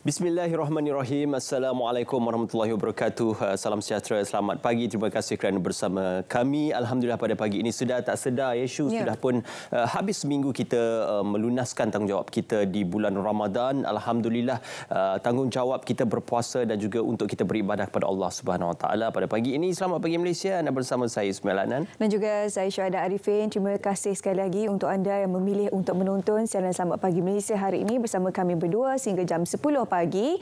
Bismillahirrahmanirrahim. Assalamualaikum warahmatullahi wabarakatuh. Salam sejahtera, selamat pagi. Terima kasih kerana bersama kami. Alhamdulillah pada pagi ini sudah tak sedar sudah pun habis minggu kita melunaskan tanggungjawab kita di bulan Ramadan. Alhamdulillah tanggungjawab kita berpuasa dan juga untuk kita beribadah kepada Allah Subhanahu Wa Taala pada pagi ini. Selamat pagi Malaysia. Anda bersama saya Ismail Adnan dan juga saya Syuhada Arifin. Terima kasih sekali lagi untuk anda yang memilih untuk menonton siaran Selamat Pagi Malaysia hari ini bersama kami berdua sehingga jam 10 pagi.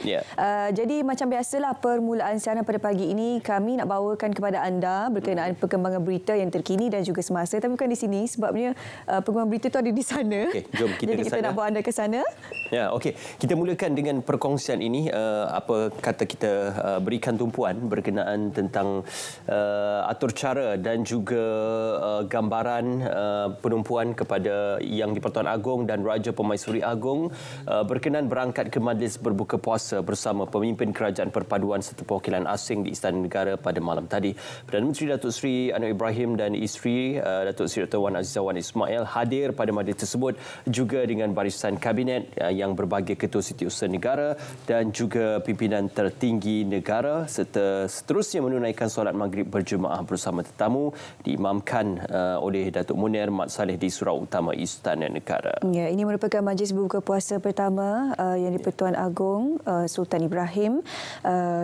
Jadi macam biasalah permulaan siaran pada pagi ini kami nak bawakan kepada anda berkenaan perkembangan berita yang terkini dan juga semasa, tapi bukan di sini sebabnya perkembangan berita itu ada di sana. Jom kita Jadi kita nak bawa anda ke sana. Ya, okey. Kita mulakan dengan perkongsian ini. Apa kata kita berikan tumpuan berkenaan tentang atur cara dan juga gambaran penumpuan kepada Yang di-Pertuan Agong dan Raja Pemaisuri Agong berkenan berangkat ke majlis berbuka puasa bersama pemimpin Kerajaan Perpaduan serta perwakilan asing di Istana Negara pada malam tadi. Perdana Menteri Datuk Seri Anwar Ibrahim dan isteri Datuk Seri Dr. Wan Azizah Wan Ismail hadir pada majlis tersebut juga dengan barisan kabinet yang berbagai ketua setiausaha negara dan juga pimpinan tertinggi negara serta seterusnya menunaikan solat maghrib berjemaah bersama tetamu diimamkan oleh Datuk Munir Mat Saleh di Surau Utama Istana Negara. Ya, ini merupakan majlis berbuka puasa pertama yang di-Pertuan Agong Sultan Ibrahim.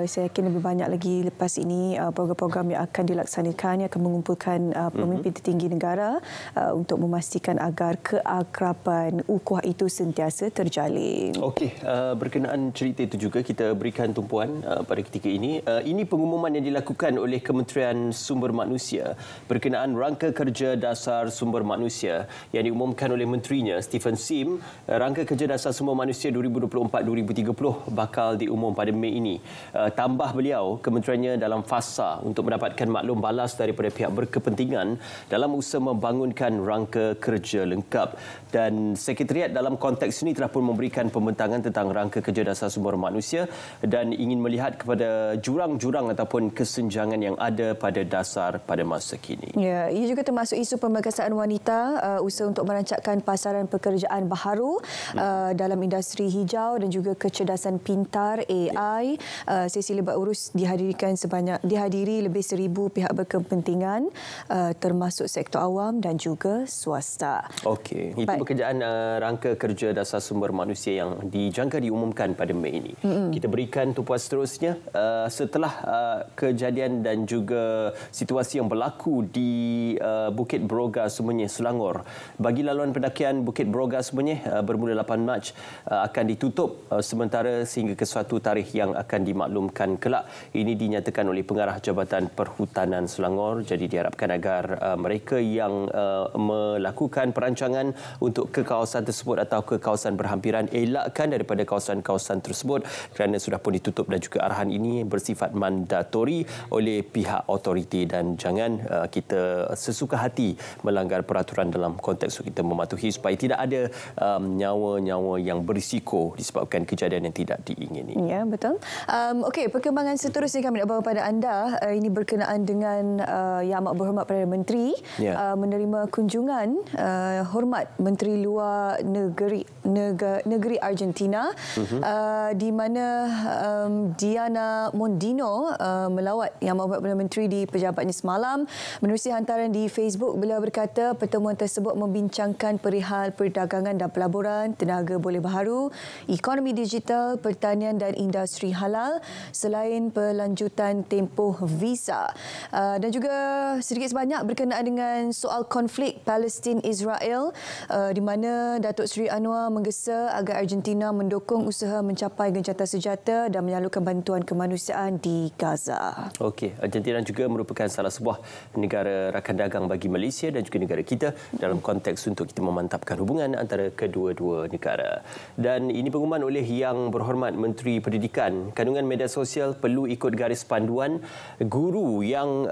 Saya yakin lebih banyak lagi lepas ini program-program yang akan dilaksanakan yang akan mengumpulkan pemimpin tertinggi negara untuk memastikan agar keakraban ukhuwah itu sentiasa terjalin. Okey, berkenaan cerita itu juga kita berikan tumpuan pada ketika ini. Ini pengumuman yang dilakukan oleh Kementerian Sumber Manusia berkenaan rangka kerja dasar sumber manusia yang diumumkan oleh menterinya Stephen Sim. Rangka kerja dasar sumber manusia 2024-2030 bakal diumum pada Mei ini. Tambah beliau, kementeriannya dalam fasa untuk mendapatkan maklum balas daripada pihak berkepentingan dalam usaha membangunkan rangka kerja lengkap. Dan Sekretariat dalam konteks ini telah pun memberikan pembentangan tentang rangka kerja dasar sumber manusia dan ingin melihat kepada jurang-jurang ataupun kesenjangan yang ada pada dasar pada masa kini. Ya, ia juga termasuk isu pemerkasaan wanita, usaha untuk merancangkan pasaran pekerjaan baharu dalam industri hijau dan juga kecerdasan pintar AI. Sesi lebat urus dihadiri lebih 1,000 pihak berkepentingan termasuk sektor awam dan juga swasta. Okey, itu pekerjaan rangka kerja dasar sumber manusia yang dijangka diumumkan pada Mei ini. Kita berikan tumpuan seterusnya setelah kejadian dan juga situasi yang berlaku di Bukit Beroga Semenyih Selangor. Bagi laluan pendakian Bukit Beroga Semenyih bermula 8 Mac akan ditutup sementara sehingga ke suatu tarikh yang akan dimaklumkan kelak. Ini dinyatakan oleh Pengarah Jabatan Perhutanan Selangor. Jadi diharapkan agar mereka yang melakukan perancangan untuk ke kawasan tersebut atau ke kawasan berhampiran elakkan daripada kawasan-kawasan tersebut kerana sudah pun ditutup dan juga arahan ini bersifat mandatori oleh pihak autoriti dan jangan kita sesuka hati melanggar peraturan dalam konteks kita mematuhi supaya tidak ada nyawa-nyawa yang berisiko disebabkan kejadian yang tidak diingini. Ya, betul. Okey, perkembangan seterusnya kami nak bawa pada anda ini berkenaan dengan Yang Amat Berhormat Perdana Menteri menerima kunjungan hormat Menteri Luar Negeri Argentina di mana Diana Mondino melawat Yang Amat Berhormat Perdana Menteri di pejabatnya semalam. Menerusi hantaran di Facebook, beliau berkata pertemuan tersebut membincangkan perihal perdagangan dan pelaburan, tenaga boleh baharu, ekonomi digital, pertanian dan industri halal selain pelanjutan tempoh visa. Dan juga sedikit sebanyak berkenaan dengan soal konflik Palestin-Israel di mana Datuk Seri Anwar menggesa agar Argentina mendukung usaha mencapai gencatan senjata dan menyalurkan bantuan kemanusiaan di Gaza. Okey, Argentina juga merupakan salah sebuah negara rakan dagang bagi Malaysia dan juga negara kita dalam konteks untuk kita memantapkan hubungan antara kedua-dua negara. Dan ini pengumuman oleh Yang Berhormat Menteri Pendidikan. Kandungan media sosial perlu ikut garis panduan. Guru yang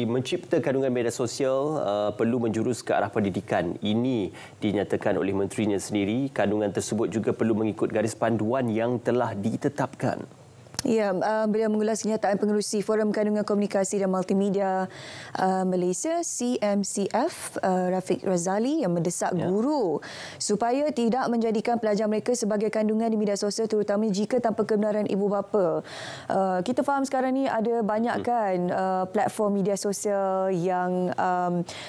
mencipta kandungan media sosial perlu menjurus ke arah pendidikan. Ini dinyatakan oleh menterinya sendiri. Kandungan tersebut juga perlu mengikut garis panduan yang telah ditetapkan. Ya, beliau mengulas kenyataan pengerusi Forum Kandungan Komunikasi dan Multimedia Malaysia CMCF Rafiq Razali yang mendesak guru supaya tidak menjadikan pelajar mereka sebagai kandungan di media sosial, terutama jika tanpa kebenaran ibu bapa. Kita faham sekarang ni ada banyak kan platform media sosial yang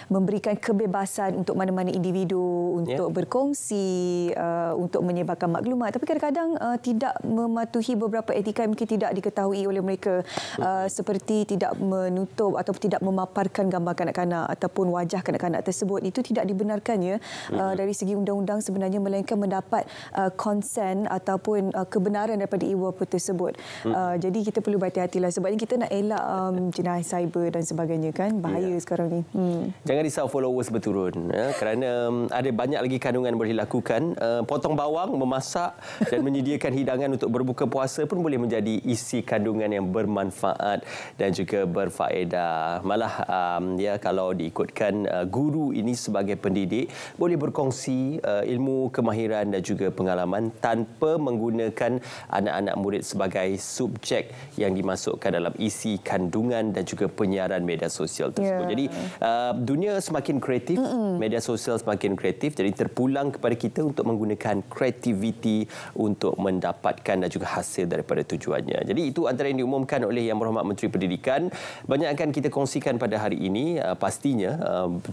memberikan kebebasan untuk mana-mana individu untuk berkongsi, untuk menyebarkan maklumat, tapi kadang-kadang tidak mematuhi beberapa etika yang mungkin tidak diketahui oleh mereka, seperti tidak menutup atau tidak memaparkan gambar kanak-kanak ataupun wajah kanak-kanak tersebut. Itu tidak dibenarkannya dari segi undang-undang sebenarnya, melainkan mendapat konsen ataupun kebenaran daripada ibu bapa tersebut. Jadi kita perlu berhati-hatilah, sebabnya kita nak elak jenayah cyber dan sebagainya kan. Bahaya sekarang ni. Jangan risau followers berturun, kerana ada banyak lagi kandungan boleh dilakukan. Potong bawang, memasak dan menyediakan hidangan untuk berbuka puasa pun boleh menjadi isi kandungan yang bermanfaat dan juga berfaedah. Malah kalau diikutkan guru ini sebagai pendidik boleh berkongsi ilmu, kemahiran dan juga pengalaman tanpa menggunakan anak-anak murid sebagai subjek yang dimasukkan dalam isi kandungan dan juga penyiaran media sosial tersebut. Jadi dunia semakin kreatif, media sosial semakin kreatif, jadi terpulang kepada kita untuk menggunakan kreativiti untuk mendapatkan dan juga hasil daripada tujuannya. Jadi itu antara yang diumumkan oleh Yang Berhormat Menteri Pendidikan. Banyak akan kita kongsikan pada hari ini. Pastinya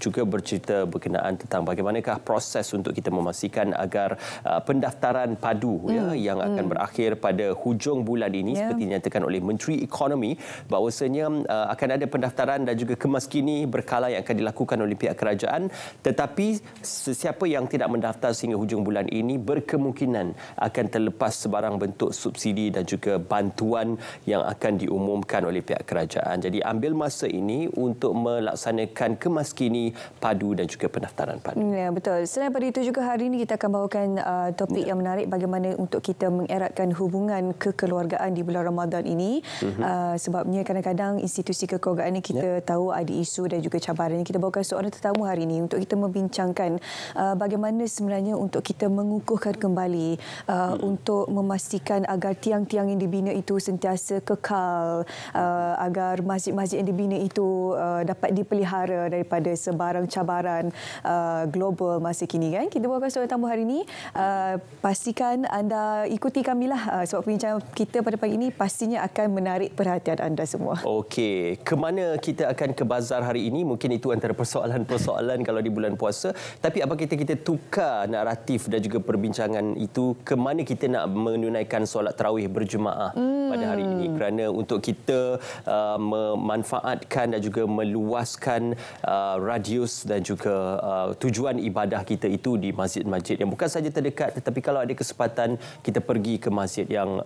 juga bercerita berkenaan tentang bagaimanakah proses untuk kita memastikan agar pendaftaran padu yang akan berakhir pada hujung bulan ini, seperti dinyatakan oleh Menteri Ekonomi, bahawasanya akan ada pendaftaran dan juga kemaskini berkala yang akan dilakukan oleh pihak kerajaan, tetapi sesiapa yang tidak mendaftar sehingga hujung bulan ini berkemungkinan akan terlepas sebarang bentuk subsidi dan juga bantuan yang akan diumumkan oleh pihak kerajaan. Jadi ambil masa ini untuk melaksanakan kemaskini padu dan juga pendaftaran padu. Ya, betul. Selain daripada itu juga hari ini kita akan bawakan topik yang menarik, bagaimana untuk kita mengeratkan hubungan kekeluargaan di bulan Ramadan ini. Sebabnya kadang-kadang institusi kekeluargaan ini kita tahu ada isu dan juga cabaran. Kita bawakan seorang tetamu hari ini untuk kita membincangkan bagaimana sebenarnya untuk kita mengukuhkan kembali untuk memastikan agar tiang-tiang yang dibina itu sentiasa kekal, agar masjid-masjid yang dibina itu dapat dipelihara daripada sebarang cabaran global masa kini kan. Kita bawakan seorang tamu hari ini. Pastikan anda ikuti kamilah sebab perbincangan kita pada pagi ini pastinya akan menarik perhatian anda semua. Okey, ke mana kita akan ke bazar hari ini? Mungkin itu antara persoalan-persoalan kalau di bulan puasa. Tapi apa kita tukar naratif dan juga perbincangan itu, ke mana kita nak menunaikan solat tarawih berjemaah pada hari ini, kerana untuk kita memanfaatkan dan juga meluaskan radius dan juga tujuan ibadah kita itu di masjid-masjid yang bukan saja terdekat, tetapi kalau ada kesempatan kita pergi ke masjid yang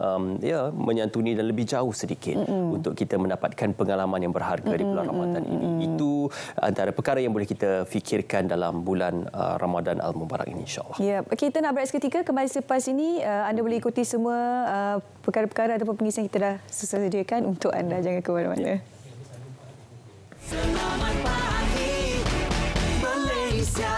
menyantuni dan lebih jauh sedikit untuk kita mendapatkan pengalaman yang berharga di bulan Ramadan ini. Itu antara perkara yang boleh kita fikirkan dalam bulan Ramadan Al-Mubarak ini, insya-Allah. Ya, kita nak berehat seketika. Kembali selepas ini anda boleh ikuti semua perkara-perkara ataupun pengisian kita dah sediakan untuk anda. Jangan ke mana-mana. Selamat pagi Malaysia.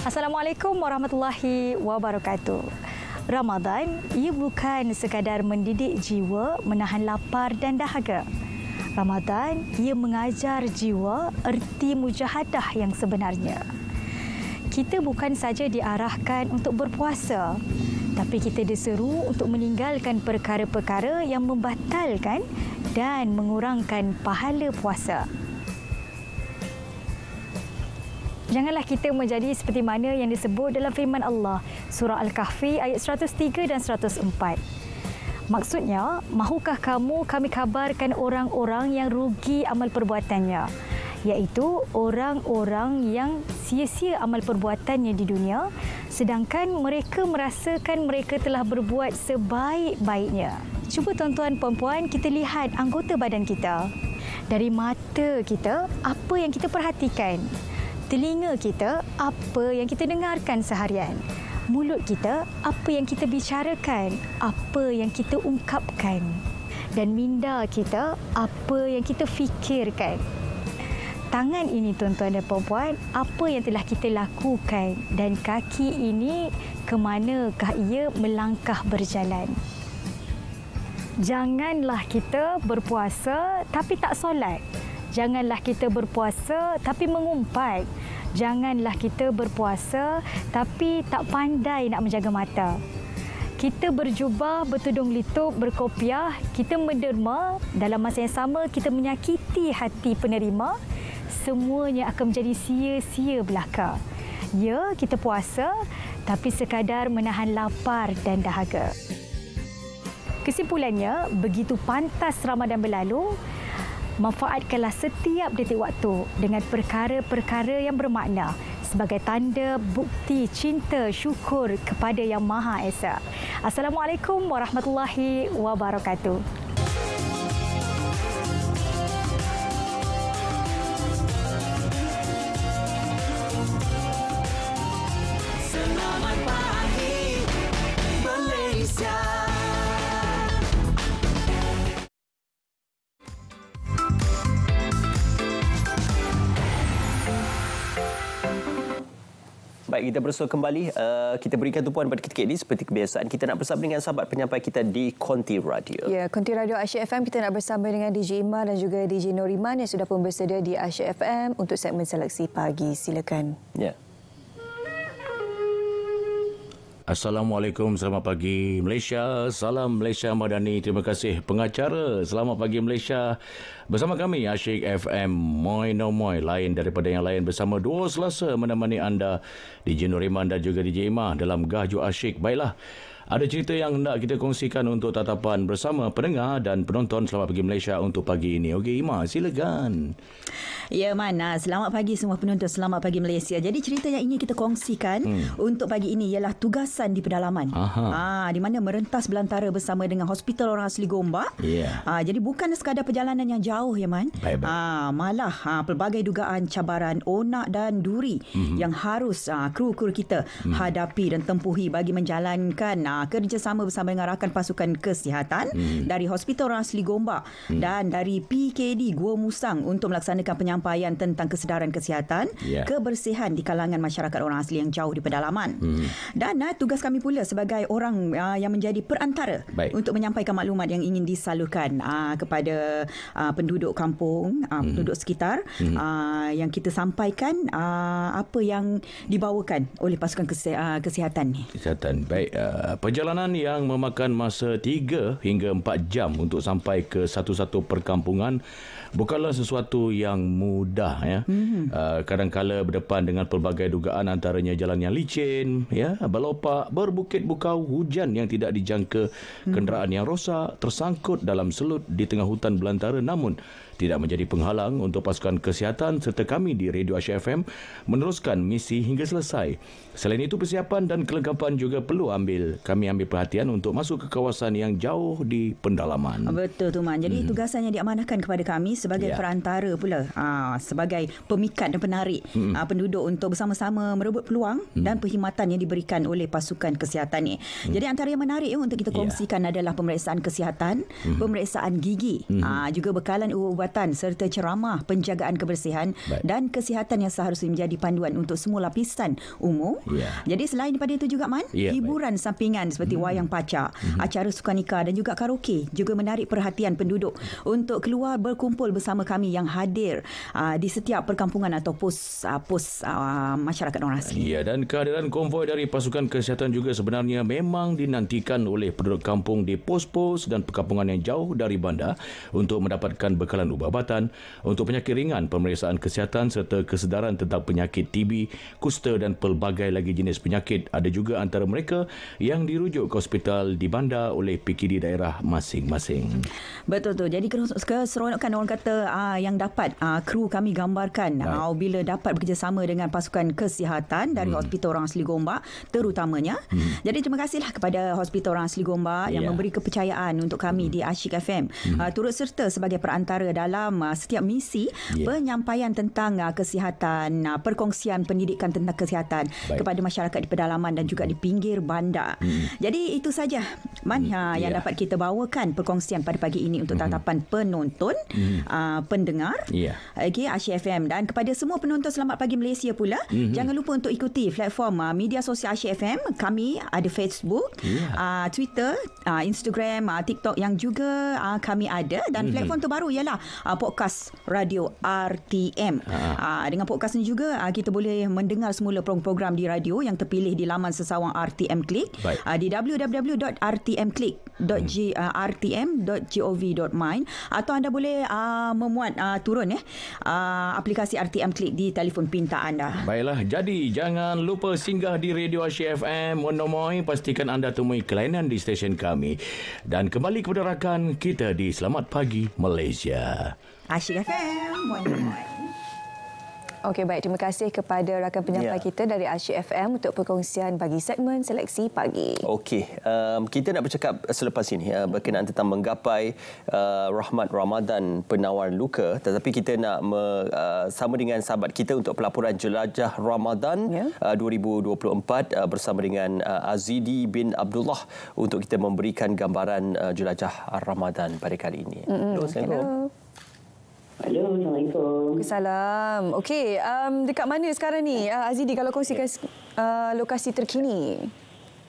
Assalamualaikum warahmatullahi wabarakatuh. Ramadan, ia bukan sekadar mendidik jiwa menahan lapar dan dahaga. Ramadan, ia mengajar jiwa erti mujahadah yang sebenarnya. Kita bukan saja diarahkan untuk berpuasa, tapi kita diseru untuk meninggalkan perkara-perkara yang membatalkan dan mengurangkan pahala puasa. Janganlah kita menjadi seperti mana yang disebut dalam firman Allah, surah Al-Kahfi ayat 103 dan 104. Maksudnya, mahukah kami kabarkan orang-orang yang rugi amal perbuatannya, iaitu orang-orang yang sia-sia amal perbuatannya di dunia, sedangkan mereka merasakan mereka telah berbuat sebaik-baiknya. Cuba tuan-tuan puan-puan, kita lihat anggota badan kita. Dari mata kita, apa yang kita perhatikan? Telinga kita, apa yang kita dengarkan seharian? Mulut kita, apa yang kita bicarakan? Apa yang kita ungkapkan? dan minda kita apa yang kita fikirkan. Tangan ini tuan-tuan dan puan-puan, apa yang telah kita lakukan, dan kaki ini ke manakah ia melangkah berjalan. Janganlah kita berpuasa tapi tak solat. Janganlah kita berpuasa tapi mengumpat. Janganlah kita berpuasa tapi tak pandai nak menjaga mata. Kita berjubah, bertudung litub, berkopiah, kita menderma, dalam masa yang sama kita menyakiti hati penerima, semuanya akan menjadi sia-sia belaka. Ya, kita puasa tapi sekadar menahan lapar dan dahaga. Kesimpulannya, begitu pantas Ramadan berlalu, manfaatkanlah setiap detik waktu dengan perkara-perkara yang bermakna sebagai tanda bukti cinta syukur kepada Yang Maha Esa. Assalamualaikum warahmatullahi wabarakatuh. Selamat pagi Malaysia. Baik, kita bersua kembali. Kita berikan tumpuan pada ketika ini seperti kebiasaan. Kita nak bersama dengan sahabat penyampai kita di Konti Radio. Ya, Konti Radio Asyik FM, kita nak bersama dengan DJ Ima dan juga DJ Noriman yang sudah pun bersedia di Asyik FM untuk segmen seleksi pagi. Silakan. Ya. Assalamualaikum, selamat pagi Malaysia. Salam Malaysia Madani. Terima kasih pengacara. Selamat pagi Malaysia. Bersama kami Asyik FM, Moi No Moi, lain daripada yang lain, bersama dua Selasa menemani anda DJ Noriman dan juga DJ Imah dalam Gahju Asyik. Baiklah, ada cerita yang hendak kita kongsikan untuk tatapan bersama pendengar dan penonton. Selamat pagi Malaysia untuk pagi ini. Okey Imah, silakan. Ya Mana, selamat pagi semua penonton, selamat pagi Malaysia. Jadi cerita yang ingin kita kongsikan untuk pagi ini ialah tugasan di pedalaman. Di mana merentas belantara bersama dengan Hospital Orang Asli Gombak. Jadi bukan sekadar perjalanan yang jauh ya Man. Malah pelbagai dugaan cabaran onak dan duri yang harus kru-kru kita hadapi dan tempuhi bagi menjalankan kerjasama bersama dengan rakan pasukan kesihatan dari Hospital Orang Asli Gombak dan dari PKD Gua Musang untuk melaksanakan penyampaian tentang kesedaran kesihatan, kebersihan di kalangan masyarakat orang asli yang jauh di pedalaman. Dan tugas kami pula sebagai orang yang menjadi perantara untuk menyampaikan maklumat yang ingin disalurkan kepada penduduk kampung, penduduk sekitar, yang kita sampaikan apa yang dibawakan oleh pasukan kesihatan ni. Kesihatan. Baik, perjalanan yang memakan masa 3 hingga 4 jam untuk sampai ke satu-satu perkampungan bukanlah sesuatu yang mudah ya. Kadang-kala berdepan dengan pelbagai dugaan, antaranya jalan yang licin, ya, berlopak, berbukit bukau, hujan yang tidak dijangka, kenderaan yang rosak, tersangkut dalam selut di tengah hutan belantara, namun tidak menjadi penghalang untuk pasukan kesihatan serta kami di Radio Asyik FM meneruskan misi hingga selesai. Selain itu, persiapan dan kelengkapan juga perlu kami ambil perhatian untuk masuk ke kawasan yang jauh di pendalaman. Betul tu Man. Jadi tugasan yang diamanahkan kepada kami sebagai perantara pula, sebagai pemikat dan penarik penduduk untuk bersama-sama merebut peluang dan perkhidmatan yang diberikan oleh pasukan kesihatan ni. Jadi antara yang menarik untuk kita kongsikan adalah pemeriksaan kesihatan, pemeriksaan gigi, juga bekalan ubat-ubatan serta ceramah penjagaan kebersihan dan kesihatan yang seharusnya menjadi panduan untuk semua lapisan umum. Jadi selain daripada itu juga Man, hiburan sampingan seperti wayang pacak, acara sukanika dan juga karaoke juga menarik perhatian penduduk untuk keluar berkumpul bersama kami yang hadir di setiap perkampungan atau pos masyarakat orang asli. Ya, dan kehadiran konvoi dari pasukan kesihatan juga sebenarnya memang dinantikan oleh penduduk kampung di pos-pos dan perkampungan yang jauh dari bandar untuk mendapatkan bekalan ubat-ubatan untuk penyakit ringan, pemeriksaan kesihatan serta kesedaran tentang penyakit TB, kusta dan pelbagai lagi jenis penyakit. Ada juga antara mereka yang dirujuk ke hospital di bandar oleh PKD daerah masing-masing. Betul tu. Jadi keseronokan orang kata yang dapat kru kami gambarkan bila dapat bekerjasama dengan pasukan kesihatan dari Hospital Orang Asli Gombak terutamanya. Jadi terima kasihlah kepada Hospital Orang Asli Gombak yang memberi kepercayaan untuk kami di Asyik FM turut serta sebagai perantara dalam setiap misi penyampaian tentang kesihatan, perkongsian pendidikan tentang kesihatan kepada masyarakat di pedalaman dan juga di pinggir bandar. Jadi itu saja yang dapat kita bawakan perkongsian pada pagi ini untuk tatapan penonton, pendengar, Asyik FM. Dan kepada semua penonton Selamat Pagi Malaysia pula, jangan lupa untuk ikuti platform media sosial Asyik FM. Kami ada Facebook, Twitter, Instagram, TikTok yang juga kami ada, dan platform terbaru ialah podcast Radio RTM. Dengan podcast ini juga kita boleh mendengar semula program-program di radio yang terpilih di laman sesawang RTM Klik di www.rtmklik.rtm.gov.my, atau anda boleh memuat turun aplikasi RTM Klik di telefon pintar anda. Baiklah, jadi jangan lupa singgah di Radio Asyik FM Monomoy, pastikan anda temui kelainan di stesen kami. Dan kembali kepada rakan kita di Selamat Pagi Malaysia. Asyik FM Monomoy. Okey, baik. Terima kasih kepada rakan penyampai kita dari Asyik FM untuk perkongsian bagi segmen Seleksi Pagi. Okey, kita nak bercakap selepas ini berkenaan tentang menggapai rahmat Ramadan penawar luka, tetapi kita nak sama dengan sahabat kita untuk pelaporan Jelajah Ramadan 2024 bersama dengan Azidi bin Abdullah untuk kita memberikan gambaran Jelajah Ramadan pada kali ini. Hello, Assalamualaikum. Hello, Assalamualaikum. Salam. Okey, dekat mana sekarang ni Azidi, kalau kongsikan lokasi terkini?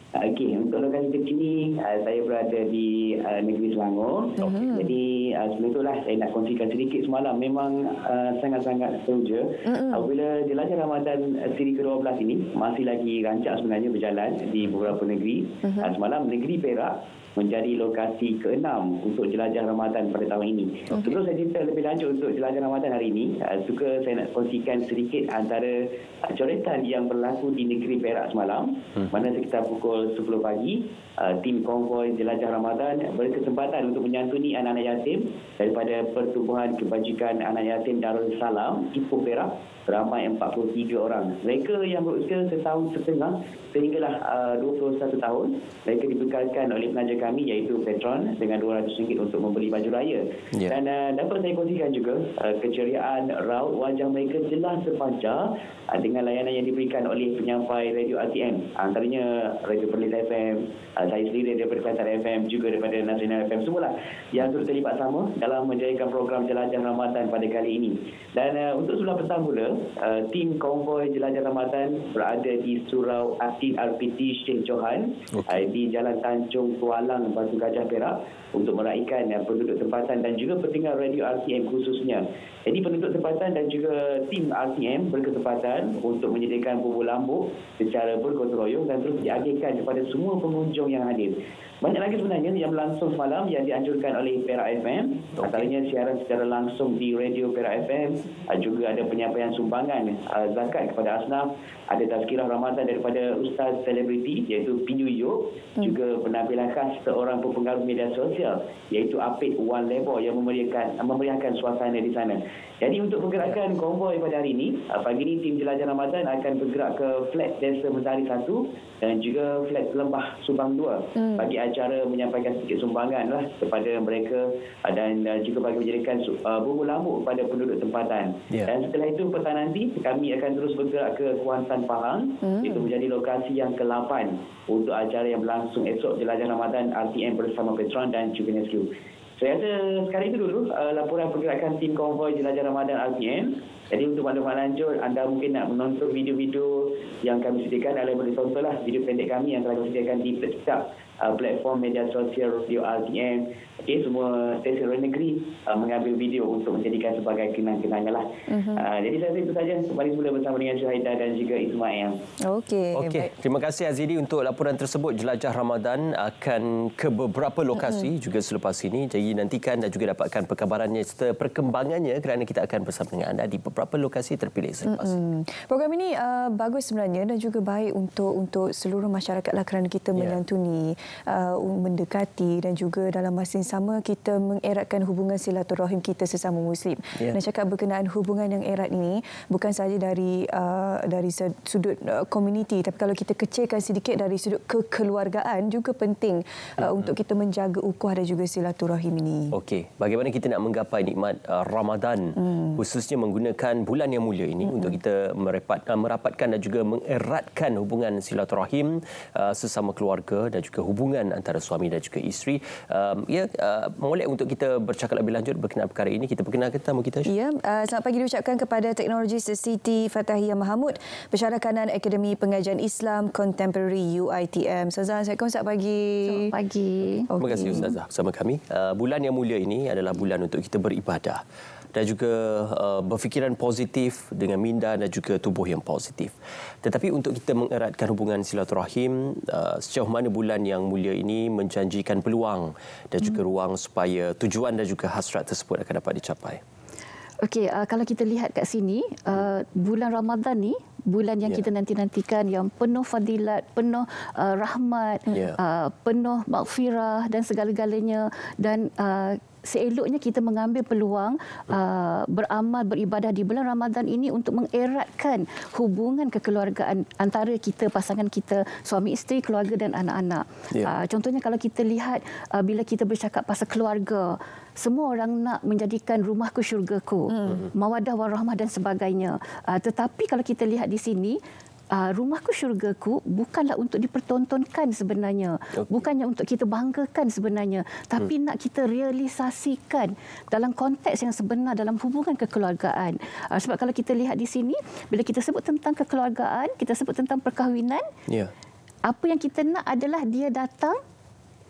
Okey, untuk lokasi terkini saya berada di negeri Selangor. Jadi sebelum itulah saya nak kongsikan sedikit. Semalam memang sangat-sangat teruja apabila Jelajah Ramadan siri ke-12 ini masih lagi rancak sebenarnya berjalan di beberapa negeri. Semalam negeri Perak menjadi lokasi ke-6 untuk Jelajah Ramadan pada tahun ini. Terus saya cerita lebih lanjut untuk Jelajah Ramadan hari ini. Suka saya nak kongsikan sedikit antara coretan yang berlaku di negeri Perak semalam. Mana sekitar pukul 10 pagi, tim konvoi Jelajah Ramadan berkesempatan untuk menyantuni anak-anak yatim daripada Pertubuhan Kebajikan Anak Yatim Darul Salam, Ipoh Perak, beramai 43 orang. Mereka yang berusia setahun setengah sehinggalah 21 tahun, mereka dibekalkan oleh penaja kami iaitu Petron dengan RM200 untuk membeli baju raya. Dan dapat saya kongsikan juga keceriaan raut wajah mereka jelas terpancar dengan layanan yang diberikan oleh penyampai radio RTM, antaranya Radio Perlis FM, saya sendiri daripada Kelantan FM, juga daripada Nasional FM, semualah yang turut terlibat sama dalam menjayakan program Jelajah Ramadan pada kali ini. Dan untuk sebelah petang pula, tim konvoi Jelajah Ramadan berada di Surau Atin RPT Sheikh Johan di Jalan Tanjung Kualang, Batu Gajah, Perak untuk meraihkan penduduk tempatan dan juga pendengar radio RTM khususnya. Jadi penduduk tempatan dan juga tim RTM berkesempatan untuk menyediakan bubur lambuk secara bergotong royong dan terus diagihkan kepada semua pengunjung yang hadir. Banyak lagi sebenarnya yang berlangsung semalam yang dianjurkan oleh Perak FM. Antaranya siaran secara langsung di Radio Perak FM. Juga ada penyampaian sumbangan zakat kepada asnaf. Ada tazkirah Ramadan daripada Ustaz Selebriti iaitu Pinyu Yuk. Juga penampilan khas seorang pepengaruh media sosial iaitu Apit Wan Lebo yang memeriahkan suasana di sana. Jadi untuk pergerakan konvoi pada hari ini, pagi ini tim Jelajah Ramadan akan bergerak ke flat Desa Mentari 1 dan juga flat Lembah Subang 2 bagi acara menyampaikan sedikit sumbangan lah kepada mereka dan juga bagi menjadikan bubur lambuk kepada penduduk tempatan. Dan setelah itu petang nanti kami akan terus bergerak ke Kuantan Pahang. Itu menjadi lokasi yang ke-8 untuk acara yang berlangsung esok Jelajah Ramadan RTM bersama Petron dan juga Nesku. Saya rasa sekarang itu dulu laporan pergerakan tim konvoi Jelajah Ramadan RTM. Jadi untuk maklumat lanjut, anda mungkin nak menonton video-video yang kami sediakan, anda boleh tontonlah video pendek kami yang telah kami sediakan di setiap platform media sosial Radio RTM. Okey, semua stesen negeri mengambil video untuk menjadikan sebagai kenang-kenangan lah. Jadi saya rasa itu saja. Kembali semula bersama dengan Syahida dan juga Ismail. Okey. Terima kasih Azidi untuk laporan tersebut. Jelajah Ramadan akan ke beberapa lokasi juga selepas ini. Jadi nantikan dan juga dapatkan perkabarannya serta perkembangannya kerana kita akan bersama dengan anda di beberapa lokasi terpilih selepas ini. Program ini bagus sebenarnya dan juga baik untuk seluruh masyarakat lah kerana kita menyantuni mendekati dan juga dalam masa yang sama kita mengeratkan hubungan silaturahim kita sesama Muslim. Dan cakap berkenaan hubungan yang erat ini bukan sahaja dari sudut komuniti, tapi kalau kita kecilkan sedikit dari sudut kekeluargaan juga penting untuk kita menjaga ukhuwah dan juga silaturahim ini. Okey, bagaimana kita nak menggapai nikmat Ramadan khususnya menggunakan bulan yang mulia ini untuk kita merapatkan dan juga mengeratkan hubungan silaturahim sesama keluarga dan juga hubungan antara suami dan juga isteri. Molek untuk kita bercakap lebih lanjut berkenaan perkara ini, kita perkenalkan tetamu kita. Ya, selamat pagi diucapkan kepada Teknologis Siti Fatahiyah Mahamud, Pensyarah Kanan Akademi Pengajian Islam Contemporary UiTM. Ustazah, Assalamualaikum, selamat pagi. Selamat pagi. Terima kasih Ustazah bersama kami. Bulan yang mulia ini adalah bulan untuk kita beribadah dan juga berfikiran positif dengan minda dan juga tubuh yang positif. Tetapi untuk kita mengeratkan hubungan silaturahim, sejauh mana bulan yang mulia ini menjanjikan peluang dan juga ruang supaya tujuan dan juga hasrat tersebut akan dapat dicapai. Okey, kalau kita lihat kat sini, bulan Ramadan ni bulan yang kita nanti-nantikan, yang penuh fadilat, penuh rahmat, penuh maghfirah dan segala-galanya, dan seeloknya kita mengambil peluang beramal, beribadah di bulan Ramadan ini untuk mengeratkan hubungan kekeluargaan antara kita, pasangan kita, suami isteri, keluarga dan anak-anak. Contohnya kalau kita lihat bila kita bercakap pasal keluarga, semua orang nak menjadikan rumahku syurgaku, mawaddah warahmah dan sebagainya. Tetapi kalau kita lihat di sini, rumahku syurgaku bukanlah untuk dipertontonkan sebenarnya, bukannya untuk kita banggakan sebenarnya, tapi nak kita realisasikan dalam konteks yang sebenar dalam hubungan kekeluargaan. Sebab kalau kita lihat di sini, bila kita sebut tentang kekeluargaan, kita sebut tentang perkahwinan, apa yang kita nak adalah dia datang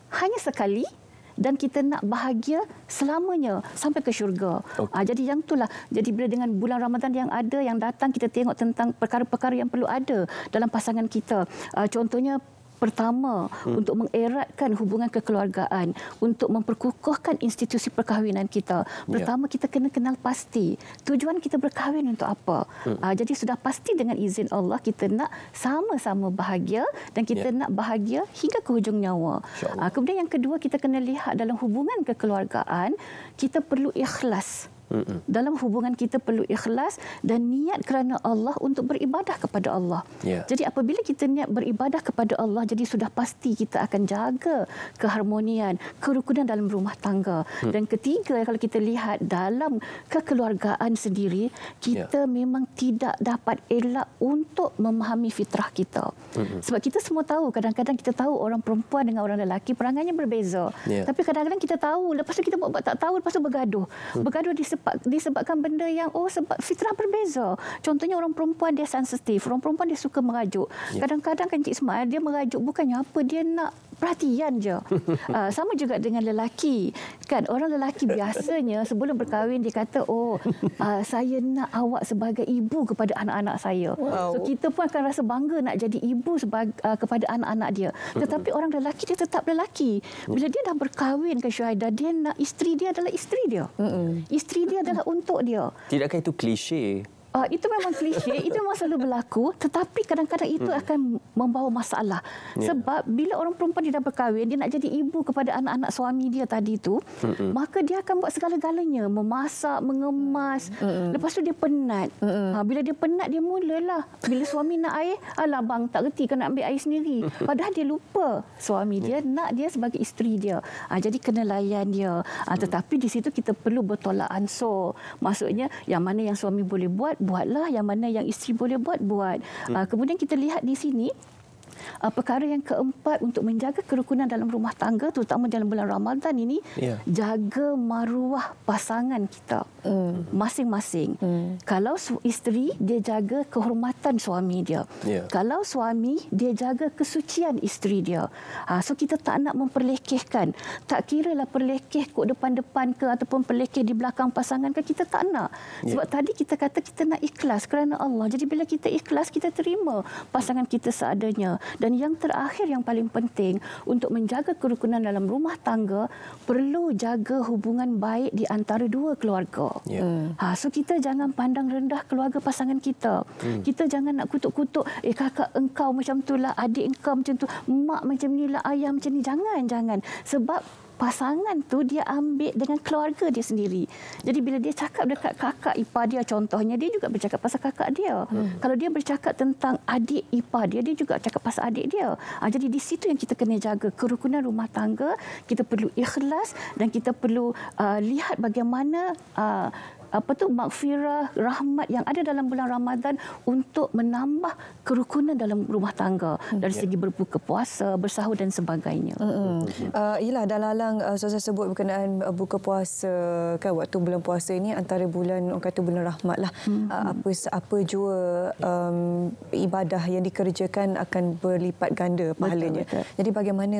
hanya sekali dan kita nak bahagia selamanya sampai ke syurga. Jadi yang itulah. Jadi bila dengan bulan Ramadan yang ada, yang datang, kita tengok tentang perkara-perkara yang perlu ada dalam pasangan kita. Contohnya, pertama, untuk mengeratkan hubungan kekeluargaan, untuk memperkukuhkan institusi perkahwinan kita. Pertama, kita kena kenal pasti tujuan kita berkahwin untuk apa. Jadi sudah pasti dengan izin Allah kita nak sama-sama bahagia dan kita nak bahagia hingga ke hujung nyawa. Kemudian yang kedua, kita kena lihat dalam hubungan kekeluargaan, kita perlu ikhlas. Dalam hubungan kita perlu ikhlas dan niat kerana Allah untuk beribadah kepada Allah. Jadi apabila kita niat beribadah kepada Allah, jadi sudah pasti kita akan jaga keharmonian, kerukunan dalam rumah tangga. Dan ketiga, kalau kita lihat dalam kekeluargaan sendiri, kita memang tidak dapat elak untuk memahami fitrah kita. Sebab kita semua tahu, kadang-kadang kita tahu orang perempuan dengan orang lelaki perangannya berbeza. Tapi kadang-kadang kita tahu, lepas tu kita buat tak tahu, lepas tu bergaduh. Bergaduh disebabkan benda yang sebab fitrah berbeza. Contohnya orang perempuan dia sensitif, orang perempuan dia suka merajuk. Kadang-kadang kan Cik Ismail, dia merajuk bukannya apa, dia nak perhatian je. Sama juga dengan lelaki. Kan orang lelaki biasanya sebelum berkahwin dia kata, saya nak awak sebagai ibu kepada anak-anak saya. So kita pun akan rasa bangga nak jadi ibu kepada anak-anak dia. Tetapi orang lelaki dia tetap lelaki. Bila dia dah berkahwin ke Syuhaidah, dia nak isteri dia adalah isteri dia. Isteri dia adalah untuk dia. Tidakkah itu klise? Itu memang klise, itu memang selalu berlaku, tetapi kadang-kadang itu akan membawa masalah. Sebab bila orang perempuan dia dah berkahwin, dia nak jadi ibu kepada anak-anak suami dia tadi itu, maka dia akan buat segala-galanya, memasak, mengemas. Lepas tu dia penat. Bila dia penat, dia mulalah. Bila suami nak air, alah bang, tak reti kan nak ambil air sendiri. Padahal dia lupa suami dia nak dia sebagai isteri dia. Jadi kena layan dia. Tetapi di situ kita perlu bertolak ansur. Maksudnya yang mana yang suami boleh buatlah, yang mana yang isteri boleh buat. Kemudian kita lihat di sini, perkara yang keempat untuk menjaga kerukunan dalam rumah tangga, terutama dalam bulan Ramadan ini, jaga maruah pasangan kita masing-masing. Kalau isteri, dia jaga kehormatan suami dia. Kalau suami, dia jaga kesucian isteri dia. So kita tak nak memperlekehkan. Tak kiralah perlekeh kok depan-depan ke ataupun perlekeh di belakang pasangan ke, kita tak nak. Sebab tadi kita kata kita nak ikhlas kerana Allah. Jadi bila kita ikhlas, kita terima pasangan kita seadanya. sempurna. Dan yang terakhir yang paling penting, untuk menjaga kerukunan dalam rumah tangga, perlu jaga hubungan baik di antara dua keluarga. So kita jangan pandang rendah keluarga pasangan kita. Kita jangan nak kutuk-kutuk, kakak engkau macam tu lah, adik engkau macam tu, mak macam ni lah, ayah macam ni. Jangan. Sebab pasangan tu dia ambil dengan keluarga dia sendiri. Jadi bila dia cakap dekat kakak ipar dia contohnya, dia juga bercakap pasal kakak dia. Kalau dia bercakap tentang adik ipar dia, dia juga cakap pasal adik dia. Jadi di situ yang kita kena jaga kerukunan rumah tangga. Kita perlu ikhlas dan kita perlu lihat bagaimana maghfirah, rahmat yang ada dalam bulan Ramadan untuk menambah kerukunan dalam rumah tangga dari segi berbuka puasa, bersahur dan sebagainya. Yalah, dalam Ustazah sebut berkenaan buka puasa kan, waktu bulan puasa ini antara bulan, orang kata bulan rahmat lah. Apa jua ibadah yang dikerjakan akan berlipat ganda pahalanya. Betul. Jadi bagaimana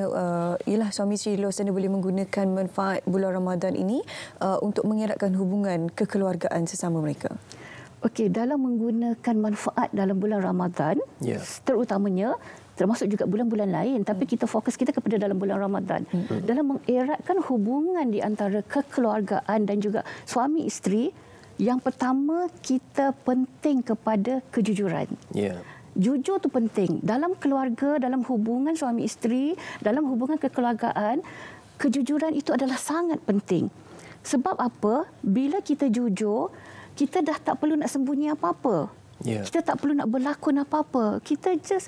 yalah suami isteri luar sana boleh menggunakan manfaat bulan Ramadan ini untuk mengeratkan hubungan kekeluargaan sesama mereka? Okey, dalam menggunakan manfaat dalam bulan Ramadan, terutamanya termasuk juga bulan-bulan lain, tapi kita fokus kita kepada dalam bulan Ramadan. Dalam mengeratkan hubungan di antara kekeluargaan dan juga suami isteri, yang pertama kita penting kepada kejujuran. Jujur tu penting. Dalam keluarga, dalam hubungan suami isteri, dalam hubungan kekeluargaan, kejujuran itu adalah sangat penting. Sebab apa? Bila kita jujur, kita dah tak perlu nak sembunyi apa-apa. Kita tak perlu nak berlakon apa-apa. Kita just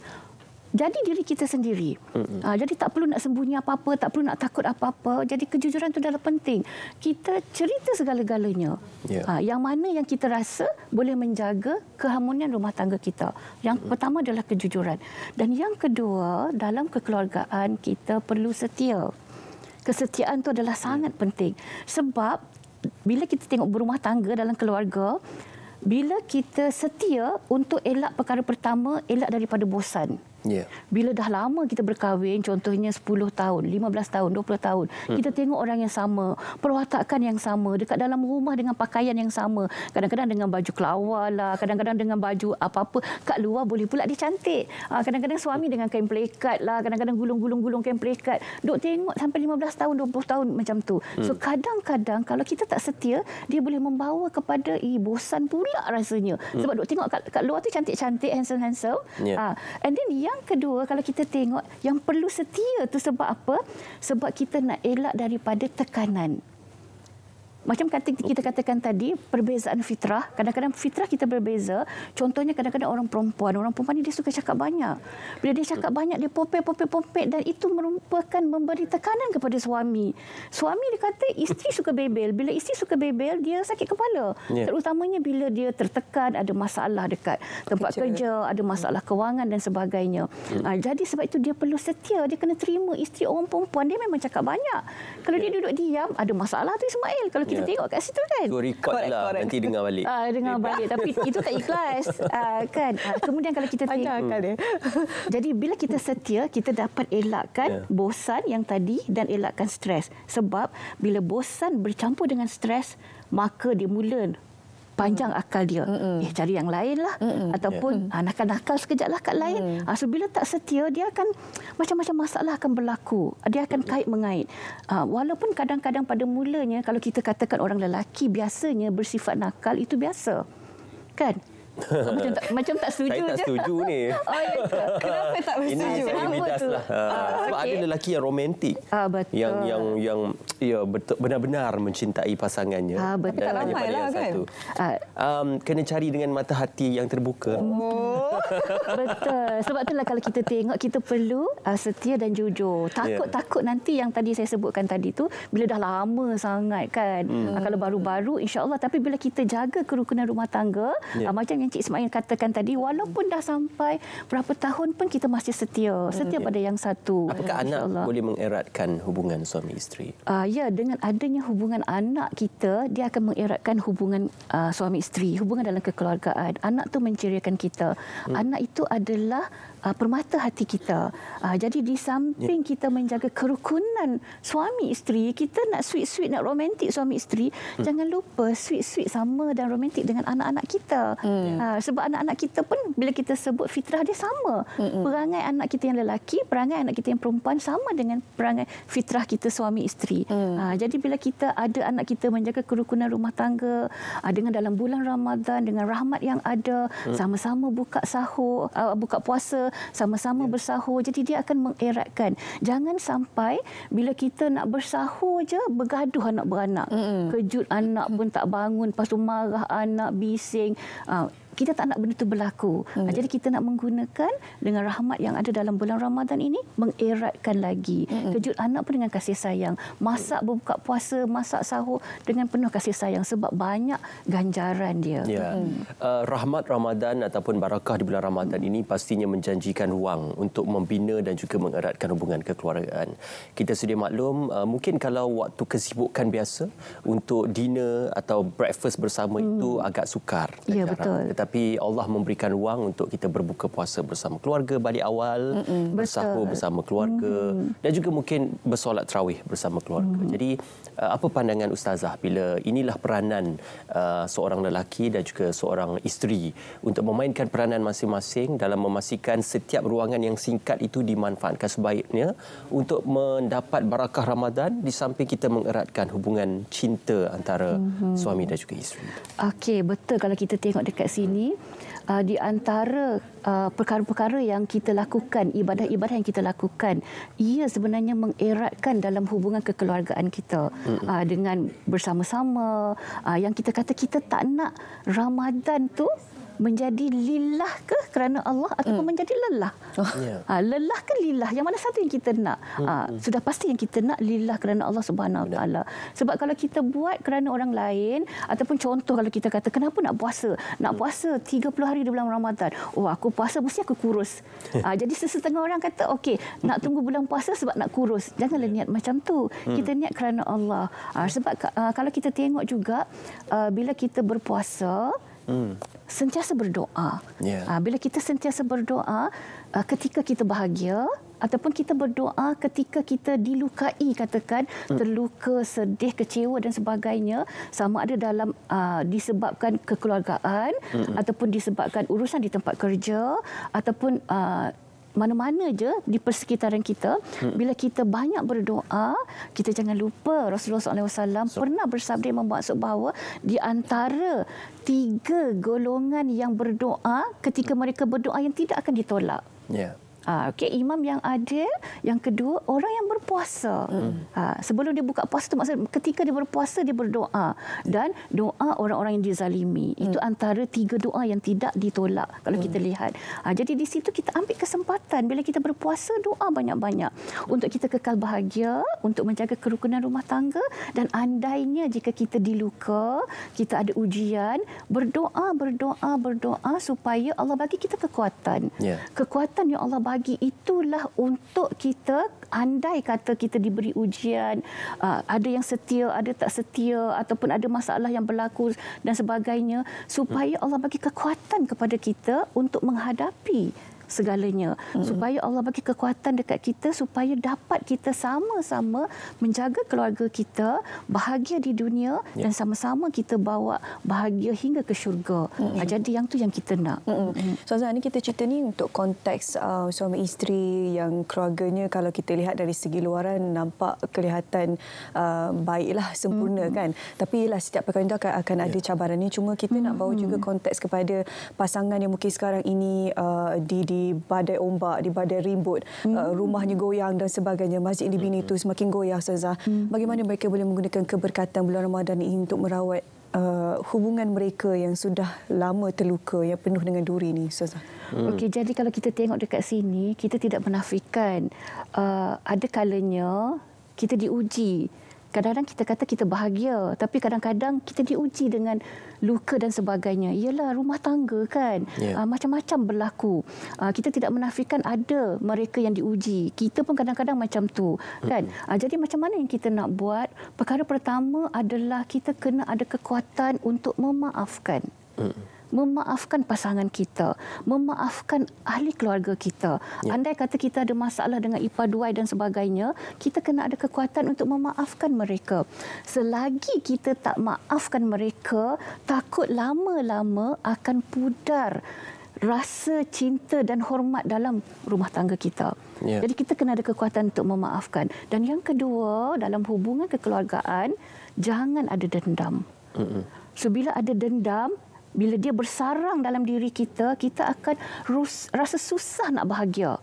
jadi diri kita sendiri. Jadi tak perlu nak sembunyi apa-apa, tak perlu nak takut apa-apa. Jadi kejujuran itu adalah penting. Kita cerita segala-galanya. Yang mana yang kita rasa boleh menjaga keharmonian rumah tangga kita. Yang pertama adalah kejujuran. Dan yang kedua, dalam kekeluargaan kita perlu setia. Kesetiaan itu adalah sangat penting. Sebab bila kita tengok berumah tangga dalam keluarga, bila kita setia untuk elak perkara pertama, elak daripada bosan. Bila dah lama kita berkahwin, contohnya 10 tahun, 15 tahun, 20 tahun, kita tengok orang yang sama, perwatakan yang sama, dekat dalam rumah dengan pakaian yang sama. Kadang-kadang dengan baju kelawar lah, kadang-kadang dengan baju apa-apa. Kat luar boleh pula dia cantik. Kadang-kadang suami dengan kain pelikat lah, kadang-kadang gulung-gulung kain pelikat. Duk tengok sampai 15 tahun, 20 tahun macam tu. So kadang-kadang kalau kita tak setia, dia boleh membawa kepada bosan pula rasanya. Sebab duk tengok kat luar tu cantik-cantik, handsome-handsome. And then yang kedua, kalau kita tengok, yang perlu setia tu sebab apa? Sebab kita nak elak daripada tekanan. Macam kita katakan tadi, perbezaan fitrah. Kadang-kadang fitrah kita berbeza. Contohnya kadang-kadang orang perempuan ni dia suka cakap banyak. Bila dia cakap banyak, dia popet dan itu merupakan memberi tekanan kepada suami. Suami dia kata isteri suka bebel. Bila isteri suka bebel, dia sakit kepala. Terutamanya bila dia tertekan, ada masalah dekat tempat kerja, ada masalah kewangan dan sebagainya. Jadi sebab itu dia perlu setia. Dia kena terima isteri orang perempuan. Dia memang cakap banyak. Kalau dia duduk diam, ada masalah tu Ismail. Kalau kita tengok kat situ kan. Tu record lah. Nanti dengar balik. Dengar balik. Tapi itu tak ikhlas. Kan. Kemudian kalau kita tengok. Jadi bila kita setia, kita dapat elakkan bosan yang tadi dan elakkan stres. Sebab bila bosan bercampur dengan stres, maka dia mula panjang akal dia. Cari yang lain lah. Ataupun nakal-nakal sekejap lah kat lain. So bila tak setia, dia akan macam-macam masalah akan berlaku. Dia akan kait-mengait. Walaupun kadang-kadang pada mulanya, kalau kita katakan orang lelaki biasanya bersifat nakal, itu biasa. Kan? Macam tak setuju. Saya tak setuju ni. Kenapa tak setuju? Ini saya midas lah. Sebab ada lelaki yang romantik. Yang benar-benar mencintai pasangannya. Betul. Dan hanya pada yang satu. Kena cari dengan mata hati yang terbuka. Betul. Sebab itulah kalau kita tengok, kita perlu setia dan jujur. Takut nanti yang tadi saya sebutkan tadi tu, bila dah lama sangat kan. Kalau baru-baru, insya-Allah. Tapi bila kita jaga kerukunan rumah tangga, macam yang Cik Ismail katakan tadi, walaupun dah sampai berapa tahun pun kita masih setia pada yang satu. Apakah anak boleh mengeratkan hubungan suami isteri? Ya, dengan adanya hubungan anak kita, dia akan mengeratkan hubungan suami isteri, hubungan dalam kekeluargaan. Anak tu menceriakan kita. Anak itu adalah permata hati kita. Jadi di samping kita menjaga kerukunan suami isteri, kita nak sweet-sweet, nak romantik suami isteri, jangan lupa sweet-sweet sama dan romantik dengan anak-anak kita. Sebab anak-anak kita pun bila kita sebut fitrah dia sama. Perangai anak kita yang lelaki, perangai anak kita yang perempuan sama dengan perangai fitrah kita suami isteri. Jadi bila kita ada anak kita menjaga kerukunan rumah tangga, dengan dalam bulan Ramadan, dengan rahmat yang ada, sama-sama buka sahur, buka puasa, sama-sama bersahur. Jadi dia akan mengeratkan. Jangan sampai bila kita nak bersahur je bergaduh anak beranak. Kejut anak pun tak bangun, lepas tu marah anak, bising. Kita tak nak benda itu berlaku. Jadi kita nak menggunakan dengan rahmat yang ada dalam bulan Ramadan ini, mengeratkan lagi. Kejut anak pun dengan kasih sayang. Masak berbuka puasa, masak sahur dengan penuh kasih sayang sebab banyak ganjaran dia. Rahmat Ramadan ataupun barakah di bulan Ramadan ini pastinya menjanjikan ruang untuk membina dan juga mengeratkan hubungan kekeluargaan. Kita sedia maklum, mungkin kalau waktu kesibukan biasa untuk dinner atau breakfast bersama itu agak sukar. Ya, betul. Tapi Allah memberikan ruang untuk kita berbuka puasa bersama keluarga balik awal, bersahur bersama keluarga dan juga mungkin bersolat tarawih bersama keluarga. Jadi apa pandangan Ustazah bila inilah peranan seorang lelaki dan juga seorang isteri untuk memainkan peranan masing-masing dalam memastikan setiap ruangan yang singkat itu dimanfaatkan sebaiknya untuk mendapat barakah Ramadan di samping kita mengeratkan hubungan cinta antara suami dan juga isteri. Okey, betul kalau kita tengok dekat sini, di antara perkara-perkara yang kita lakukan, ibadah-ibadah yang kita lakukan, ia sebenarnya mengeratkan dalam hubungan kekeluargaan kita dengan bersama-sama. Yang kita kata kita tak nak Ramadan tu menjadi lillah ke kerana Allah ataupun menjadi lelah. Lelah ke lillah? Yang mana satu yang kita nak? Sudah pasti yang kita nak lillah kerana Allah Subhanahu Wa Taala. Sebab kalau kita buat kerana orang lain ataupun contoh kalau kita kata kenapa nak puasa? Nak puasa 30 hari di bulan Ramadan. Oh, aku puasa mesti aku kurus. Jadi sesetengah orang kata okey, nak tunggu bulan puasa sebab nak kurus. Janganlah niat macam tu. Kita niat kerana Allah. Sebab kalau kita tengok juga bila kita berpuasa, sentiasa berdoa. Bila kita sentiasa berdoa ketika kita bahagia ataupun kita berdoa ketika kita dilukai, katakan terluka, sedih, kecewa dan sebagainya, sama ada dalam disebabkan kekeluargaan ataupun disebabkan urusan di tempat kerja ataupun mana-mana je di persekitaran kita, bila kita banyak berdoa, kita jangan lupa Rasulullah SAW pernah bersabda yang bermaksud bahawa di antara 3 golongan yang berdoa, ketika mereka berdoa yang tidak akan ditolak. Okey, imam yang adil. Yang kedua, orang yang berpuasa. Sebelum dia buka puasa tu, maksud ketika dia berpuasa dia berdoa, dan doa orang-orang yang dizalimi. Itu antara 3 doa yang tidak ditolak kalau kita lihat. Jadi di situ kita ambil kesempatan bila kita berpuasa, doa banyak-banyak untuk kita kekal bahagia, untuk menjaga kerukunan rumah tangga, dan andainya jika kita diluka, kita ada ujian, berdoa supaya Allah bagi kita kekuatan. Kekuatan yang Allah bagi itulah untuk kita, andai kata kita diberi ujian, ada yang setia, ada tak setia, ataupun ada masalah yang berlaku dan sebagainya, supaya Allah bagi kekuatan kepada kita untuk menghadapi segalanya, supaya Allah bagi kekuatan dekat kita supaya dapat kita sama-sama menjaga keluarga kita bahagia di dunia dan sama-sama kita bawa bahagia hingga ke syurga. Jadi yang tu yang kita nak. Ustazah, ni kita cerita ni untuk konteks suami isteri yang keluarganya kalau kita lihat dari segi luaran nampak kelihatan baiklah, sempurna kan. Tapi lah setiap perkara itu akan ada cabaran ni. Cuma kita nak bawa juga konteks kepada pasangan yang mungkin sekarang ini di badai ombak, di badai ribut, rumahnya goyang dan sebagainya, masjid yang dibina itu semakin goyah, Ustazah. Bagaimana mereka boleh menggunakan keberkatan bulan Ramadan ini untuk merawat hubungan mereka yang sudah lama terluka, yang penuh dengan duri ni, Ustazah? Okey, jadi kalau kita tengok dekat sini, kita tidak menafikan ada kalanya kita diuji. Kadang-kadang kita kata kita bahagia, tapi kadang-kadang kita diuji dengan luka dan sebagainya. Ialah rumah tangga kan. Macam-macam berlaku. Kita tidak menafikan ada mereka yang diuji. Kita pun kadang-kadang macam tu kan. Jadi macam mana yang kita nak buat? Perkara pertama adalah kita kena ada kekuatan untuk memaafkan. memaafkan pasangan kita, memaafkan ahli keluarga kita. Andai kata kita ada masalah dengan ipar duai dan sebagainya, kita kena ada kekuatan untuk memaafkan mereka. Selagi kita tak maafkan mereka, takut lama-lama akan pudar rasa cinta dan hormat dalam rumah tangga kita. Jadi kita kena ada kekuatan untuk memaafkan. Dan yang kedua, dalam hubungan kekeluargaan, jangan ada dendam. So, bila ada dendam, bila dia bersarang dalam diri kita, kita akan rasa susah nak bahagia.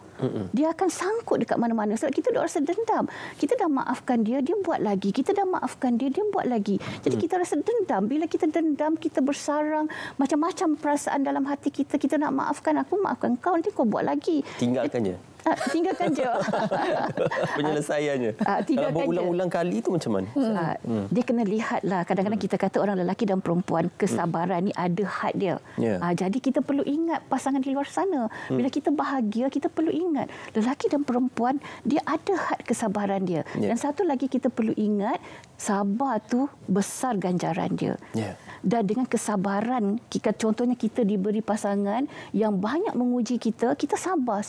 Dia akan sangkut dekat mana-mana sebab kita dah rasa dendam. Kita dah maafkan dia, dia buat lagi. Kita dah maafkan dia, dia buat lagi. Jadi kita rasa dendam. Bila kita dendam, kita bersarang macam-macam perasaan dalam hati kita. Kita nak maafkan aku, maafkan kau, nanti kau buat lagi. Tinggalkan je. Tinggalkan je. Penyelesaiannya. Kalau berulang-ulang kali itu macam mana? Dia kena lihatlah. Kadang-kadang kita kata orang lelaki dan perempuan, kesabaran ni ada had dia. Jadi kita perlu ingat pasangan di luar sana. Bila kita bahagia, kita perlu ingat lelaki dan perempuan, dia ada had kesabaran dia. Dan satu lagi kita perlu ingat, sabar tu besar ganjaran dia. Dan dengan kesabaran, contohnya kita diberi pasangan yang banyak menguji kita, kita sabar.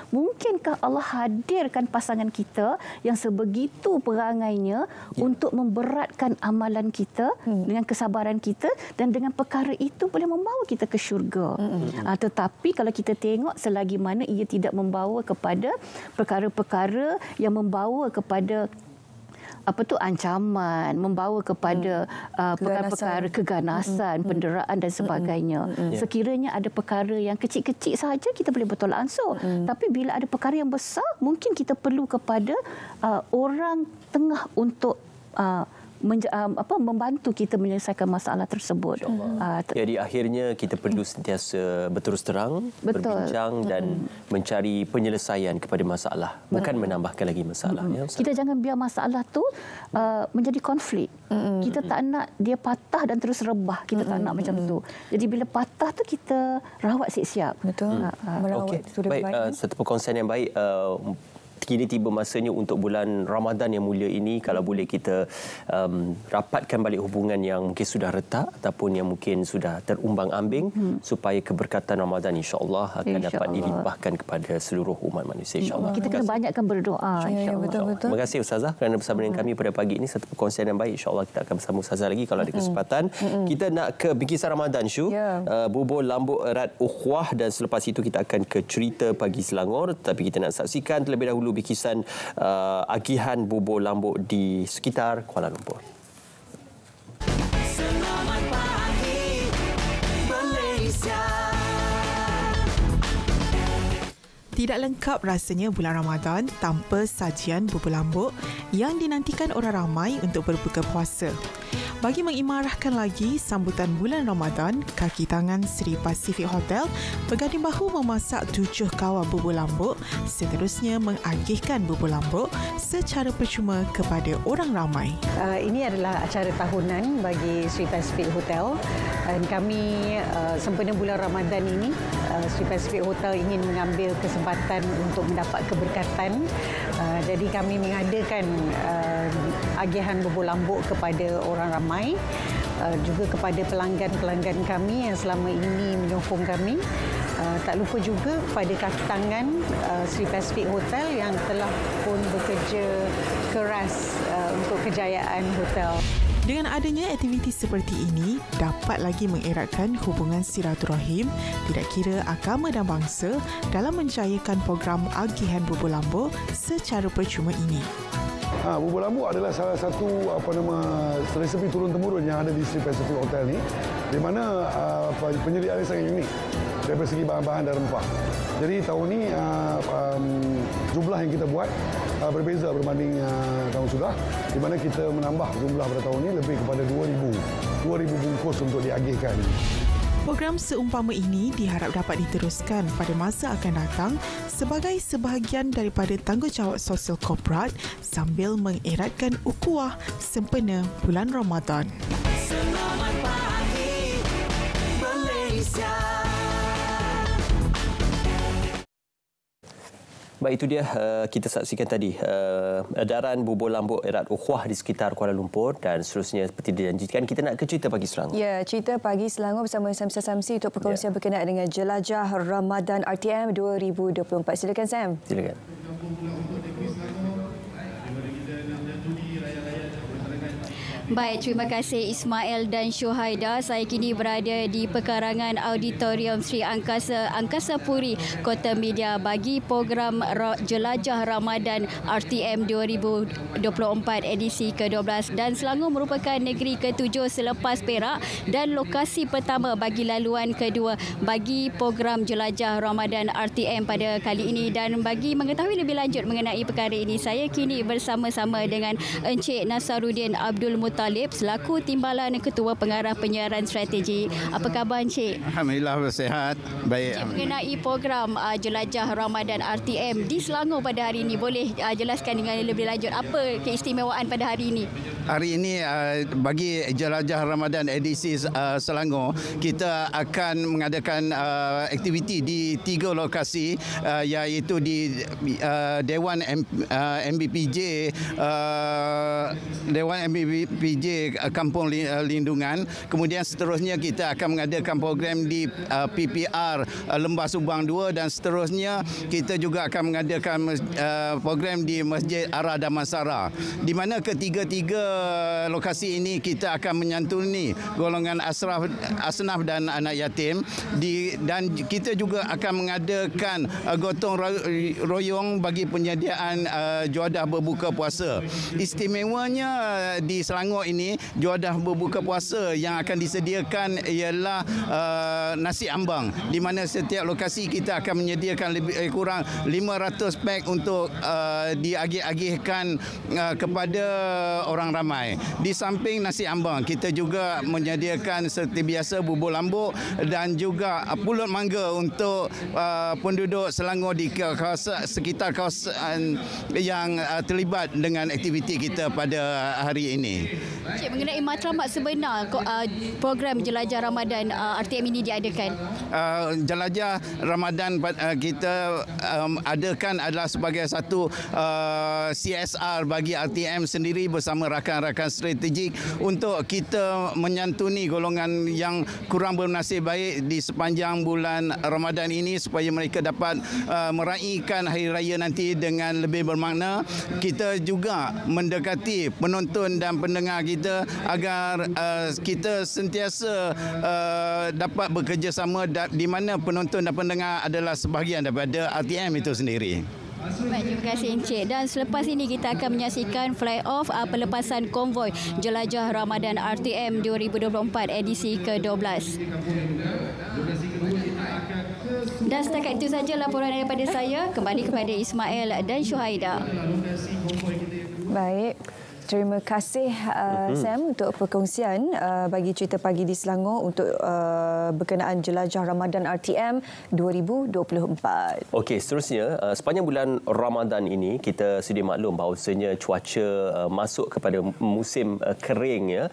Mungkinkah Allah hadirkan pasangan kita yang sebegitu perangainya untuk memberatkan amalan kita dengan kesabaran kita, dan dengan perkara itu boleh membawa kita ke syurga. Tetapi kalau kita tengok selagi mana ia tidak membawa kepada perkara-perkara yang membawa kepada ancaman, membawa kepada perkara-perkara keganasan, penderaan dan sebagainya. Sekiranya ada perkara yang kecil-kecil sahaja, kita boleh bertolak ansur. Tapi bila ada perkara yang besar, mungkin kita perlu kepada orang tengah untuk membantu kita menyelesaikan masalah tersebut. Jadi akhirnya kita perlu sentiasa berterus terang, berbincang dan mencari penyelesaian kepada masalah, bukan menambahkan lagi masalah. Kita jangan biar masalah tu menjadi konflik. Kita tak nak dia patah dan terus rebah. Kita tak nak macam tu. Jadi bila patah tu kita rawat siap-siap. Merawat tu lebih baik. Satu perkongsian yang baik. Kini tiba masanya untuk bulan Ramadan yang mulia ini, kalau boleh kita rapatkan balik hubungan yang mungkin sudah retak ataupun yang mungkin sudah terumbang-ambing, supaya keberkatan Ramadan insya-Allah akan dapat dilimpahkan kepada seluruh umat manusia insya-Allah. Kita kena banyakkan berdoa insya-Allah. Betul-betul. Terima kasih Ustazah kerana bersama dengan kami pada pagi ini. Satu perkongsian yang baik, insya-Allah kita akan bersama Ustazah lagi kalau ada kesempatan. Kita nak ke bingkisan Ramadan Syu, bubur lambuk erat ukhuwah, dan selepas itu kita akan ke cerita pagi Selangor. Tapi kita nak saksikan terlebih dahulu bikisan agihan bubur lambuk di sekitar Kuala Lumpur. Selamat pagi Malaysia. Tidak lengkap rasanya bulan Ramadan tanpa sajian bubur lambuk yang dinantikan orang ramai untuk berbuka puasa. Bagi mengimarahkan lagi sambutan bulan Ramadan, kaki tangan Sri Pacific Hotel berganding bahu memasak 7 kawah bubur lambuk, seterusnya mengagihkan bubur lambuk secara percuma kepada orang ramai. Ini adalah acara tahunan bagi Sri Pacific Hotel, dan kami sempena bulan Ramadan ini, Sri Pacific Hotel ingin mengambil kesempatan untuk mendapat keberkatan. Jadi kami mengadakan agihan bubur lambuk kepada orang ramai, juga kepada pelanggan-pelanggan kami yang selama ini menyokong kami. Tak lupa juga kepada kaki tangan Sri Pacific Hotel yang telah pun bekerja keras untuk kejayaan hotel. Dengan adanya aktiviti seperti ini, dapat lagi mengeratkan hubungan silaturahim tidak kira agama dan bangsa dalam menjayakan program agihan bubur lambuk secara percuma ini. Bubur lambuk adalah salah satu resepi turun-temurun yang ada di Sri Pacific Hotel ni, di mana penyediaannya sangat unik dari segi bahan-bahan dan rempah. Jadi tahun ni jumlah yang kita buat berbeza berbanding tahun sudah, di mana kita menambah jumlah pada tahun ini lebih kepada 2,000 bungkus untuk diagihkan. Program seumpama ini diharap dapat diteruskan pada masa akan datang sebagai sebahagian daripada tanggungjawab sosial korporat sambil mengeratkan ukhuwah sempena bulan Ramadan. Selamat pagi Malaysia. Baik, itu dia kita saksikan tadi edaran bubur lambuk erat ukhuwah di sekitar Kuala Lumpur, dan seterusnya seperti dijanjikan kita nak ke cerita pagi Selangor. Ya, cerita pagi Selangor bersama Samsa Samsi untuk perkongsian berkenaan dengan Jelajah Ramadan RTM 2024. Silakan Sam. Silakan. Baik, terima kasih Ismail dan Syuhaida. Saya kini berada di pekarangan Auditorium Sri Angkasa Puri Kota Media bagi program Jelajah Ramadan RTM 2024 edisi ke-12, dan Selangor merupakan negeri ke-7 selepas Perak dan lokasi pertama bagi laluan kedua bagi program Jelajah Ramadan RTM pada kali ini. Dan bagi mengetahui lebih lanjut mengenai perkara ini, saya kini bersama-sama dengan Encik Nasaruddin Abdul Muttalib selaku Timbalan Ketua Pengarah Penyiaran Strategi. Apa khabar Encik? Alhamdulillah sihat. Baik. Encik, mengenai program Jelajah Ramadan RTM di Selangor pada hari ini, boleh jelaskan dengan lebih lanjut apa keistimewaan pada hari ini? Hari ini bagi Jelajah Ramadan edisi Selangor, kita akan mengadakan aktiviti di 3 lokasi, iaitu di Dewan MBPJ Kampung Lindungan. Kemudian seterusnya kita akan mengadakan program di PPR Lembah Subang 2, dan seterusnya kita juga akan mengadakan program di Masjid Ara Damansara, di mana ketiga-tiga lokasi ini kita akan menyantuni golongan asnaf dan anak yatim, dan kita juga akan mengadakan gotong royong bagi penyediaan juadah berbuka puasa. Istimewanya di Selangor ini, juadah berbuka puasa yang akan disediakan ialah nasi ambang, di mana setiap lokasi kita akan menyediakan lebih kurang 500 pack untuk diagih-agihkan kepada orang ramai. Di samping nasi ambang, kita juga menyediakan seperti biasa bubur lambuk dan juga pulut mangga untuk penduduk Selangor di sekitar kawasan yang terlibat dengan aktiviti kita pada hari ini. Cik, mengenai matlamat sebenar program Jelajah Ramadan RTM ini diadakan? Jelajah Ramadan kita adakan adalah sebagai satu CSR bagi RTM sendiri bersama rakan-rakan strategik untuk kita menyantuni golongan yang kurang bernasib baik di sepanjang bulan Ramadan ini, supaya mereka dapat meraihkan hari raya nanti dengan lebih bermakna. Kita juga mendekati penonton dan pendengar kita agar kita sentiasa dapat bekerjasama, di mana penonton dan pendengar adalah sebahagian daripada RTM itu sendiri. Baik, terima kasih Encik. Dan selepas ini kita akan menyaksikan fly-off pelepasan konvoi Jelajah Ramadan RTM 2024 edisi ke-12. Dan setakat itu saja laporan daripada saya. Kembali kepada Ismail dan Syuhaida. Baik. Terima kasih Sam untuk perkongsian bagi cerita pagi di Selangor untuk berkenaan Jelajah Ramadan RTM 2024. Okey, seterusnya sepanjang bulan Ramadan ini kita sedia maklum bahawasanya cuaca masuk kepada musim kering, ya,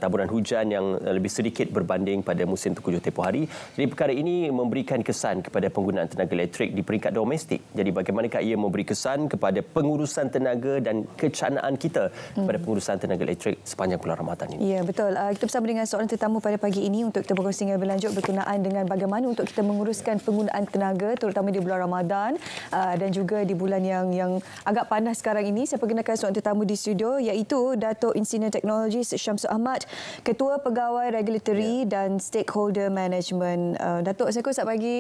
taburan hujan yang lebih sedikit berbanding pada musim tengkujuh tempoh hari. Jadi perkara ini memberikan kesan kepada penggunaan tenaga elektrik di peringkat domestik. Jadi bagaimanakah ia memberi kesan kepada pengurusan tenaga dan kecanaan kita pada pengurusan tenaga elektrik sepanjang bulan Ramadan ini. Ya, betul. Kita bersama dengan seorang tetamu pada pagi ini untuk kita berkongsi lebih lanjut berkenaan dengan bagaimana untuk kita menguruskan penggunaan tenaga terutama di bulan Ramadan dan juga di bulan yang agak panas sekarang ini. Saya perkenalkan seorang tetamu di studio, iaitu Dato' Engineer Teknologis Syamsul Ahmad, Ketua Pegawai Regulatory dan Stakeholder Management. Dato', Assalamualaikum, selamat pagi.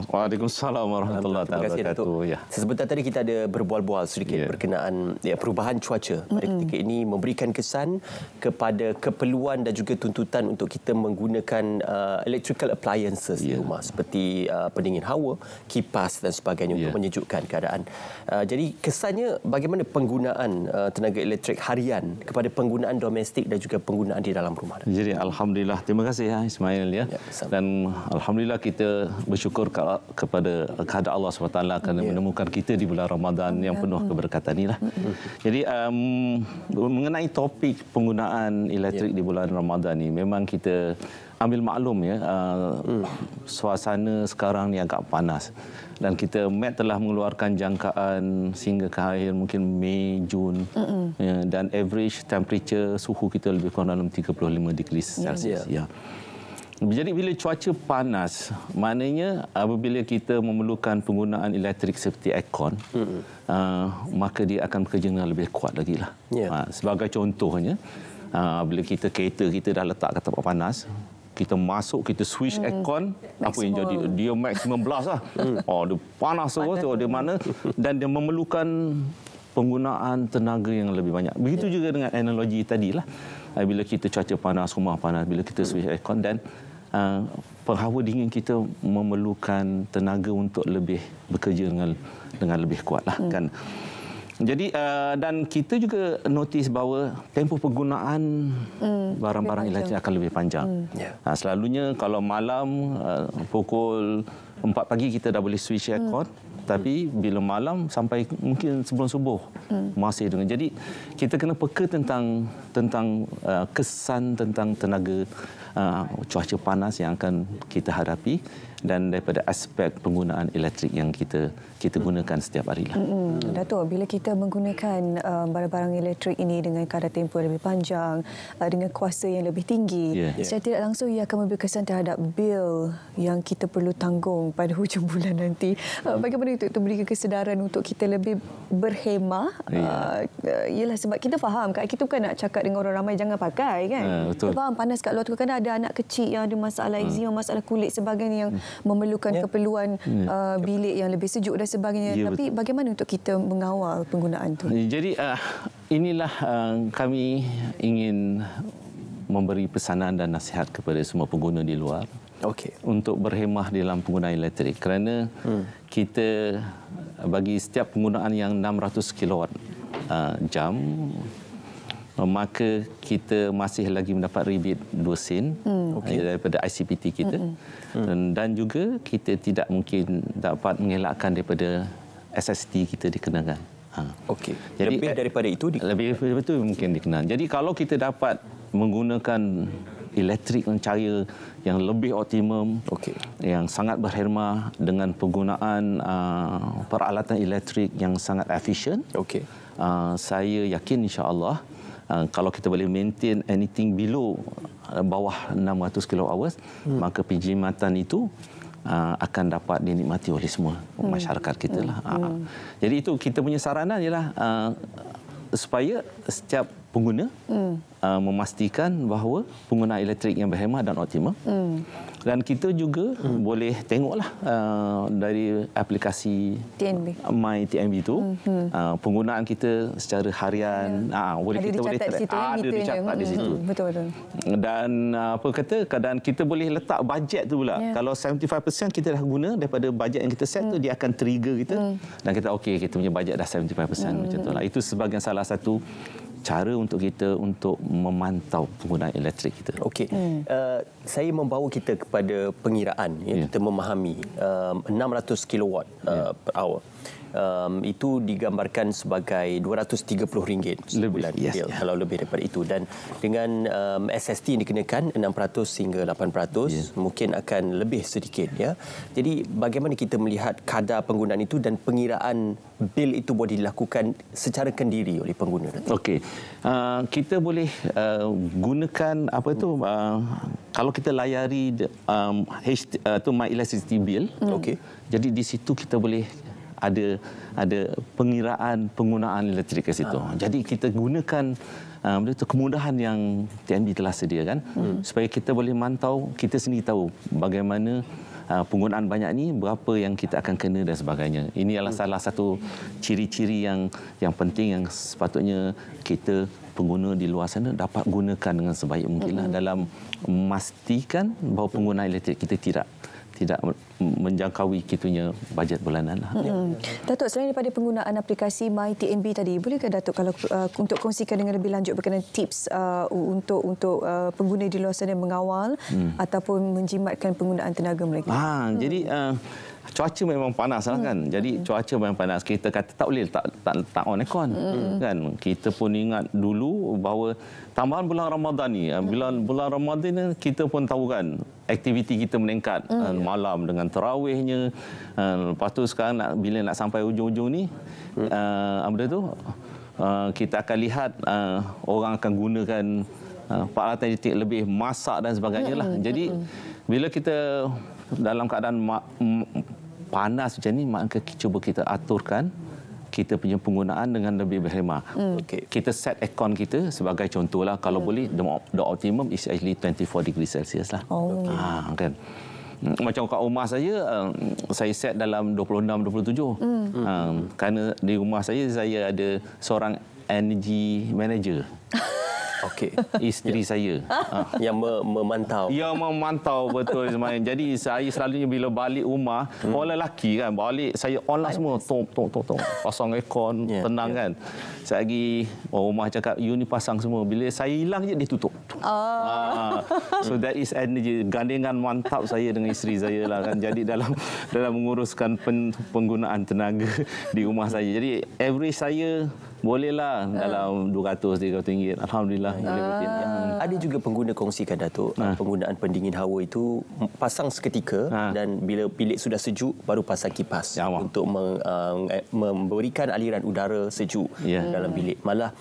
Waalaikumsalam warahmatullahi wabarakatuh. Ya. Sebentar tadi kita ada berbual-bual sedikit berkenaan perubahan cuaca pada ketika ini memberikan kesan kepada keperluan dan juga tuntutan untuk kita menggunakan electrical appliances di rumah seperti pendingin hawa, kipas dan sebagainya untuk menyejukkan keadaan. Jadi kesannya bagaimana penggunaan tenaga elektrik harian kepada penggunaan domestik dan juga penggunaan di dalam rumah. Jadi alhamdulillah, terima kasih Ismail ya. Dan alhamdulillah kita bersyukur kepada kehadrat Allah SWT kerana menemukan kita di bulan Ramadan yang penuh keberkatan inilah. Jadi mengenai topik penggunaan elektrik di bulan Ramadan ni, memang kita ambil maklum ya, suasana sekarang ni agak panas. Dan kita Met telah mengeluarkan jangkaan sehingga ke akhir mungkin Mei, Jun. Ya, dan average temperature suhu kita lebih kurang dalam 35 degrees Celsius. Ya. Jadi bila cuaca panas, maknanya apabila kita memerlukan penggunaan elektrik seperti aircon, maka dia akan bekerja dengan lebih kuat lagi lah. Sebagai contohnya, bila kereta kita dah letak kat tempat panas, kita masuk, kita switch aircon, apa yang jadi? Dia maksimum blast lah. Dia panas terus, dia mana, dan dia memerlukan penggunaan tenaga yang lebih banyak. Begitu juga dengan analogi tadilah. Bila kita cuaca panas, rumah panas, bila kita switch aircon, dan penghawa dingin kita memerlukan tenaga untuk lebih bekerja dengan lebih kuat lah kan. Jadi dan kita juga notice bahawa tempoh penggunaan barang-barang elektrik akan lebih panjang. Selalunya kalau malam pukul 4 pagi kita dah boleh switch aircon, tapi bila malam sampai mungkin sebelum subuh masih dengan. Jadi kita kena peka tentang kesan tentang tenaga cuaca panas yang akan kita hadapi, dan daripada aspek penggunaan elektrik yang kita gunakan setiap hari lah. Datuk, bila kita menggunakan barang-barang elektrik ini dengan kadar tempoh yang lebih panjang, dengan kuasa yang lebih tinggi, secara tidak langsung ia akan memberi kesan terhadap bil yang kita perlu tanggung pada hujung bulan nanti. Bagaimana untuk memberikan kesedaran untuk kita lebih berhemah? Ialah sebab kita faham, kita bukan nak cakap dengan orang ramai jangan pakai kan. Kita faham panas kat luar tu, kadang ada anak kecil yang ada masalah eczema, masalah kulit sebagainya yang memerlukan keperluan bilik yang lebih sejuk dan sebagainya. Tapi bagaimana untuk kita mengawal penggunaan itu? Jadi inilah kami ingin memberi pesanan dan nasihat kepada semua pengguna di luar untuk berhemah dalam penggunaan elektrik, kerana kita bagi setiap penggunaan yang 600 kilowatt jam, maka kita masih lagi mendapat rebate 2 sen daripada ICPT kita. Dan juga kita tidak mungkin dapat mengelakkan daripada SST kita dikenakan. Jadi lebih daripada itu mungkin dikenakan. Jadi kalau kita dapat menggunakan elektrik dengan cara yang lebih optimum, yang sangat berhemah dengan penggunaan peralatan elektrik yang sangat efisien, saya yakin insya-Allah kalau kita boleh maintain anything below bawah 600 kWh, maka penjimatan itu akan dapat dinikmati oleh semua masyarakat kita lah. Jadi itu kita punya saranan ialah supaya setiap pengguna memastikan bahawa penggunaan elektrik yang berhemah dan optimum. Dan kita juga boleh tengoklah dari aplikasi My TNB itu penggunaan kita secara harian, boleh kita boleh ada dicatat di situ. Betul. Dan keadaan kita boleh letak bajet tu pula. Kalau 75% kita dah guna daripada bajet yang kita set tu, dia akan trigger kita dan kita kita punya bajet dah 75% macam tu lah. Itu sebagai salah satu cara untuk kita untuk memantau penggunaan elektrik kita. Saya membawa kita kepada pengiraan, kita memahami 600 kilowatt per hour. Itu digambarkan sebagai RM230 sebulan kalau lebih daripada itu, dan dengan SST yang dikenakan 6% hingga 8% mungkin akan lebih sedikit Jadi bagaimana kita melihat kadar penggunaan itu dan pengiraan bil itu boleh dilakukan secara kendiri oleh pengguna? Kita boleh gunakan kalau kita layari My Electricity Bill, jadi di situ kita boleh ada pengiraan penggunaan elektrik ke situ. Jadi kita gunakan kemudahan yang TNB telah sediakan supaya kita boleh mantau, kita sendiri tahu bagaimana penggunaan banyak ni, berapa yang kita akan kena dan sebagainya. Ini adalah salah satu ciri-ciri yang penting yang sepatutnya kita pengguna di luar sana dapat gunakan dengan sebaik mungkinlah dalam memastikan bahawa penggunaan elektrik kita tidak menjangkaui kitunya bajet bulanan. Datuk, selain daripada penggunaan aplikasi My TNB tadi, bolehkah Datuk kalau untuk kongsikan dengan lebih lanjut berkenaan tips untuk pengguna di luar sana mengawal ataupun menjimatkan penggunaan tenaga mereka? Jadi cuaca memang panas lah kan. Jadi cuaca memang panas. Kita kata tak boleh tak on aircon kan. Kita pun ingat dulu bahawa tambahan bulan Ramadan ni, bulan Ramadan ni kita pun tahu kan aktiviti kita meningkat malam dengan tarawihnya. Lepas tu sekarang bila nak sampai ujung-ujung ni apa tu kita akan lihat orang akan gunakan peralatan elektrik lebih, masak dan sebagainya lah. Jadi bila kita dalam keadaan panas macam ni, maka cuba kita aturkan kita punya penggunaan dengan lebih berhemah. Kita set aircon kita sebagai contohlah, kalau boleh the optimum is actually 24 degrees Celsius lah. Kan. Macam kat rumah saya set dalam 26-27. Kerana di rumah saya ada seorang energy manager. Isteri saya yang memantau. Yang memantau betul Ismail. Jadi saya selalunya bila balik rumah, orang lelaki kan balik, saya on lah semua, tong pasang aircon, tenang kan. Saya lagi rumah cakap you ni pasang semua, bila saya hilang je dia tutup. So that is energy, gandingan mantap saya dengan isteri saya lah kan. Jadi dalam menguruskan penggunaan tenaga di rumah saya. Jadi average saya bolehlah dalam RM200-300. Alhamdulillah. Ada juga pengguna kongsikan Datuk, penggunaan pendingin hawa itu pasang seketika dan bila bilik sudah sejuk baru pasang kipas untuk memberikan aliran udara sejuk dalam bilik. Malah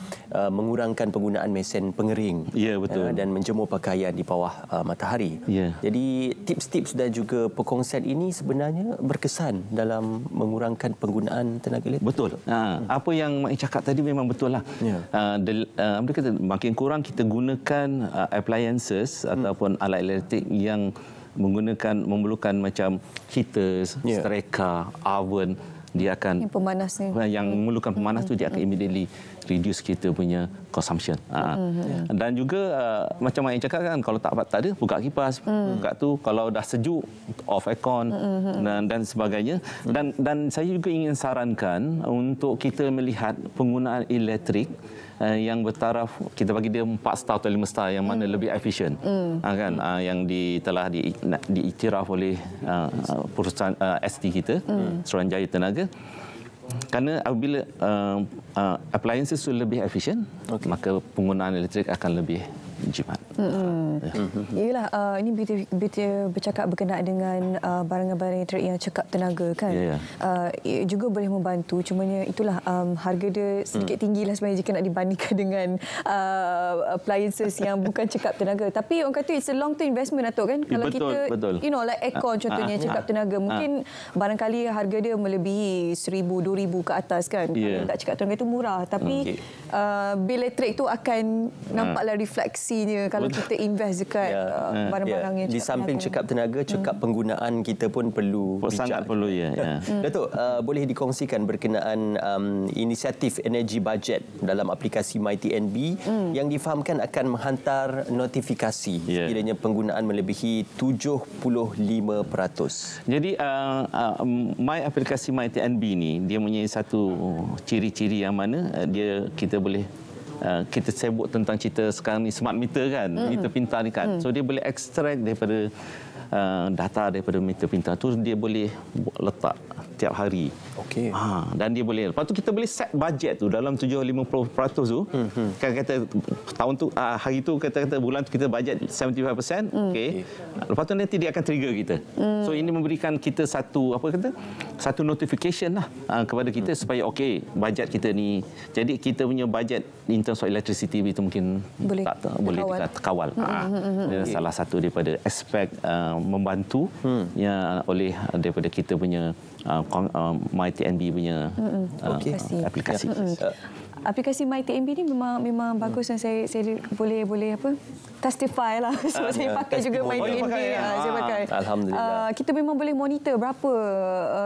mengurangkan penggunaan mesin pengering dan menjemur pakaian di bawah matahari. Jadi tips-tips dan juga perkongsian ini sebenarnya berkesan dalam mengurangkan penggunaan tenaga elektrik. Betul. Apa yang Mak cakap tadi memang betul lah. Makin kurang kita gunakan appliances ataupun alat elektrik yang memerlukan macam heaters, stereka, oven, dia akan yang memerlukan pemanas tu dia akan immediately reduce kita punya consumption. Dan juga macam yang cakap kan, kalau tak ada buka kipas, buka tu, kalau dah sejuk off aircon dan sebagainya. Dan saya juga ingin sarankan untuk kita melihat penggunaan elektrik yang bertaraf, kita bagi dia 4 star atau 5 star yang mana lebih efisien kan, yang telah diiktiraf oleh perusahaan ST kita, Suruhanjaya Tenaga. Kerana apabila appliances itu lebih efisien, maka penggunaan elektrik akan lebih jimat. Yalah, ini kita bercakap berkenaan dengan barang-barang elektrik yang cekap tenaga kan. Juga boleh membantu, cumanya itulah harga dia sedikit tinggilah sebenarnya jika nak dibandingkan dengan appliances yang bukan cekap tenaga. Tapi orang kata it's a long term investment Datuk kan. Kalau kita you know like aircon contohnya cekap tenaga, mungkin barangkali harga dia melebihi 1,000-2,000 ke atas kan. Kalau tak cekap tenaga itu murah, tapi bil elektrik tu akan nampaklah refleksinya kalau kita invest dekat barang-barang yang di samping cekap tenaga, cekap penggunaan kita pun perlu sangat perlu Datuk, boleh dikongsikan berkenaan inisiatif energy budget dalam aplikasi MyTNB yang difahamkan akan menghantar notifikasi sekiranya penggunaan melebihi 75%. Jadi aplikasi MyTNB ni dia punya satu ciri-ciri yang mana kita boleh kita sebut tentang cerita sekarang ni smart meter kan, meter pintar ni kan. So dia boleh extract daripada data daripada meter pintar tu, dia boleh letak tiap hari. Dan dia boleh, lepas tu kita boleh set budget tu dalam 50% tu. Kan kata tahun tu hari tu kata bulan tu kita budget 75%. Lepas tu nanti dia akan trigger kita. So ini memberikan kita satu satu notification lah kepada kita supaya budget kita ni. Jadi kita punya budget in terms of electricity itu mungkin boleh kita kawal. Salah satu daripada aspek membantu yang oleh daripada kita punya MyTNB punya aplikasi. Aplikasi MyTNB ni memang bagus dan saya boleh testify lah sebab saya pakai juga MyTNB. Saya pakai. Alhamdulillah. Kita memang boleh monitor berapa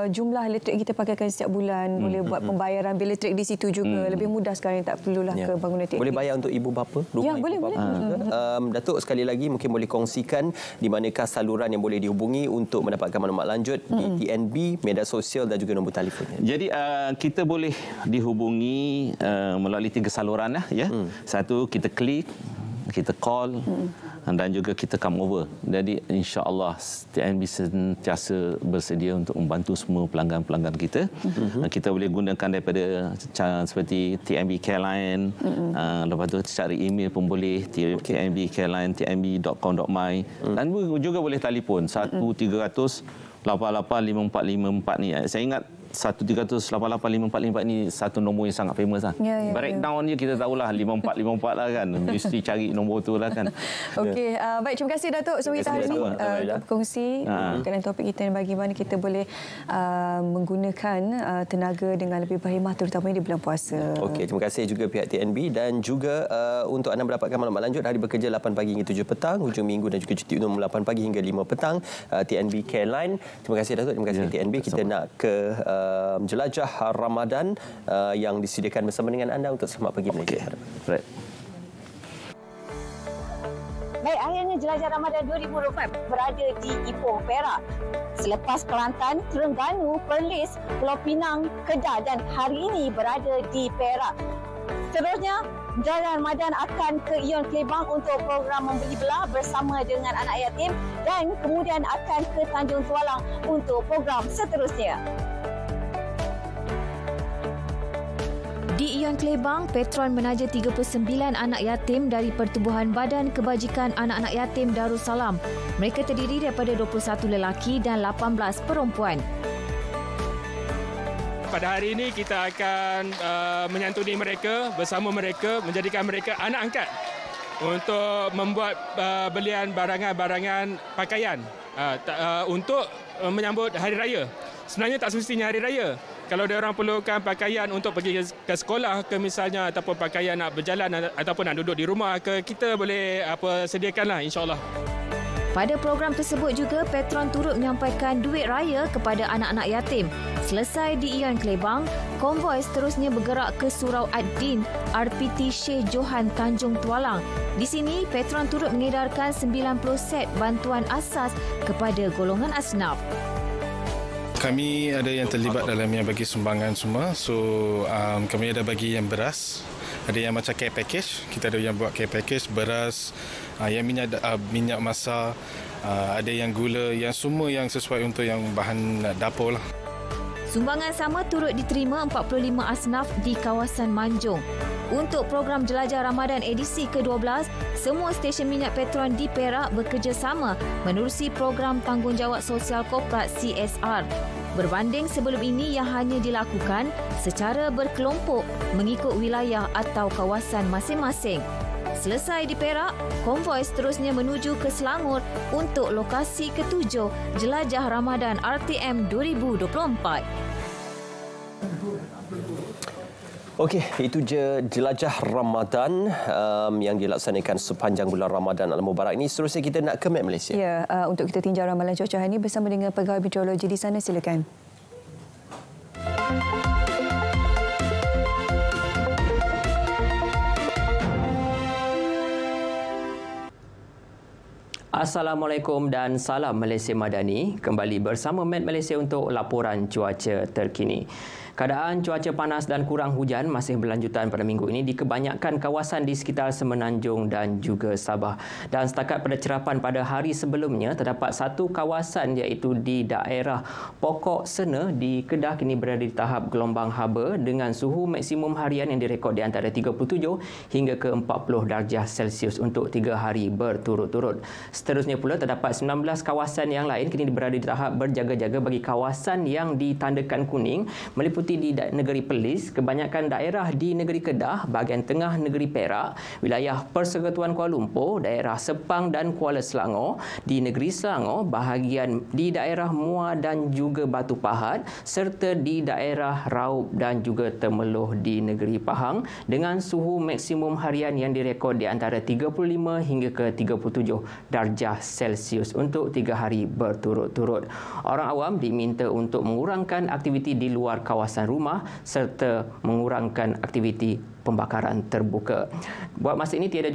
jumlah elektrik kita pakaikan setiap bulan, boleh buat pembayaran bil elektrik di situ juga. Lebih mudah sekarang, tak perlulah ke bangunan elektrik. Boleh bayar untuk ibu bapa, rumah boleh. Datuk, sekali lagi mungkin boleh kongsikan di manakah saluran yang boleh dihubungi untuk mendapatkan maklumat lanjut di TNB, media sosial dan juga nombor telefonnya. Jadi kita boleh dihubungi melalui 3 saluran lah ya. Satu, kita klik kita call dan juga kita come over. Jadi insya-Allah TNB sentiasa bersedia untuk membantu semua pelanggan-pelanggan kita. Kita boleh gunakan daripada seperti TNB Careline, lepas tu cari email pun boleh, TNB Careline, tnb.com.my, dan juga boleh telefon 1300 885454 ni. Saya ingat 13885454 ni satu nombor yang sangat famous lah. Breakdown je kita tahulah 5454 lah kan. Mesti cari nombor tu lah kan. Okey, baik, terima kasih Datuk Suwita hari ini berkongsi mengenai topik kita, bagaimana kita boleh menggunakan tenaga dengan lebih berhemah terutamanya di bulan puasa. Okey, terima kasih juga pihak TNB dan juga untuk anda mendapatkan maklumat lanjut, hari bekerja 8 pagi hingga 7 petang, hujung minggu dan juga cuti umum 8 pagi hingga 5 petang, TNB Careline. Terima kasih Datuk, terima kasih TNB. Kita nak ke jelajah Ramadan yang disediakan bersama dengan anda untuk Selamat Pagi Malaysia. Right. Baik, akhirnya jelajah Ramadan 2024 berada di Ipoh, Perak. Selepas Kelantan, Terengganu, Perlis, Pulau Pinang, Kedah dan hari ini berada di Perak. Seterusnya, jelajah Ramadan akan ke Ion Klebang untuk program membeli belah bersama dengan anak yatim dan kemudian akan ke Tanjung Tualang untuk program seterusnya. Di Ion Klebang, Petron menaja 39 anak yatim dari Pertubuhan Badan Kebajikan Anak-anak Yatim Darussalam. Mereka terdiri daripada 21 lelaki dan 18 perempuan. Pada hari ini kita akan menyantuni mereka, bersama mereka, menjadikan mereka anak angkat untuk membuat belian barangan-barangan pakaian untuk menyambut Hari Raya. Sebenarnya tak semestinya Hari Raya. Kalau dia orang perlukan pakaian untuk pergi ke sekolah ke misalnya, ataupun pakaian nak berjalan ataupun nak duduk di rumah ke, kita boleh sediakanlah insya-Allah. Pada program tersebut juga, Petron turut menyampaikan duit raya kepada anak-anak yatim. Selesai di Ion Klebang, konvoi seterusnya bergerak ke Surau Ad-Din, RPT Sheikh Johan Tanjung Tualang. Di sini, Petron turut mengedarkan 90 set bantuan asas kepada golongan asnaf. Kami ada yang terlibat dalam yang bagi sumbangan semua. So kami ada bagi yang beras, ada yang macam care package. Kita ada yang buat care package beras, yang minyak masak, ada yang gula, yang semua yang sesuai untuk yang bahan dapur lah. Sumbangan sama turut diterima 45 asnaf di kawasan Manjung. Untuk program Jelajah Ramadan edisi ke-12, semua stesen minyak Petron di Perak bekerjasama menerusi program Tanggungjawab Sosial Korporat CSR. Berbanding sebelum ini yang hanya dilakukan secara berkelompok mengikut wilayah atau kawasan masing-masing. Selesai di Perak, konvoi seterusnya menuju ke Selangor untuk lokasi ke-7 Jelajah Ramadan RTM 2024. Okey, itu je jelajah Ramadan yang dilaksanakan sepanjang bulan Ramadan Al-Mubarak ini. Seterusnya kita nak ke Met Malaysia. Ya, untuk kita tinjau ramalan cuaca hari ini bersama dengan pegawai meteorologi di sana, silakan. Assalamualaikum dan salam Malaysia Madani. Kembali bersama Met Malaysia untuk laporan cuaca terkini. Keadaan cuaca panas dan kurang hujan masih berlanjutan pada minggu ini di kebanyakan kawasan di sekitar Semenanjung dan juga Sabah. Dan setakat pada cerapan pada hari sebelumnya, terdapat satu kawasan iaitu di daerah Pokok Sena di Kedah kini berada di tahap gelombang haba dengan suhu maksimum harian yang direkod di antara 37 hingga ke 40 darjah Celsius untuk 3 hari berturut-turut. Seterusnya pula terdapat 19 kawasan yang lain kini berada di tahap berjaga-jaga bagi kawasan yang ditandakan kuning meliputi di negeri Perlis, kebanyakan daerah di negeri Kedah, bahagian tengah negeri Perak, wilayah Persekutuan Kuala Lumpur, daerah Sepang dan Kuala Selangor, di negeri Selangor, bahagian di daerah Muar dan juga Batu Pahat, serta di daerah Raub dan juga Temeloh di negeri Pahang dengan suhu maksimum harian yang direkod di antara 35 hingga ke 37 darjah Celsius untuk 3 hari berturut-turut. Orang awam diminta untuk mengurangkan aktiviti di luar kawasan rumah serta mengurangkan aktiviti pembakaran terbuka. Buat masa ini tiada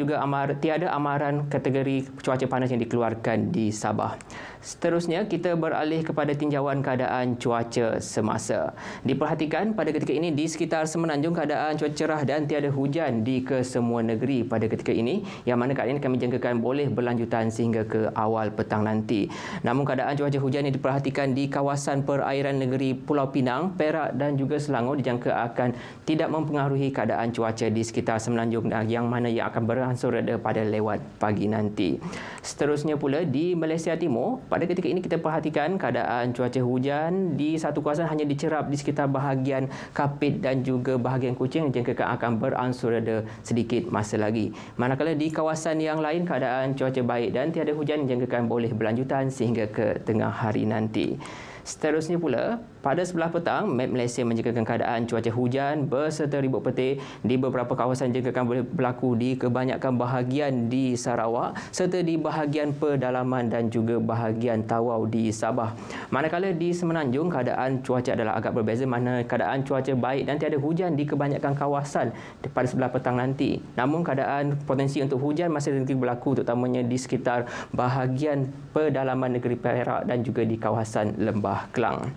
amaran kategori cuaca panas yang dikeluarkan di Sabah. Seterusnya, kita beralih kepada tinjauan keadaan cuaca semasa. Diperhatikan pada ketika ini di sekitar Semenanjung keadaan cuaca cerah dan tiada hujan di kesemua negeri pada ketika ini, yang mana keadaan ini kami jangkakan boleh berlanjutan sehingga ke awal petang nanti. Namun keadaan cuaca hujan yang diperhatikan di kawasan perairan negeri Pulau Pinang, Perak dan juga Selangor dijangka akan tidak mempengaruhi keadaan cuaca di sekitar Semenanjung yang mana yang akan beransur reda pada lewat pagi nanti. Seterusnya pula di Malaysia Timur, pada ketika ini kita perhatikan keadaan cuaca hujan di satu kawasan hanya dicerap di sekitar bahagian Kapit dan juga bahagian Kuching yang dijangkakan akan beransur reda sedikit masa lagi. Manakala di kawasan yang lain keadaan cuaca baik dan tiada hujan yang dijangkakan boleh berlanjutan sehingga ke tengah hari nanti. Seterusnya pula, pada sebelah petang, Met Malaysia menjangkakan keadaan cuaca hujan berserta ribut petir di beberapa kawasan dijangkakan boleh berlaku di kebanyakan bahagian di Sarawak serta di bahagian pedalaman dan juga bahagian Tawau di Sabah. Manakala di Semenanjung, keadaan cuaca adalah agak berbeza, mana keadaan cuaca baik dan tiada hujan di kebanyakan kawasan pada sebelah petang nanti. Namun keadaan potensi untuk hujan masih berlaku terutamanya di sekitar bahagian pedalaman negeri Perak dan juga di kawasan Lembah Kelang.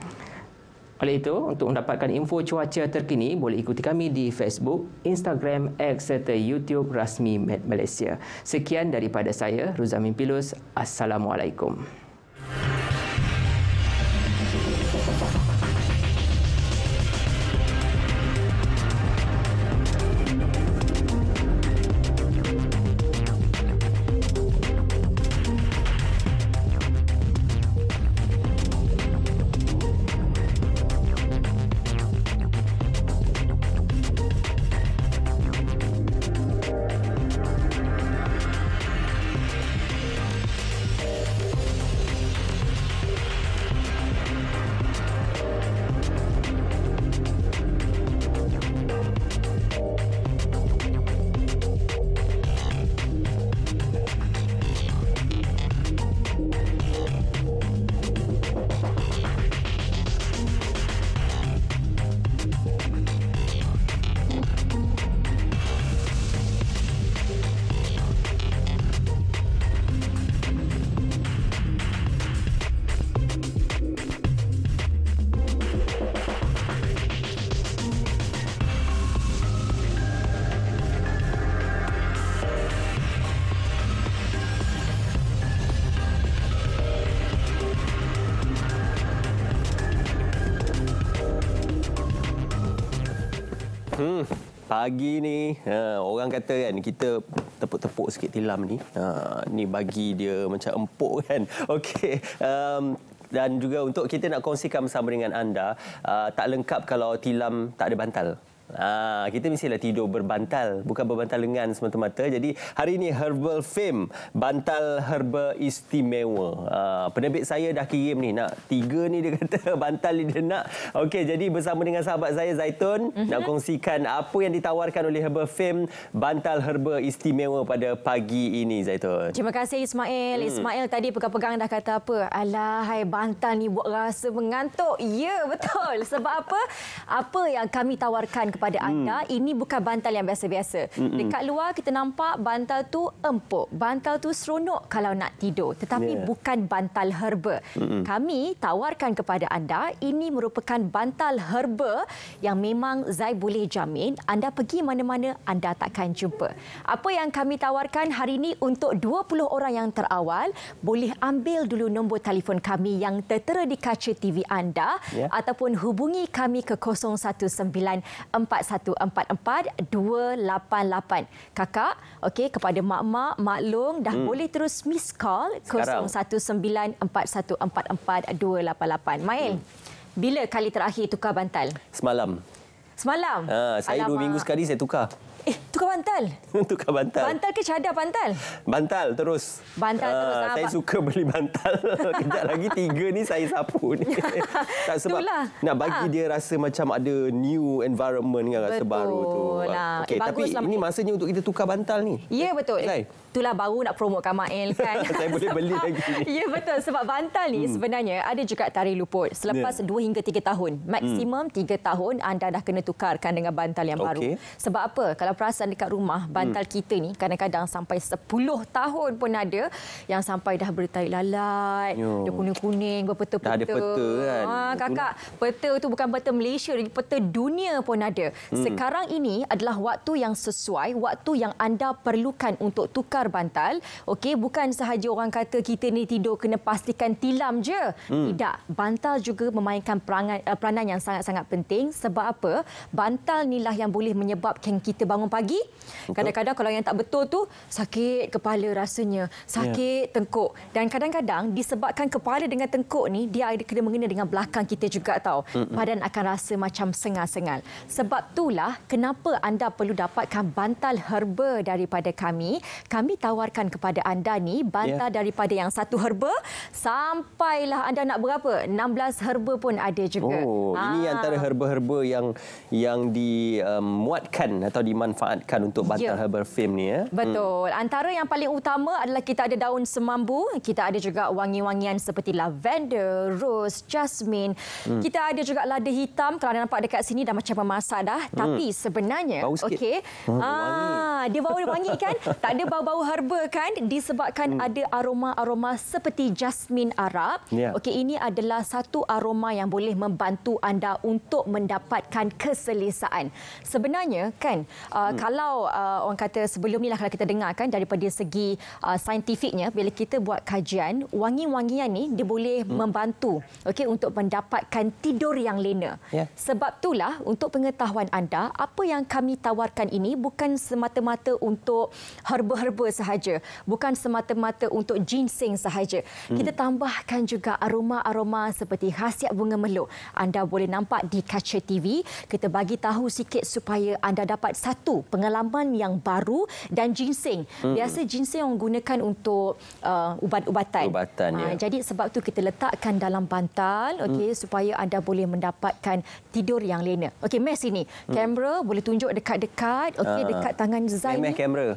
Oleh itu, untuk mendapatkan info cuaca terkini, boleh ikuti kami di Facebook, Instagram, X serta YouTube rasmi Met Malaysia. Sekian daripada saya, Ruzamin Pilus. Assalamualaikum. Pagi ni orang kata kan kita tepuk-tepuk sikit tilam ni. Ni bagi dia macam empuk kan. Okey. Dan juga untuk kita nak kongsikan bersama dengan anda, tak lengkap kalau tilam tak ada bantal. Kita mestilah tidur berbantal, bukan berbantal lengan semata-mata. Jadi hari ini Herbal Fame bantal herba istimewa. Penerbit saya dah kirim ni, nak 3 ni dia kata bantal ni dia nak. Okey, jadi bersama dengan sahabat saya Zaitun nak kongsikan apa yang ditawarkan oleh Herbal Fame bantal herba istimewa pada pagi ini, Zaitun. Terima kasih Ismail. Ismail tadi pegang-pegang dah kata apa? Alah, hai bantal ni buat rasa mengantuk. Ya, betul. Sebab apa? Apa yang kami tawarkan kepada anda, ini bukan bantal yang biasa-biasa. Dekat luar kita nampak bantal tu empuk, bantal tu seronok kalau nak tidur, tetapi bukan bantal herba. Kami tawarkan kepada anda, ini merupakan bantal herba yang memang Zai boleh jamin anda pergi mana-mana anda takkan jumpa. Apa yang kami tawarkan hari ini untuk 20 orang yang terawal, boleh ambil dulu nombor telefon kami yang tertera di kaca TV anda ataupun hubungi kami ke 011-4144-288. Kakak, okey, kepada mak-mak, maklum dah boleh terus miss call 011-4144-288. Mail, bila kali terakhir tukar bantal? Semalam. Semalam? Saya 2 minggu sekali saya tukar. Tukar bantal. Tukar bantal. Bantal ke cadar bantal? Bantal terus. Bantal terus. Saya suka beli bantal. Kejap lagi 3 ni saya sapu ni. Tak, sebab Itulah. nak bagi dia rasa macam ada new environment kan, rasa baru tu. Lah. Okey, tapi ini masanya untuk kita tukar bantal ni. Ya, betul. Itulah baru nak promotekan Mael kan. Saya boleh beli lagi ni. Ya, betul. Sebab bantal ni sebenarnya ada juga tarikh luput. Selepas 2 hingga 3 tahun. Maksimum 3 tahun anda dah kena tukarkan dengan bantal yang baru. Sebab apa? Kalau perasan dekat rumah, bantal kita ni kadang-kadang sampai 10 tahun pun ada yang sampai dah bertarik lalat, dia kuning-kuning, berpeta-peta. Dah ada peta kan. Kakak, peta tu bukan peta Malaysia, peta dunia pun ada. Sekarang ini adalah waktu yang sesuai, waktu yang anda perlukan untuk tukar bantal. Okey, bukan sahaja orang kata kita ni tidur kena pastikan tilam je. Tidak, bantal juga memainkan peranan yang sangat-sangat penting. Sebab apa? Bantal inilah yang boleh menyebabkan kita bangun pagi. Kadang-kadang kalau yang tak betul tu, sakit kepala rasanya, sakit tengkuk. Dan kadang-kadang disebabkan kepala dengan tengkuk ni, dia ada kena mengena dengan belakang kita juga tahu. Badan akan rasa macam sengal-sengal. Sebab itulah kenapa anda perlu dapatkan bantal herba daripada kami. Kami tawarkan kepada anda ni bantal daripada yang 1 herba sampailah anda nak berapa? 16 herba pun ada juga. Ini antara herba-herba yang dimuatkan atau dimanfaatkan untuk bantal herbal fame ni ya. Betul. Antara yang paling utama adalah kita ada daun semambu, kita ada juga wangi-wangian seperti lavender, rose, jasmine. Kita ada juga lada hitam. Kalau anda nampak dekat sini dah macam memasak dah. Tapi sebenarnya okey. Dia bau wangi kan? Tak ada bau-bau herba kan? Disebabkan ada aroma-aroma seperti jasmine Arab. Okey, ini adalah satu aroma yang boleh membantu anda untuk mendapatkan keselesaan. Sebenarnya kan kalau orang kata sebelum ni lah kalau kita dengar kan daripada segi saintifiknya, bila kita buat kajian, wangi-wangian ni dia boleh membantu okey untuk mendapatkan tidur yang lena. Sebab itulah untuk pengetahuan anda, apa yang kami tawarkan ini bukan semata-mata untuk herba-herba sahaja, bukan semata-mata untuk ginseng sahaja. Kita tambahkan juga aroma-aroma seperti khasiat bunga meluk. Anda boleh nampak di kaca TV, kita bagi tahu sikit supaya anda dapat satu pengalaman yang baru. Dan ginseng, biasa ginseng orang gunakan untuk ubat-ubatan. Jadi sebab tu kita letakkan dalam bantal okey supaya anda boleh mendapatkan tidur yang lena. Okey, Mes sini. Kamera boleh tunjuk dekat-dekat, okey dekat tangan Zai ni. Kamera.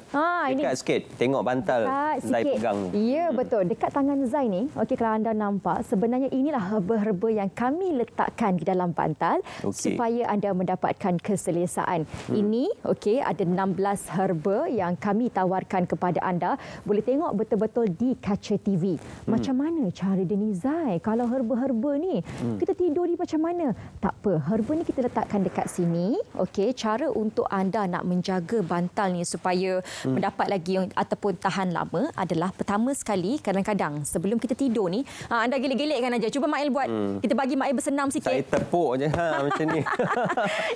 Dekat sikit. Tengok bantal Zai pegang ni. Ya, betul. Dekat tangan Zai ni, okey kalau anda nampak, sebenarnya inilah herba-herba yang kami letakkan di dalam bantal supaya anda mendapatkan keselesaan. Ini okey ada 16 herba yang kami tawarkan kepada anda. Boleh tengok betul-betul di kaca TV. Macam mana cara dia ni Zai? Kalau herba-herba ni kita tidur ni macam mana? Tak apa, herba ni kita letakkan dekat sini. Okey, cara untuk anda nak menjaga bantal ni supaya mendapat lagi ataupun tahan lama adalah pertama sekali, kadang-kadang sebelum kita tidur ni, anda gelik-gelikkan aja. Cuba Mael buat. Kita bagi Mael bersenam sikit. Saya tepuk je macam ni.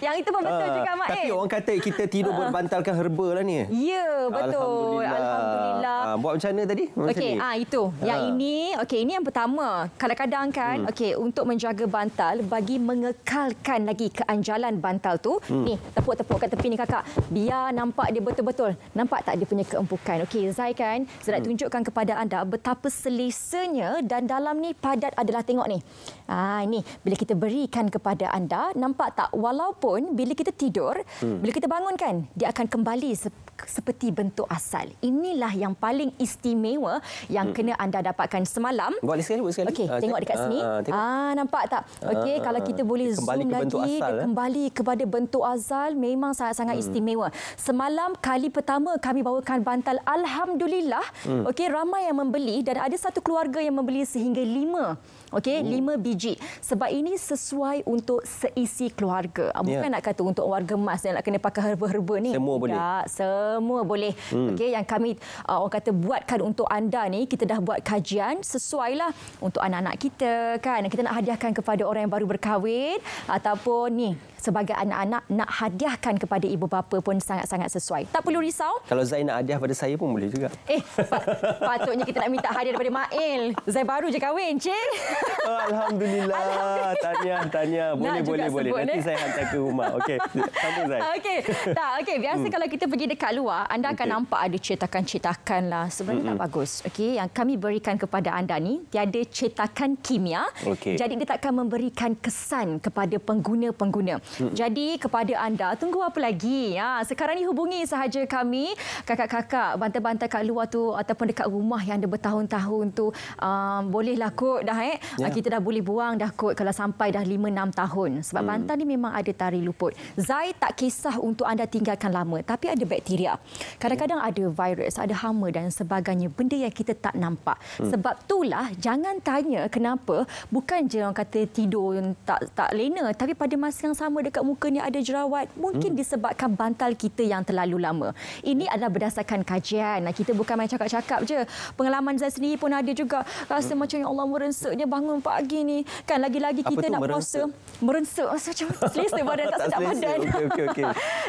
Yang itu pun betul juga Mael. Tapi orang kata kita tidur berbantalkan herba lah ni. Ya, betul. Alhamdulillah. Buat macam mana tadi? Okey, itu. Yang ini, okey, ini yang pertama. Kadang-kadang kan, okey, untuk menjaga bantal, bagi mengekalkan lagi keanjalan bantal tu, ni, tepuk-tepuk kat tepi ni kakak. Biar nampak dia betul-betul. Nampak tak dia punya keempukan? Okey, Zai kan, saya nak tunjukkan kepada anda betapa selesanya dan dalam ni padat adalah tengok ni. Ini bila kita berikan kepada anda, nampak tak? Walaupun bila kita tidur, bila kita bangun kan, dia akan kembali seperti bentuk asal. Inilah yang paling istimewa yang kena anda dapatkan semalam. Buat sekali. Okey, tengok dekat sini. Nampak tak? Okey, kalau kita boleh zoom lagi, dia kembali kepada bentuk asal, memang sangat-sangat istimewa. Semalam kali pertama kami bawakan bantal, alhamdulillah, okey, ramai yang membeli dan ada satu keluarga yang membeli sehingga 5. Okey, 5 biji. Sebab ini sesuai untuk seisi keluarga. Bukan nak kata untuk warga emas yang nak kena pakai herba-herba ni. Semua boleh. Semua boleh. Okey, yang kami orang kata buatkan untuk anda ni, kita dah buat kajian sesuailah untuk anak-anak kita kan. Kita nak hadiahkan kepada orang yang baru berkahwin ataupun ni sebagai anak-anak nak hadiahkan kepada ibu bapa pun sangat-sangat sesuai. Tak perlu risau. Kalau Zai nak hadiah pada saya pun boleh juga. Patutnya kita nak minta hadiah daripada Mail. Zai baru je kahwin, cik. Alhamdulillah. Tahniah. Boleh. Nanti saya hantar ke rumah. Okey. Sambung Zai. Okey. Biasa kalau kita pergi dekat luar, anda akan nampak ada cetakan-cetakan lah. Sebenarnya tak bagus. Okey, yang kami berikan kepada anda ni tiada cetakan kimia. Jadi dia takkan memberikan kesan kepada pengguna-pengguna. Jadi kepada anda, tunggu apa lagi? Sekarang ni hubungi sahaja kami, kakak-kakak bantal-bantal kat luar tu ataupun dekat rumah yang ada bertahun-tahun tu, bolehlah kot dah kita dah boleh buang dah kot kalau sampai dah 5-6 tahun. Sebab bantal ni memang ada tari luput. Zai tak kisah untuk anda tinggalkan lama, tapi ada bakteria. Kadang-kadang ada virus, ada hama dan sebagainya, benda yang kita tak nampak. Sebab itulah jangan tanya kenapa bukan je orang kata tidur tak lena, tapi pada masa yang sama dekat muka ni ada jerawat, mungkin disebabkan bantal kita yang terlalu lama. Ini adalah berdasarkan kajian. Kita bukan main cakap-cakap je. Pengalaman saya sendiri pun ada juga rasa macam ya Allah merenseknya bangun pagi ni. Kan lagi-lagi kita nak puasa. Merensek macam selesa badan tak sedap badan. Okey.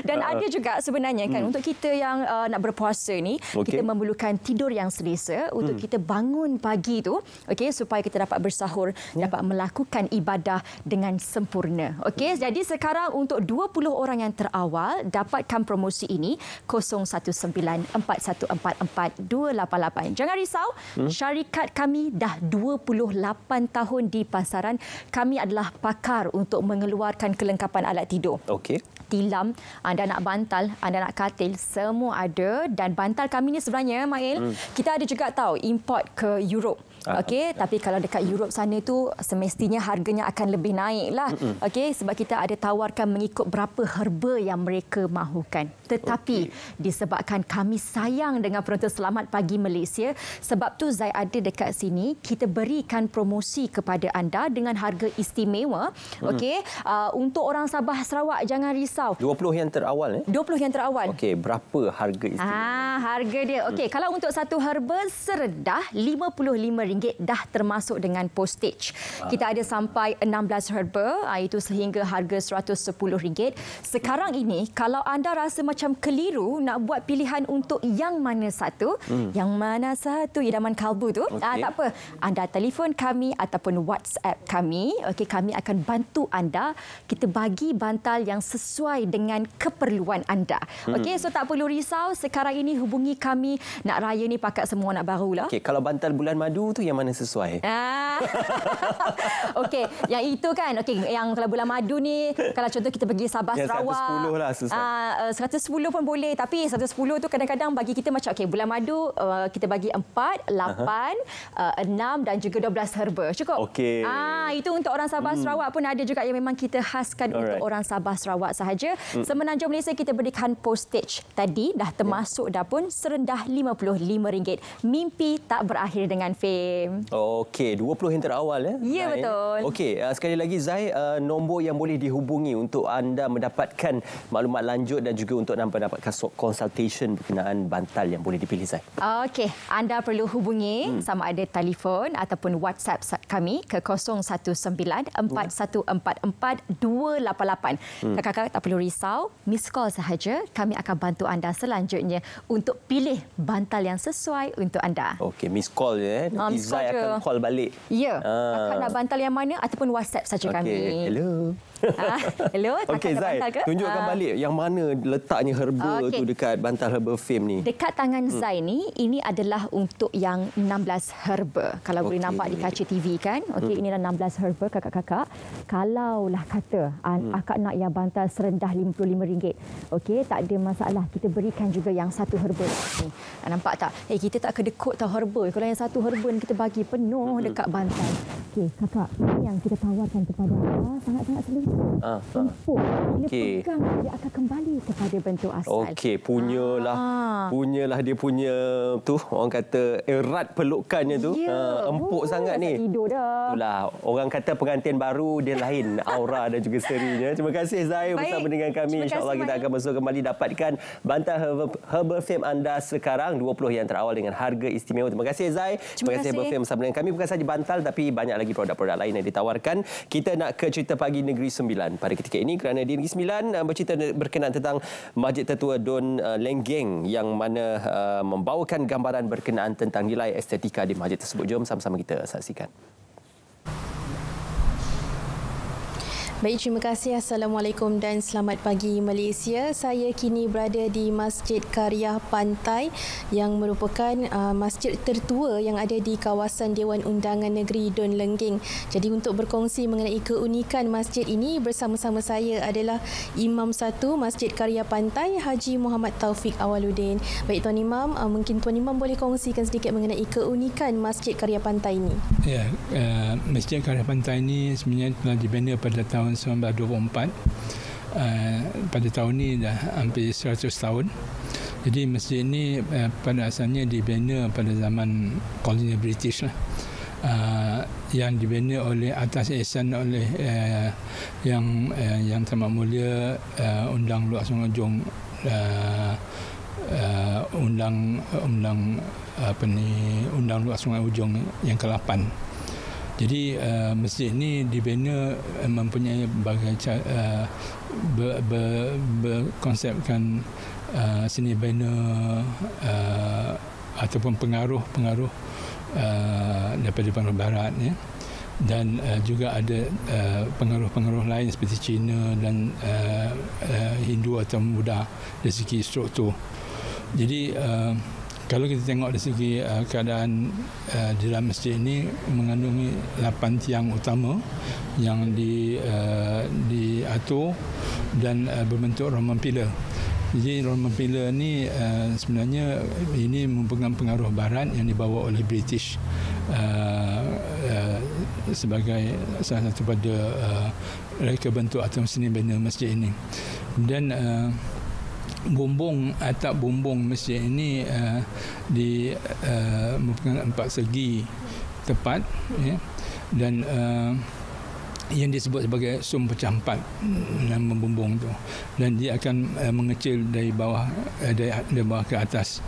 Dan ada juga sebenarnya kan untuk kita yang nak berpuasa ni, kita memerlukan tidur yang selesa untuk kita bangun pagi tu, supaya kita dapat bersahur, dapat melakukan ibadah dengan sempurna. Jadi sekarang untuk 20 orang yang terawal dapatkan promosi ini 0194144288. Jangan risau, syarikat kami dah 28 tahun di pasaran. Kami adalah pakar untuk mengeluarkan kelengkapan alat tidur. Tilam, anda nak bantal, anda nak katil, semua ada. Dan bantal kami ni sebenarnya, Mail, kita ada juga tahu import ke Europe. Tapi kalau dekat Europe sana tu semestinya harganya akan lebih naik lah. Sebab kita ada tawarkan mengikut berapa herba yang mereka mahukan. Tetapi disebabkan kami sayang dengan penonton Selamat Pagi Malaysia, sebab tu Zai ada dekat sini, kita berikan promosi kepada anda dengan harga istimewa. Untuk orang Sabah Sarawak, jangan risau. 20 yang terawal 20 yang terawal. Berapa harga istimewa? Harga dia. Kalau untuk satu herba serendah RM55 dah termasuk dengan postage. Kita ada sampai 16 herba, itu sehingga harga RM110. Sekarang ini kalau anda rasa macam keliru nak buat pilihan untuk yang mana satu, idaman kalbu tu, tak apa. Anda telefon kami ataupun WhatsApp kami. Kami akan bantu anda. Kita bagi bantal yang sesuai dengan keperluan anda. So tak perlu risau. Sekarang ini hubungi kami. Nak raya ni pakat semua nak baru lah. Kalau bantal bulan madu tu yang mana sesuai? Yang itu kan. Yang kalau bulan madu ni, kalau contoh kita pergi Sabah Sarawak, 110 lah sesuai. 110 pun boleh, tapi 110 tu kadang-kadang bagi kita macam bulan madu kita bagi 4, 8, 6 dan juga 12 herba. Cukup? Itu untuk orang Sabah Sarawak pun ada juga yang memang kita khaskan untuk orang Sabah Sarawak sahaja. Semenanjung Malaysia kita berikan postage tadi dah termasuk dah pun serendah RM55. Mimpi tak berakhir dengan fame. 20 yang terawal Ya, betul. Sekali lagi Zai, nombor yang boleh dihubungi untuk anda mendapatkan maklumat lanjut dan juga untuk mendapatkan consultation berkenaan bantal yang boleh dipilih Zai. Anda perlu hubungi sama ada telefon ataupun WhatsApp kami ke 0194144288. Kakak-kakak tak perlu risau, miss call sahaja. Kami akan bantu anda selanjutnya untuk pilih bantal yang sesuai untuk anda. Miss call je. Nanti Zai akan call balik. Ya. Kakak nak bantal yang mana ataupun WhatsApp saja kami. Hello. Hello. Zai, tunjukkan balik yang mana letaknya herba tu dekat bantal herba fame ni. Dekat tangan Zai ni, ini adalah untuk yang 16 herba. Kalau boleh nampak di kaca TV kan. Inilah 16 herba kakak-kakak. Kalaulah kata akak nak yang bantal serendah RM55. Tak ada masalah. Kita berikan juga yang satu herba. Nampak tak? Kita tak kedekut tau herba. Kalau yang satu herba ni kita bagi penuh dekat bantal. Kakak, ini yang kita tawarkan kepada anda sangat-sangat selesa. Empuk. Bila pegang, dia akan kembali kepada bentuk asal. Punyalah dia punya tu, orang kata erat pelukannya tu. Empuk sangat ni. Tidur dah. Itulah, orang kata pengantin baru dia lain aura dan juga serinya. Terima kasih Zai bersama dengan kami. InsyaAllah kita akan masuk kembali dapatkan bantal Herbal Fame anda sekarang 20 yang terawal dengan harga istimewa. Terima kasih Zai. Terima kasih Herbal Fame bersama dengan kami. Bukan saja bantal tapi banyak lagi produk-produk lain yang ditawarkan. Kita nak ke cerita pagi negeri Sembilan pada ketika ini kerana di Negeri Sembilan bercerita berkenaan tentang Masjid Tertua Don Lenggeng yang mana membawakan gambaran berkenaan tentang nilai estetika di masjid tersebut. Jom sama-sama kita saksikan. Baik, terima kasih. Assalamualaikum dan selamat pagi Malaysia. Saya kini berada di Masjid Karya Pantai yang merupakan masjid tertua yang ada di kawasan Dewan Undangan Negeri Don Lenggeng. Jadi untuk berkongsi mengenai keunikan masjid ini, bersama-sama saya adalah Imam 1 Masjid Karya Pantai, Haji Muhammad Taufik Awaluddin. Baik Tuan Imam, mungkin Tuan Imam boleh kongsikan sedikit mengenai keunikan Masjid Karya Pantai ini. Ya, Masjid Karya Pantai ini sebenarnya telah dibina pada tahun 1924. Pada tahun ini dah hampir 100 tahun. Jadi masjid ini pada asalnya dibina pada zaman koloni British lah. Yang dibina oleh atas ihsan oleh yang Tamat Mulia Undang Luak Sungai Ujong, Undang Luak Sungai Ujong yang ke-8. Jadi masjid ini dibina mempunyai berbagai berkonsepkan seni bina ataupun pengaruh daripada pengaruh barat, ya. Dan juga ada pengaruh-pengaruh lain seperti Cina dan Hindu atau Buddha dari segi struktur. Jadi kalau kita tengok dari segi keadaan di dalam masjid ini mengandungi 8 tiang utama yang diatur dan berbentuk roman pillar. Jadi roman pillar ni sebenarnya ini merupakan pengaruh barat yang dibawa oleh British sebagai salah satu pada reka bentuk atau seni bina masjid ini. Dan atap bumbung masjid ini merupakan 4 segi tepat, ya, dan yang disebut sebagai sum pecah 4 nama bumbung tu, dan dia akan mengecil dari bawah ke atas.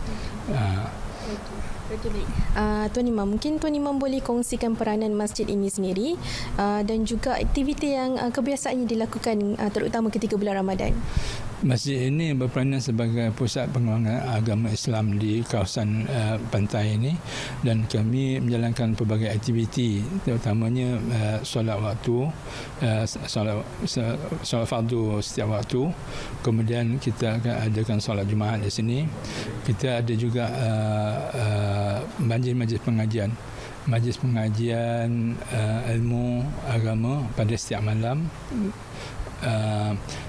Tuan Imam, mungkin Tuan Imam boleh kongsikan peranan masjid ini sendiri dan juga aktiviti yang kebiasaannya dilakukan terutama ketika bulan Ramadan. Masjid ini berperanan sebagai pusat pengembangan agama Islam di kawasan pantai ini, dan kami menjalankan pelbagai aktiviti, terutamanya solat waktu, solat fardu setiap waktu. Kemudian kita akan adakan solat Jumaat di sini. Kita ada juga majlis pengajian ilmu agama pada setiap malam.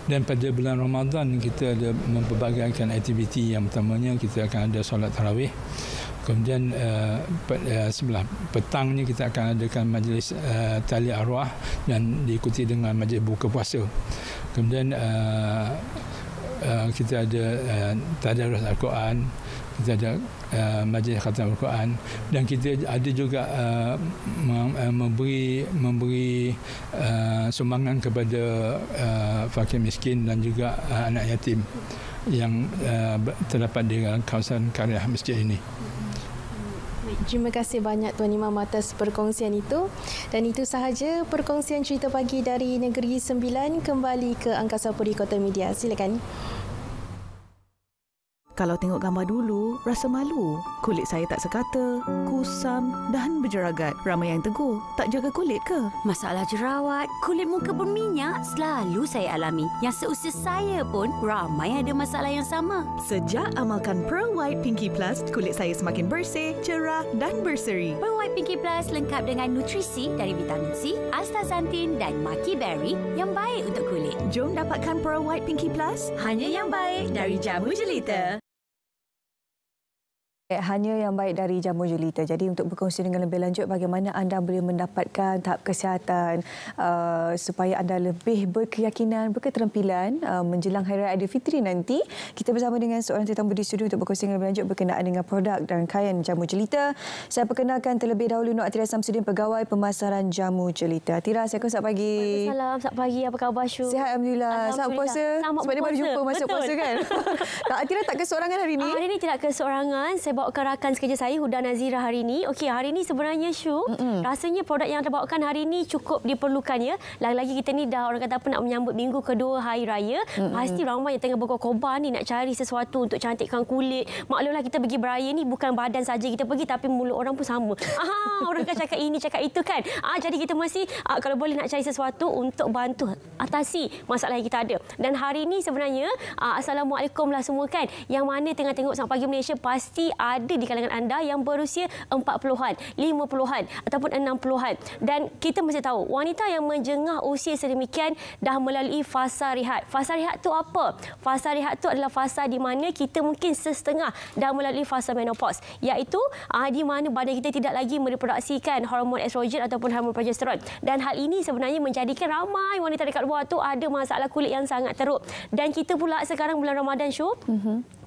Dan pada bulan Ramadan kita ada mempelbagaikan aktiviti. Yang pertamanya kita akan ada solat tarawih. Kemudian sebelah petangnya kita akan adakan majlis tali arwah dan diikuti dengan majlis buka puasa. Kemudian kita ada tadarus Al-Quran, kita ada majlis khatam Al-Quran, dan kita ada juga memberi sumbangan kepada fakir miskin dan juga anak yatim yang terdapat di kawasan karya masjid ini. Terima kasih banyak Tuan Imam atas perkongsian itu. Dan itu sahaja perkongsian cerita pagi dari Negeri Sembilan. Kembali ke Angkasa Puri Kota Media. Silakan. Kalau tengok gambar dulu, rasa malu. Kulit saya tak sekata, kusam dan berjeragat. Ramai yang tegur, tak jaga kulit ke? Masalah jerawat, kulit muka berminyak selalu saya alami. Yang seusia saya pun ramai ada masalah yang sama. Sejak amalkan Pearl White Pinky Plus, kulit saya semakin bersih, cerah dan berseri. Pearl White Pinky Plus lengkap dengan nutrisi dari vitamin C, astaxanthin dan maki berry yang baik untuk kulit. Jom dapatkan Pearl White Pinky Plus, hanya yang baik dari Jamu Jelita. Hanya yang baik dari Jamu Jelita. Jadi untuk berkongsi dengan lebih lanjut bagaimana anda boleh mendapatkan tahap kesihatan supaya anda lebih berkeyakinan, berketerampilan menjelang Hari Raya Aidilfitri nanti. Kita bersama dengan seorang tetamu di studio untuk berkongsi dengan lebih lanjut berkenaan dengan produk dan rangkaian Jamu Jelita. Saya perkenalkan terlebih dahulu Nur Atira Samsudin, Pegawai Pemasaran Jamu Jelita. Atira, assalamualaikum, selamat pagi. Waalaikumsalam, selamat pagi. Apa khabar Syu? Sihat, Alhamdulillah. Selamat puasa. Sebab dia baru jumpa masuk puasa kan. Atira tak keseorangan hari ini? Hari ini tidak keseorangan. Saya bawakan rakan sekerja saya, Huda Nazira hari ini. Okey, hari ini sebenarnya Syu, rasanya produk yang anda bawakan hari ini cukup diperlukannya. Lagi-lagi kita ni dah orang kata apa nak menyambut minggu kedua Hari Raya. Pasti ramai yang tengah berkobar ni nak cari sesuatu untuk cantikkan kulit. Maklumlah kita pergi beraya ni bukan badan saja kita pergi, tapi mulut orang pun sama. Orang kan cakap ini, cakap itu kan. Jadi kita mesti kalau boleh nak cari sesuatu untuk bantu atasi masalah yang kita ada. Dan hari ini sebenarnya Assalamualaikum lah semua kan. Yang mana tengah tengok Sang Pagi Malaysia, pasti ada di kalangan anda yang berusia 40-an, 50-an ataupun 60-an. Dan kita mesti tahu wanita yang menjengah usia sedemikian dah melalui fasa rehat. Fasa rehat tu apa? Fasa rehat tu adalah fasa di mana kita mungkin setengah dah melalui fasa menopause, iaitu di mana badan kita tidak lagi memproduksikan hormon estrogen ataupun hormon progesteron. Dan hal ini sebenarnya menjadikan ramai wanita dekat luar tu ada masalah kulit yang sangat teruk. Dan kita pula sekarang bulan Ramadan, Syu,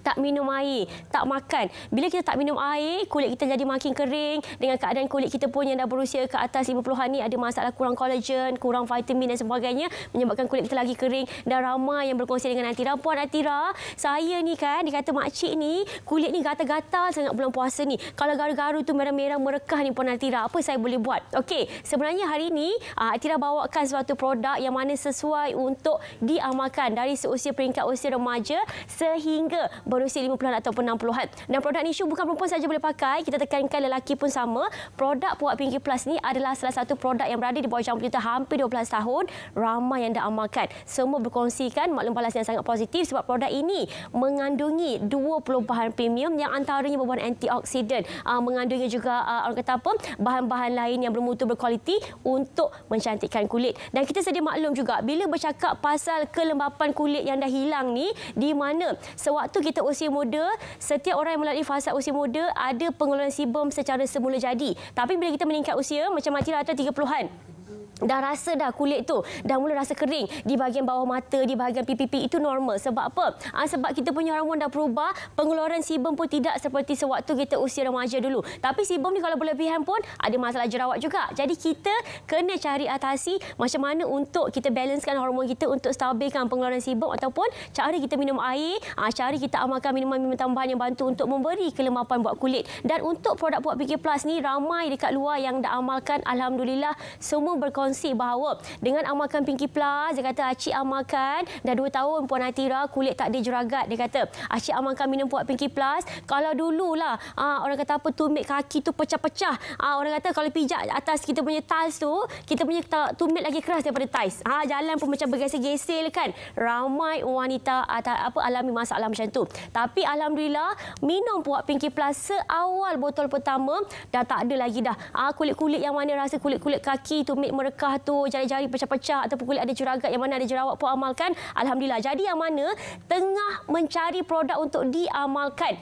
tak minum air, tak makan. Bila kita tak minum air, kulit kita jadi makin kering. Dengan keadaan kulit kita pun yang dah berusia ke atas 50-an ni ada masalah kurang kolagen, kurang vitamin dan sebagainya, menyebabkan kulit kita lagi kering. Dan ramai yang berkongsi dengan Atira, Puan Atira, saya ni kan dikata makcik ni kulit ni gatal-gatal sangat bulan puasa ni. Kalau garu-garu tu merah-merah merekah ni Puan Atira, apa saya boleh buat? Okey, sebenarnya hari ini Atira bawakan suatu produk yang mana sesuai untuk diamalkan dari seusia peringkat usia remaja sehingga berusia 50-an ataupun 60-an. Dan produk ni Syu bukan perempuan saja boleh pakai, kita tekankan lelaki pun sama. Produk Puak Pinky Plus ni adalah salah satu produk yang berada di bawah jangka kita hampir 12 tahun. Ramai yang dah amalkan. Semua berkongsikan maklum balas yang sangat positif sebab produk ini mengandungi 20 bahan premium yang antaranya berbahan antioksidan. Mengandungi juga orang kata apa, bahan-bahan lain yang bermutu berkualiti untuk mencantikkan kulit. Dan kita sedia maklum juga bila bercakap pasal kelembapan kulit yang dah hilang ni, di mana sewaktu kita usia muda, setiap orang yang melalui fasa usia muda ada pengeluaran sebum secara semula jadi. Tapi bila kita meningkat usia, macam Atira 30-an, dah rasa dah kulit tu dah mula rasa kering di bahagian bawah mata, di bahagian pipi itu normal. Sebab apa? Sebab kita punya hormon dah berubah, pengeluaran sebum pun tidak seperti sewaktu kita usia remaja dulu. Tapi sebum ni kalau berlebihan pun ada masalah jerawat juga. Jadi kita kena cari atasi macam mana untuk kita balancekan hormon kita untuk stabilkan pengeluaran sebum, ataupun cara kita minum air, cara kita amalkan minuman-minuman tambahan yang bantu untuk memberi kelembapan buat kulit. Dan untuk produk Puak Pinky Plus ni ramai dekat luar yang dah amalkan, alhamdulillah semua berkongsi bahawa dengan amalkan Pinky Plus, dia kata Acik amalkan dah 2 tahun Puan Atira kulit tak ada jeragat. Dia kata Acik amalkan minum Puak Pinky Plus, kalau dululah orang kata apa, tumit kaki tu pecah-pecah, orang kata kalau pijak atas kita punya tiles tu, kita punya tumit lagi keras daripada tiles, jalan pun macam bergesel-gesel kan. Ramai wanita alami masalah macam tu. Tapi alhamdulillah minum Puak Pinky Plus seawal botol pertama dah tak ada lagi dah kulit-kulit yang mana rasa kulit-kulit kaki tumit merekah tu, jari-jari pecah-pecah ataupun kulit ada jeragat yang mana ada jerawat pun amalkan. Alhamdulillah. Jadi yang mana tengah mencari produk untuk diamalkan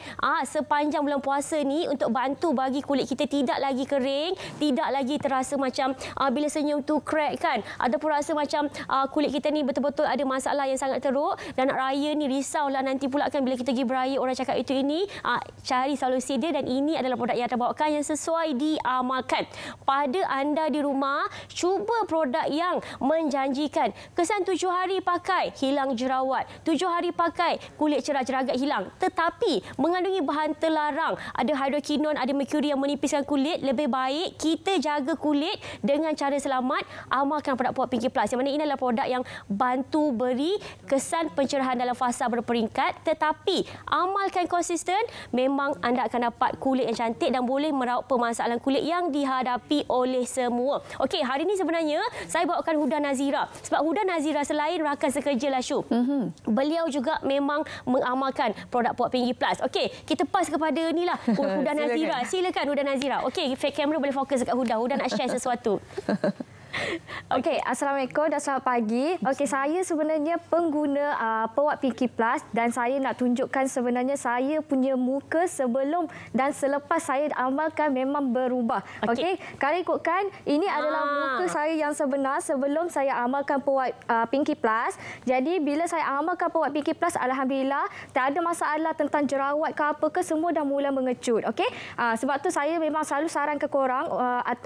sepanjang bulan puasa ni untuk bantu bagi kulit kita tidak lagi kering, tidak lagi terasa macam bila senyum tu crack kan, ataupun rasa macam kulit kita ni betul-betul ada masalah yang sangat teruk. Dan nak raya ni risaulah nanti pula kan bila kita pergi beraya orang cakap itu ini. Cari solusi dia, dan ini adalah produk yang anda bawakan yang sesuai diamalkan. Pada anda di rumah, cuba produk yang menjanjikan. Kesan 7 hari pakai, hilang jerawat. 7 hari pakai, kulit cerah jeragat hilang. Tetapi mengandungi bahan terlarang. Ada hydroquinone, ada merkuri yang menipiskan kulit. Lebih baik kita jaga kulit dengan cara selamat. Amalkan produk Puak Pinky Plus. Yang mana ini adalah produk yang bantu beri kesan pencerahan dalam fasa berperingkat. Tetapi amalkan konsisten, memang anda akan dapat kulit yang cantik dan boleh meraup permasalahan kulit yang dihadapi oleh semua. Okey, hari ini sebenarnya saya bawakan Huda Nazira. Sebab Huda Nazira selain rakan sekerja lah Syu, beliau juga memang mengamalkan produk Puak Pinky Plus. Okey, kita pas kepada ni lah Huda Nazira. Silakan Huda Nazira. Okey, fake camera boleh fokus dekat Huda. Huda nak share sesuatu. Okey, Assalamualaikum dan selamat pagi. Okey, saya sebenarnya pengguna Puak Pinky Plus dan saya nak tunjukkan sebenarnya saya punya muka sebelum dan selepas saya amalkan memang berubah. Okey, kalau ikutkan ini adalah muka saya yang sebenar sebelum saya amalkan Puak Pinky Plus. Jadi bila saya amalkan Puak Pinky Plus, alhamdulillah tak ada masalah tentang jerawat ke apa ke, semua dah mula mengecut. Okey, sebab tu saya memang selalu saran ke korang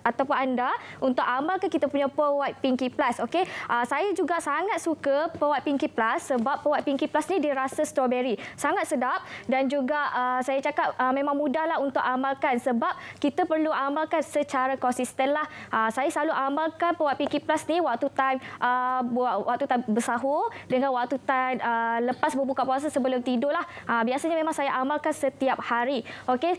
ataupun anda untuk amalkan kita punya Pewat Pinky Plus. Okey, saya juga sangat suka Pewat Pinky Plus sebab Pewat Pinky Plus ni dia rasa strawberry. Sangat sedap dan juga saya cakap memang mudahlah untuk amalkan sebab kita perlu amalkan secara konsisten lah. Saya selalu amalkan Pewat Pinky Plus ni waktu time bersahur dengan waktu time lepas berbuka puasa sebelum tidur lah. Biasanya memang saya amalkan setiap hari. Okey,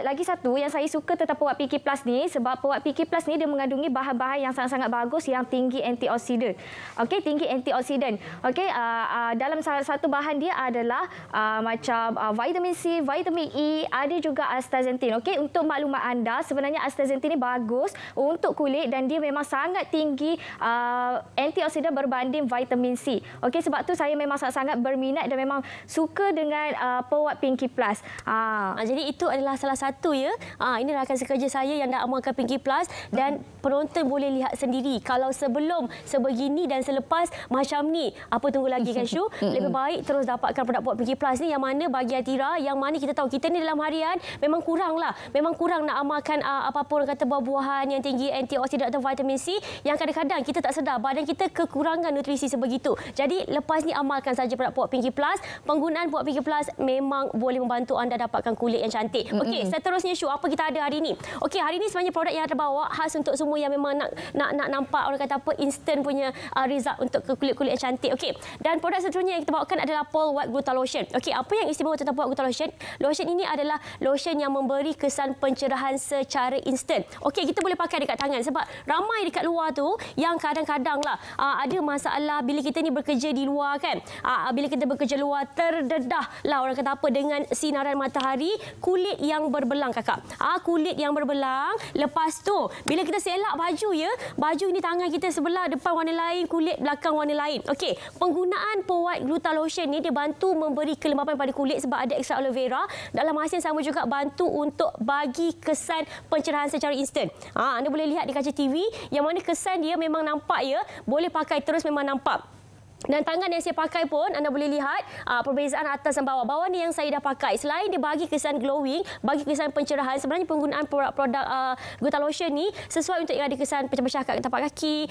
lagi satu yang saya suka tentang Pewat Pinky Plus ni sebab Pewat Pinky Plus ni dia mengandungi bahan-bahan yang sangat-sangat bagus yang tinggi antioksidan. Okey, tinggi antioksidan. Okey, dalam salah satu bahan dia adalah macam vitamin C, vitamin E, ada juga astaxanthin. Okey, untuk maklumat anda, sebenarnya astaxanthin ni bagus untuk kulit dan dia memang sangat tinggi antioksidan berbanding vitamin C. Okey, sebab tu saya memang sangat-sangat berminat dan memang suka dengan Pewat Pinky Plus. Jadi itu adalah salah satu ya. Ini rakan sekerja saya yang dah amalkan Pinky Plus dan penonton boleh lihat sendiri kalau sebelum, sebegini dan selepas macam ni. Apa tunggu lagi kan Syu? Lebih baik terus dapatkan produk Pewat Pinky Plus ni yang mana bagi Atira, yang mana kita tahu kita ni dalam harian memang kurang lah. Memang kurang nak amalkan apa-apa orang kata buah-buahan yang tinggi antioksidan atau vitamin C yang kadang-kadang kita tak sedar badan kita kekurangan nutrisi sebegitu. Jadi lepas ni amalkan saja produk Pewat Pinky Plus. Penggunaan Pewat Pinky Plus memang boleh membantu anda dapatkan kulit yang cantik. Okey, seterusnya Syu, apa kita ada hari ini? Okey, hari ini sebenarnya produk yang terbawa khas untuk semua yang memang nak nampak orang kata apa instant punya result untuk kulit-kulit yang cantik. Okey, dan produk seterusnya yang kita bawakan adalah Pewat Gluta Lotion. Okey, apa yang istimewa tentang Pewat Gluta Lotion? Lotion ini adalah lotion yang memberi kesan pencerahan secara instant. Okey, kita boleh pakai dekat tangan sebab ramai dekat luar tu yang kadang-kadang lah ada masalah bila kita ni bekerja di luar kan. Bila kita bekerja luar terdedah lah orang kata apa dengan sinaran matahari, kulit yang berbelang kakak. Kulit yang berbelang. Lepas tu bila kita selak baju ya, baju ini tangan kita sebelah depan warna lain, kulit belakang warna lain. Okey, penggunaan Pewat Gluta Lotion ni dia bantu memberi kelembapan pada kulit sebab ada ekstra aloe vera. Dalam masa yang sama juga bantu untuk bagi kesan pencerahan secara instant. Anda boleh lihat di kaca TV yang mana kesan dia memang nampak ya, boleh pakai terus memang nampak. Dan tangan yang saya pakai pun anda boleh lihat perbezaan atas dan bawah. Bawah ni yang saya dah pakai. Selain dia bagi kesan glowing, bagi kesan pencerahan, sebenarnya penggunaan produk Gluta Lotion ni sesuai untuk yang ada kesan pecah-pecah kat tapak kaki,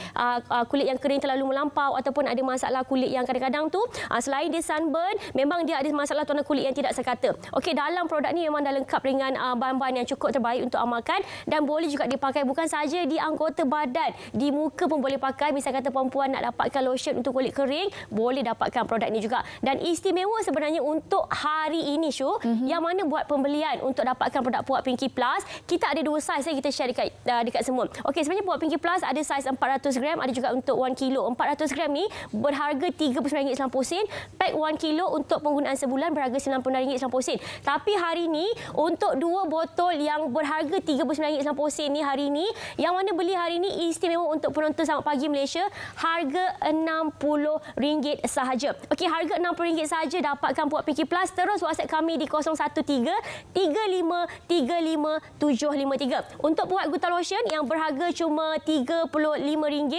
kulit yang kering terlalu melampau ataupun ada masalah kulit yang kadang-kadang tu selain dia sunburn, memang dia ada masalah tonal kulit yang tidak sekata. Okey, dalam produk ni memang dah lengkap dengan bahan-bahan yang cukup terbaik untuk amalkan dan boleh juga dipakai bukan saja di anggota badan, di muka pun boleh pakai. Misal kata perempuan nak dapatkan lotion untuk kulit kering, boleh dapatkan produk ini juga. Dan istimewa sebenarnya untuk hari ini Syu, yang mana buat pembelian untuk dapatkan produk Pewat Pinky Plus, kita ada dua saiz yang kita share dekat semua. Okey, sebenarnya Pewat Pinky Plus ada saiz 400 gram, ada juga untuk 1 kilo. 400 gram ni berharga RM39.90. Pack 1 kilo untuk penggunaan sebulan berharga RM99.90. Tapi hari ini untuk 2 botol yang berharga RM39.90 ni hari ini, yang mana beli hari ini istimewa untuk penonton Selamat Pagi Malaysia, harga RM60 sahaja. Okey, harga RM60 sahaja dapatkan Pewat Pinky Plus. Terus WhatsApp kami di 013-3535-753. Untuk Pewat Gluta Lotion yang berharga cuma RM35,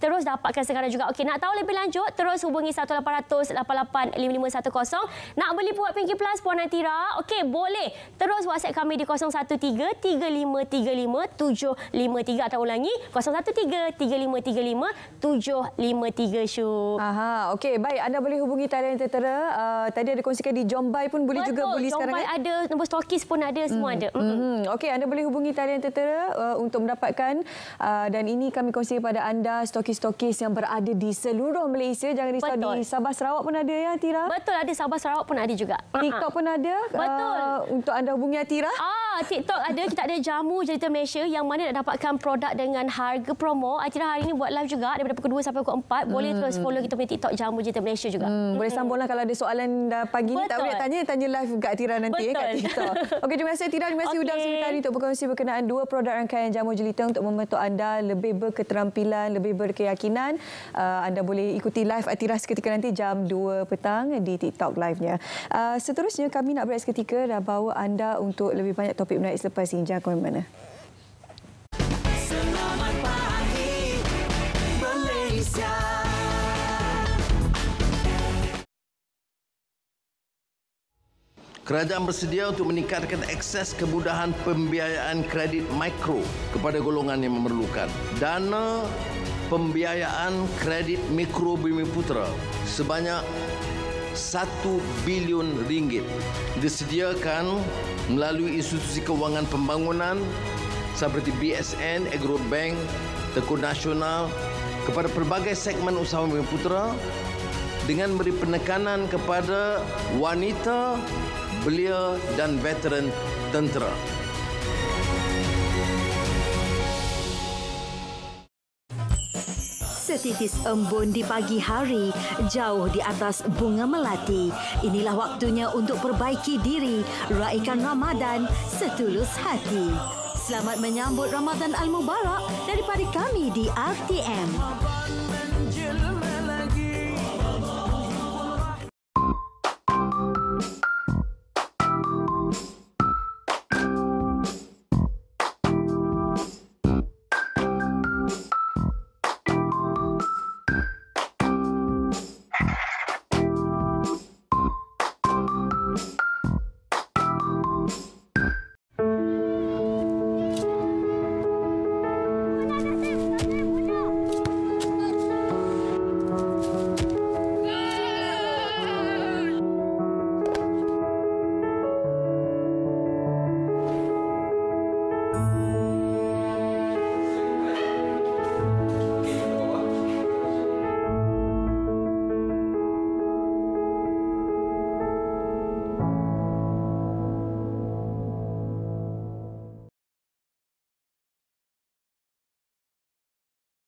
terus dapatkan sekarang juga. Okey, nak tahu lebih lanjut, terus hubungi 1800-885510. Nak beli Pewat Pinky Plus Puan Atira, okey, boleh. Terus WhatsApp kami di 013-3535-753 atau ulangi 013-3535-753 Syu. Okey, baik. Anda boleh hubungi talian Tentera. Tadi ada kongsikan di Jombai pun boleh juga beli sekarang. Jombai ada, nombor stokis pun ada, semua ada. Okey, anda boleh hubungi talian Tentera untuk mendapatkan dan ini kami kongsi kepada anda stokis-stokis yang berada di seluruh Malaysia. Jangan risau, di Sabah Sarawak pun ada ya Atira? Betul, ada Sabah Sarawak pun ada juga. TikTok pun ada. Betul. Untuk anda hubungi Atira. TikTok ada, kita ada jamu Jelita Malaysia yang mana nak dapatkan produk dengan harga promo. Atira hari ini buat live juga daripada pukul 2 sampai pukul 4. Boleh terus follow kita punya TikTok jamu Jelita Malaysia juga. Boleh sambunglah kalau ada soalan pagi ni tak boleh tanya live kat Atira nanti kat TikTok. Okey, terima kasih Atira, terima kasih Udang sekali untuk berkongsi berkenaan 2 produk rangkaian jamu Jelita untuk membantu anda lebih berketerampilan, lebih berkeyakinan. Anda boleh ikuti live Atira seketika nanti jam 2 petang di TikTok live-nya. Seterusnya kami nak berehat seketika dan bawa anda untuk lebih banyak topik menarik selepas ini. Jangan ke mana-mana. Selamat pagi Malaysia. Kerajaan bersedia untuk meningkatkan akses kemudahan pembiayaan kredit mikro kepada golongan yang memerlukan. Dana pembiayaan kredit mikro Bumiputera sebanyak RM1 bilion disediakan melalui institusi kewangan pembangunan seperti BSN, Agrobank, Tekun Nasional kepada pelbagai segmen usaha Bumiputera dengan beri penekanan kepada wanita, belia dan veteran tentera. Setitis embun di pagi hari, jauh di atas bunga melati. Inilah waktunya untuk perbaiki diri, raikan Ramadan setulus hati. Selamat menyambut Ramadan Al-Mubarak daripada kami di RTM.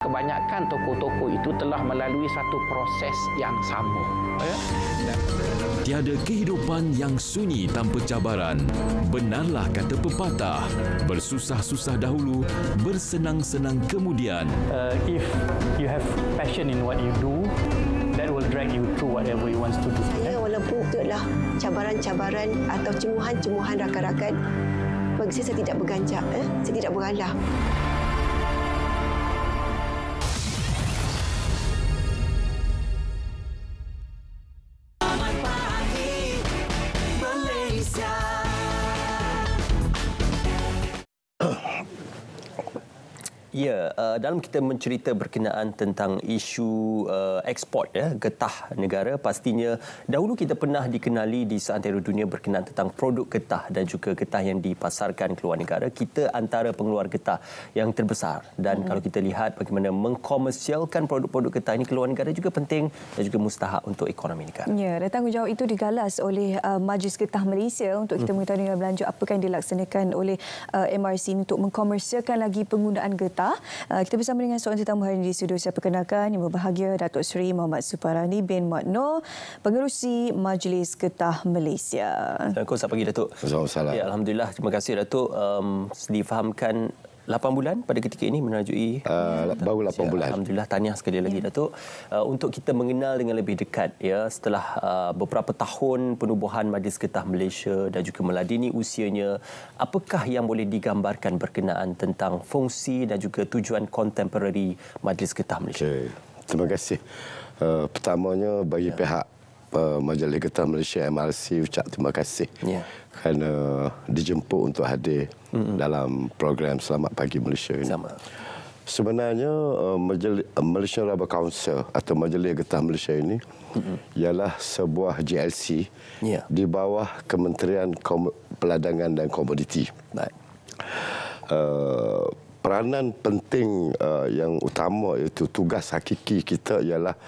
Kebanyakan tokoh-tokoh itu telah melalui satu proses yang sama. Tiada kehidupan yang sunyi tanpa cabaran. Benarlah kata pepatah, bersusah-susah dahulu, bersenang-senang kemudian. If you have passion in what you do, that will drag you through whatever you want to do. Saya walaupun itulah cabaran-cabaran atau cemuhan-cemuhan rakan-rakan, bagi saya tidak berganjak, saya tidak mengalah. Ya, dalam kita mencerita berkenaan tentang isu ekspor getah negara, pastinya dahulu kita pernah dikenali di seantero dunia berkenaan tentang produk getah dan juga getah yang dipasarkan ke luar negara. Kita antara pengeluar getah yang terbesar dan kalau kita lihat bagaimana mengkomersialkan produk-produk getah ini ke luar negara juga penting dan juga mustahak untuk ekonomi negara. Ya, dan tanggungjawab itu digalas oleh Majlis Getah Malaysia untuk kita mengetahui dengan berlanjut apakah yang dilaksanakan oleh MRC untuk mengkomersialkan lagi penggunaan getah. Kita bersama dengan seorang tetamu hari ini di studio. Saya perkenalkan Yang Berbahagia Datuk Seri Muhammad Suparani bin Mat Noor, Pengerusi Majlis Getah Malaysia. Assalamualaikum, selamat pagi Datuk. Assalamualaikum. Ya, Alhamdulillah, terima kasih Datuk. Difahamkan 8 bulan pada ketika ini menerajui baru 8 bulan. Alhamdulillah, tahniah sekali lagi Datuk. Untuk kita mengenal dengan lebih dekat ya setelah beberapa tahun penubuhan Majlis Getah Malaysia dan juga meladeni usianya, apakah yang boleh digambarkan berkenaan tentang fungsi dan juga tujuan kontemporari Majlis Getah Malaysia? Okay. Terima kasih. Pertamanya bagi pihak Majlis Getah Malaysia MRC ucap terima kasih kerana dijemput untuk hadir dalam program Selamat Pagi Malaysia ini. Sebenarnya Malaysia Rubber Council atau Majlis Getah Malaysia ini ialah sebuah GLC di bawah Kementerian Perdagangan dan Komoditi. Peranan penting yang utama iaitu tugas hakiki kita ialah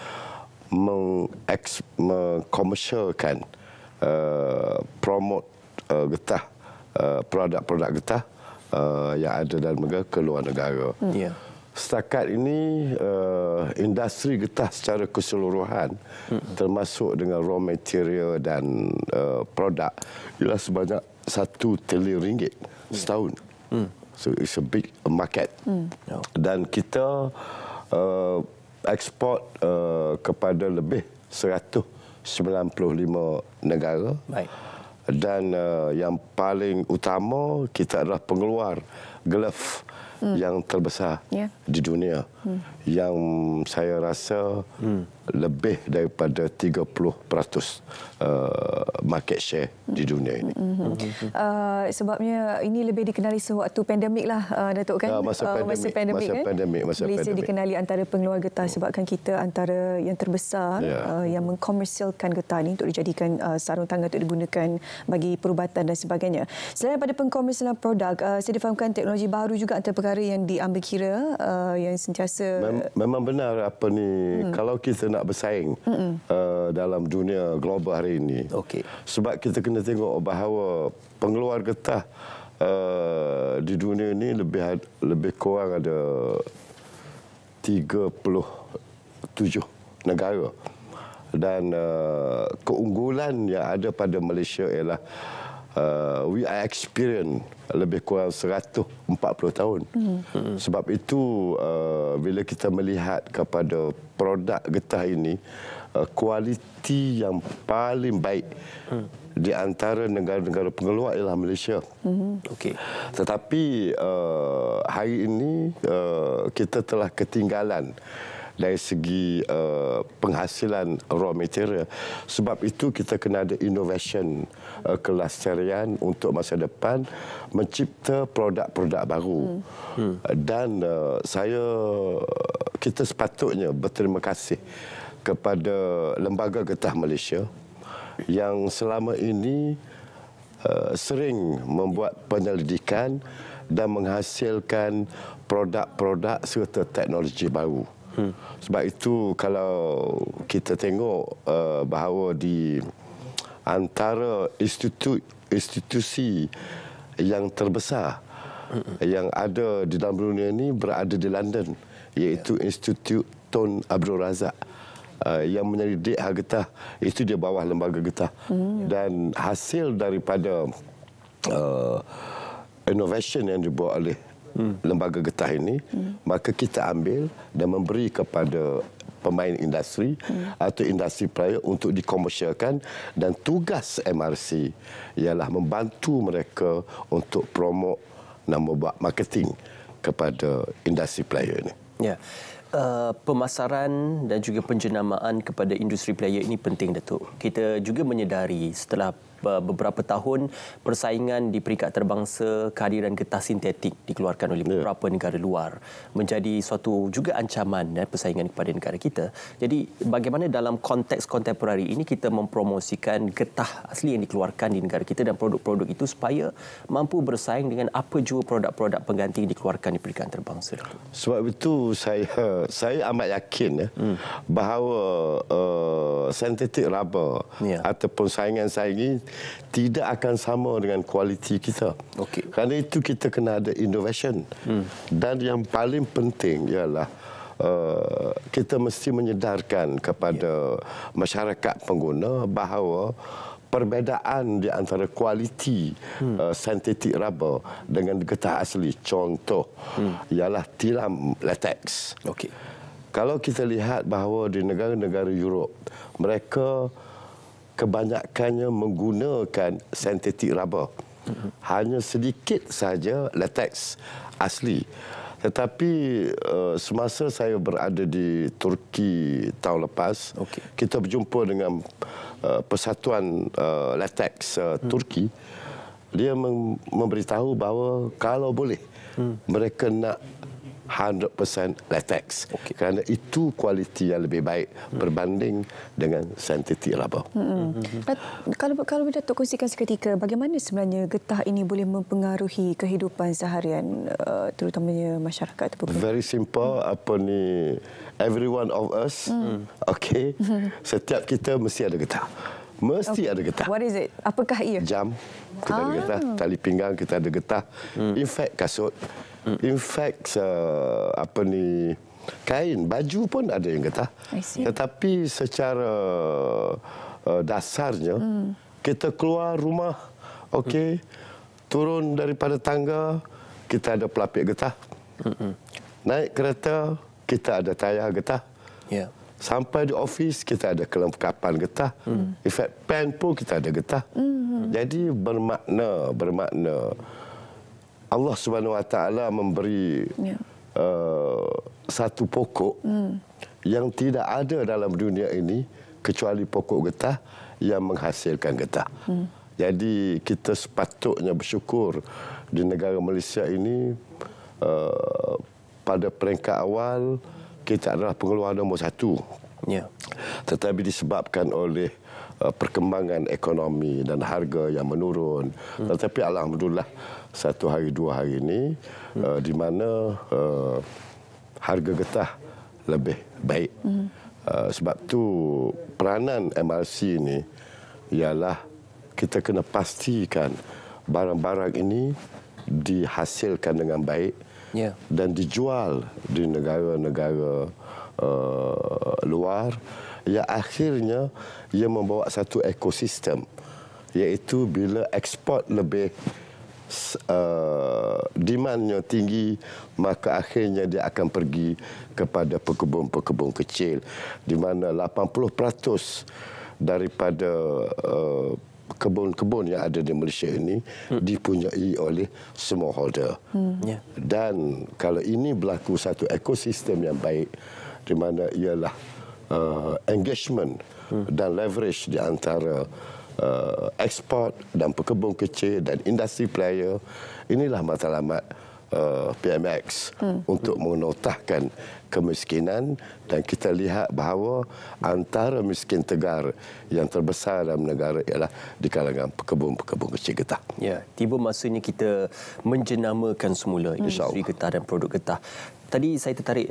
mengkomersialkan promote getah, produk-produk getah yang ada dalam negara ke luar negara. Setakat ini industri getah secara keseluruhan termasuk dengan raw material dan produk ialah sebanyak RM1 trilion setahun. So it's a big market. Dan kita ekspor kepada lebih 195 negara. Dan yang paling utama kita adalah pengeluar glove yang terbesar di dunia. Yang saya rasa lebih daripada 30% market share di dunia ini. Sebabnya ini lebih dikenali sewaktu pandemik lah, Datuk kan? Masa pandemik. Malaysia dikenali antara pengeluar getah sebabkan kita antara yang terbesar yang mengkomersialkan getah ini untuk dijadikan sarung tangan untuk digunakan bagi perubatan dan sebagainya. Selain daripada pengkomersialan produk, saya difahamkan teknologi baru juga antara perkara yang diambil kira yang sentiasa... Memang benar apa ni, kalau kita nak bersaing dalam dunia global hari ini, sebab kita kena tengok bahawa pengeluar getah di dunia ini lebih kurang ada 37 negara. Dan keunggulan yang ada pada Malaysia ialah we are experience lebih kurang 140 tahun. Sebab itu bila kita melihat kepada produk getah ini, kualiti yang paling baik di antara negara-negara pengeluar ialah Malaysia. Tetapi hari ini kita telah ketinggalan dari segi penghasilan raw material. Sebab itu kita kena ada innovation, kelestarian untuk masa depan, mencipta produk-produk baru. Dan kita sepatutnya berterima kasih kepada Lembaga Getah Malaysia yang selama ini sering membuat penyelidikan dan menghasilkan produk-produk serta teknologi baru. Sebab itu kalau kita tengok bahawa di antara institusi yang terbesar yang ada di dalam dunia ini berada di London, iaitu Institut Tun Abdul Razak yang menyelidik hak getah, itu di bawah Lembaga Getah. Dan hasil daripada innovation yang dibuat oleh Lembaga Getah ini, maka kita ambil dan memberi kepada pemain industri atau industri player untuk dikomersialkan, dan tugas MRC ialah membantu mereka untuk promote dan membuat marketing kepada industri player ini. Pemasaran dan juga penjenamaan kepada industri player ini penting, Datuk. Kita juga menyedari setelah beberapa tahun persaingan di peringkat terbangsa, kehadiran getah sintetik dikeluarkan oleh beberapa negara luar menjadi suatu juga ancaman persaingan kepada negara kita. Jadi bagaimana dalam konteks kontemporari ini kita mempromosikan getah asli yang dikeluarkan di negara kita dan produk-produk itu supaya mampu bersaing dengan apa jua produk-produk pengganti yang dikeluarkan di peringkat terbangsa. Sebab itu saya amat yakin bahawa synthetic rubber ataupun saingan-saingi tidak akan sama dengan kualiti kita. Kerana itu kita kena ada innovation. Dan yang paling penting ialah kita mesti menyedarkan kepada masyarakat pengguna bahawa perbezaan di antara kualiti synthetic rubber dengan getah asli, contoh ialah tilam latex. Kalau kita lihat bahawa di negara-negara Europe, mereka kebanyakannya menggunakan synthetic rubber. Hanya sedikit saja latex asli. Tetapi semasa saya berada di Turki tahun lepas, kita berjumpa dengan Persatuan Latex Turki. Dia memberitahu bahawa kalau boleh mereka nak 100% latex, kerana itu kualiti yang lebih baik berbanding dengan synthetic rubber. Kalau Datuk kongsikan seketika, bagaimana sebenarnya getah ini boleh mempengaruhi kehidupan seharian terutamanya masyarakat? Very simple, every one of us, setiap kita mesti ada getah. Mesti ada getah. What is it? Apakah ia? Jam, kita ada getah. Tali pinggang, kita ada getah. In fact, kasut. In fact, kain, baju pun ada yang getah. Tetapi secara dasarnya, kita keluar rumah, turun daripada tangga, kita ada pelapik getah. Naik kereta, kita ada tayar getah. Sampai di ofis, kita ada kelengkapan getah. In fact, pen pun kita ada getah. Jadi bermakna Allah Subhanahu Wa Taala memberi satu pokok yang tidak ada dalam dunia ini kecuali pokok getah, yang menghasilkan getah. Jadi kita sepatutnya bersyukur di negara Malaysia ini pada peringkat awal kita adalah pengeluar nombor 1. Tetapi disebabkan oleh perkembangan ekonomi dan harga yang menurun. Tetapi alhamdulillah 1 hari 2 hari ini di mana harga getah lebih baik. Sebab tu peranan MRC ini ialah kita kena pastikan barang-barang ini dihasilkan dengan baik dan dijual di negara-negara luar, yang akhirnya ia membawa satu ekosistem, iaitu bila ekspor lebih demandnya tinggi, maka akhirnya dia akan pergi kepada pekebun-pekebun kecil, di mana 80% daripada kebun-kebun yang ada di Malaysia ini dipunyai oleh smallholder. Dan kalau ini berlaku satu ekosistem yang baik, di mana ialah engagement dan leverage di antara ekspor dan pekebun kecil dan industri player, inilah matlamat PMX untuk menotahkan kemiskinan. Dan kita lihat bahawa antara miskin tegar yang terbesar dalam negara ialah di kalangan pekebun-pekebun kecil getah. Ya, tiba masanya kita menjenamakan semula industri getah dan produk getah. Tadi saya tertarik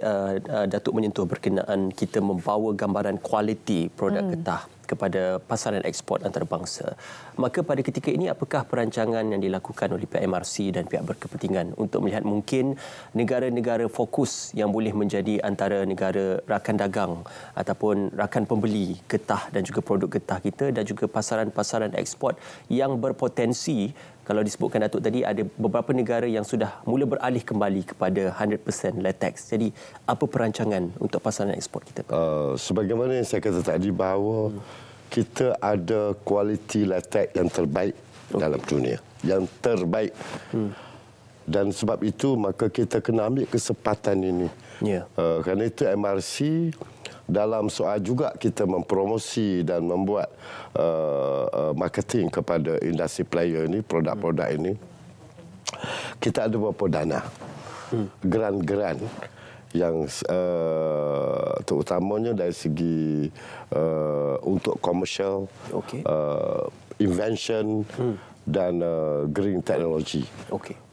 Datuk menyentuh berkenaan kita membawa gambaran kualiti produk getah kepada pasaran ekspor antarabangsa. Maka pada ketika ini, apakah perancangan yang dilakukan oleh pihak MRC dan pihak berkepentingan untuk melihat mungkin negara-negara fokus yang boleh menjadi antara negara rakan dagang ataupun rakan pembeli getah dan juga produk getah kita, dan juga pasaran-pasaran ekspor yang berpotensi? Kalau disebutkan Datuk tadi, ada beberapa negara yang sudah mula beralih kembali kepada 100% latex. Jadi, apa perancangan untuk pasaran ekspor kita? Sebagaimana yang saya kata tadi, bahawa kita ada kualiti latex yang terbaik dalam dunia. Yang terbaik. Dan sebab itu, maka kita kena ambil kesempatan ini. Kerana itu MRC dalam soal juga kita mempromosi dan membuat marketing kepada industri player ini, produk-produk ini. Kita ada beberapa dana, geran-geran yang terutamanya dari segi untuk komersial, invention dan green technology.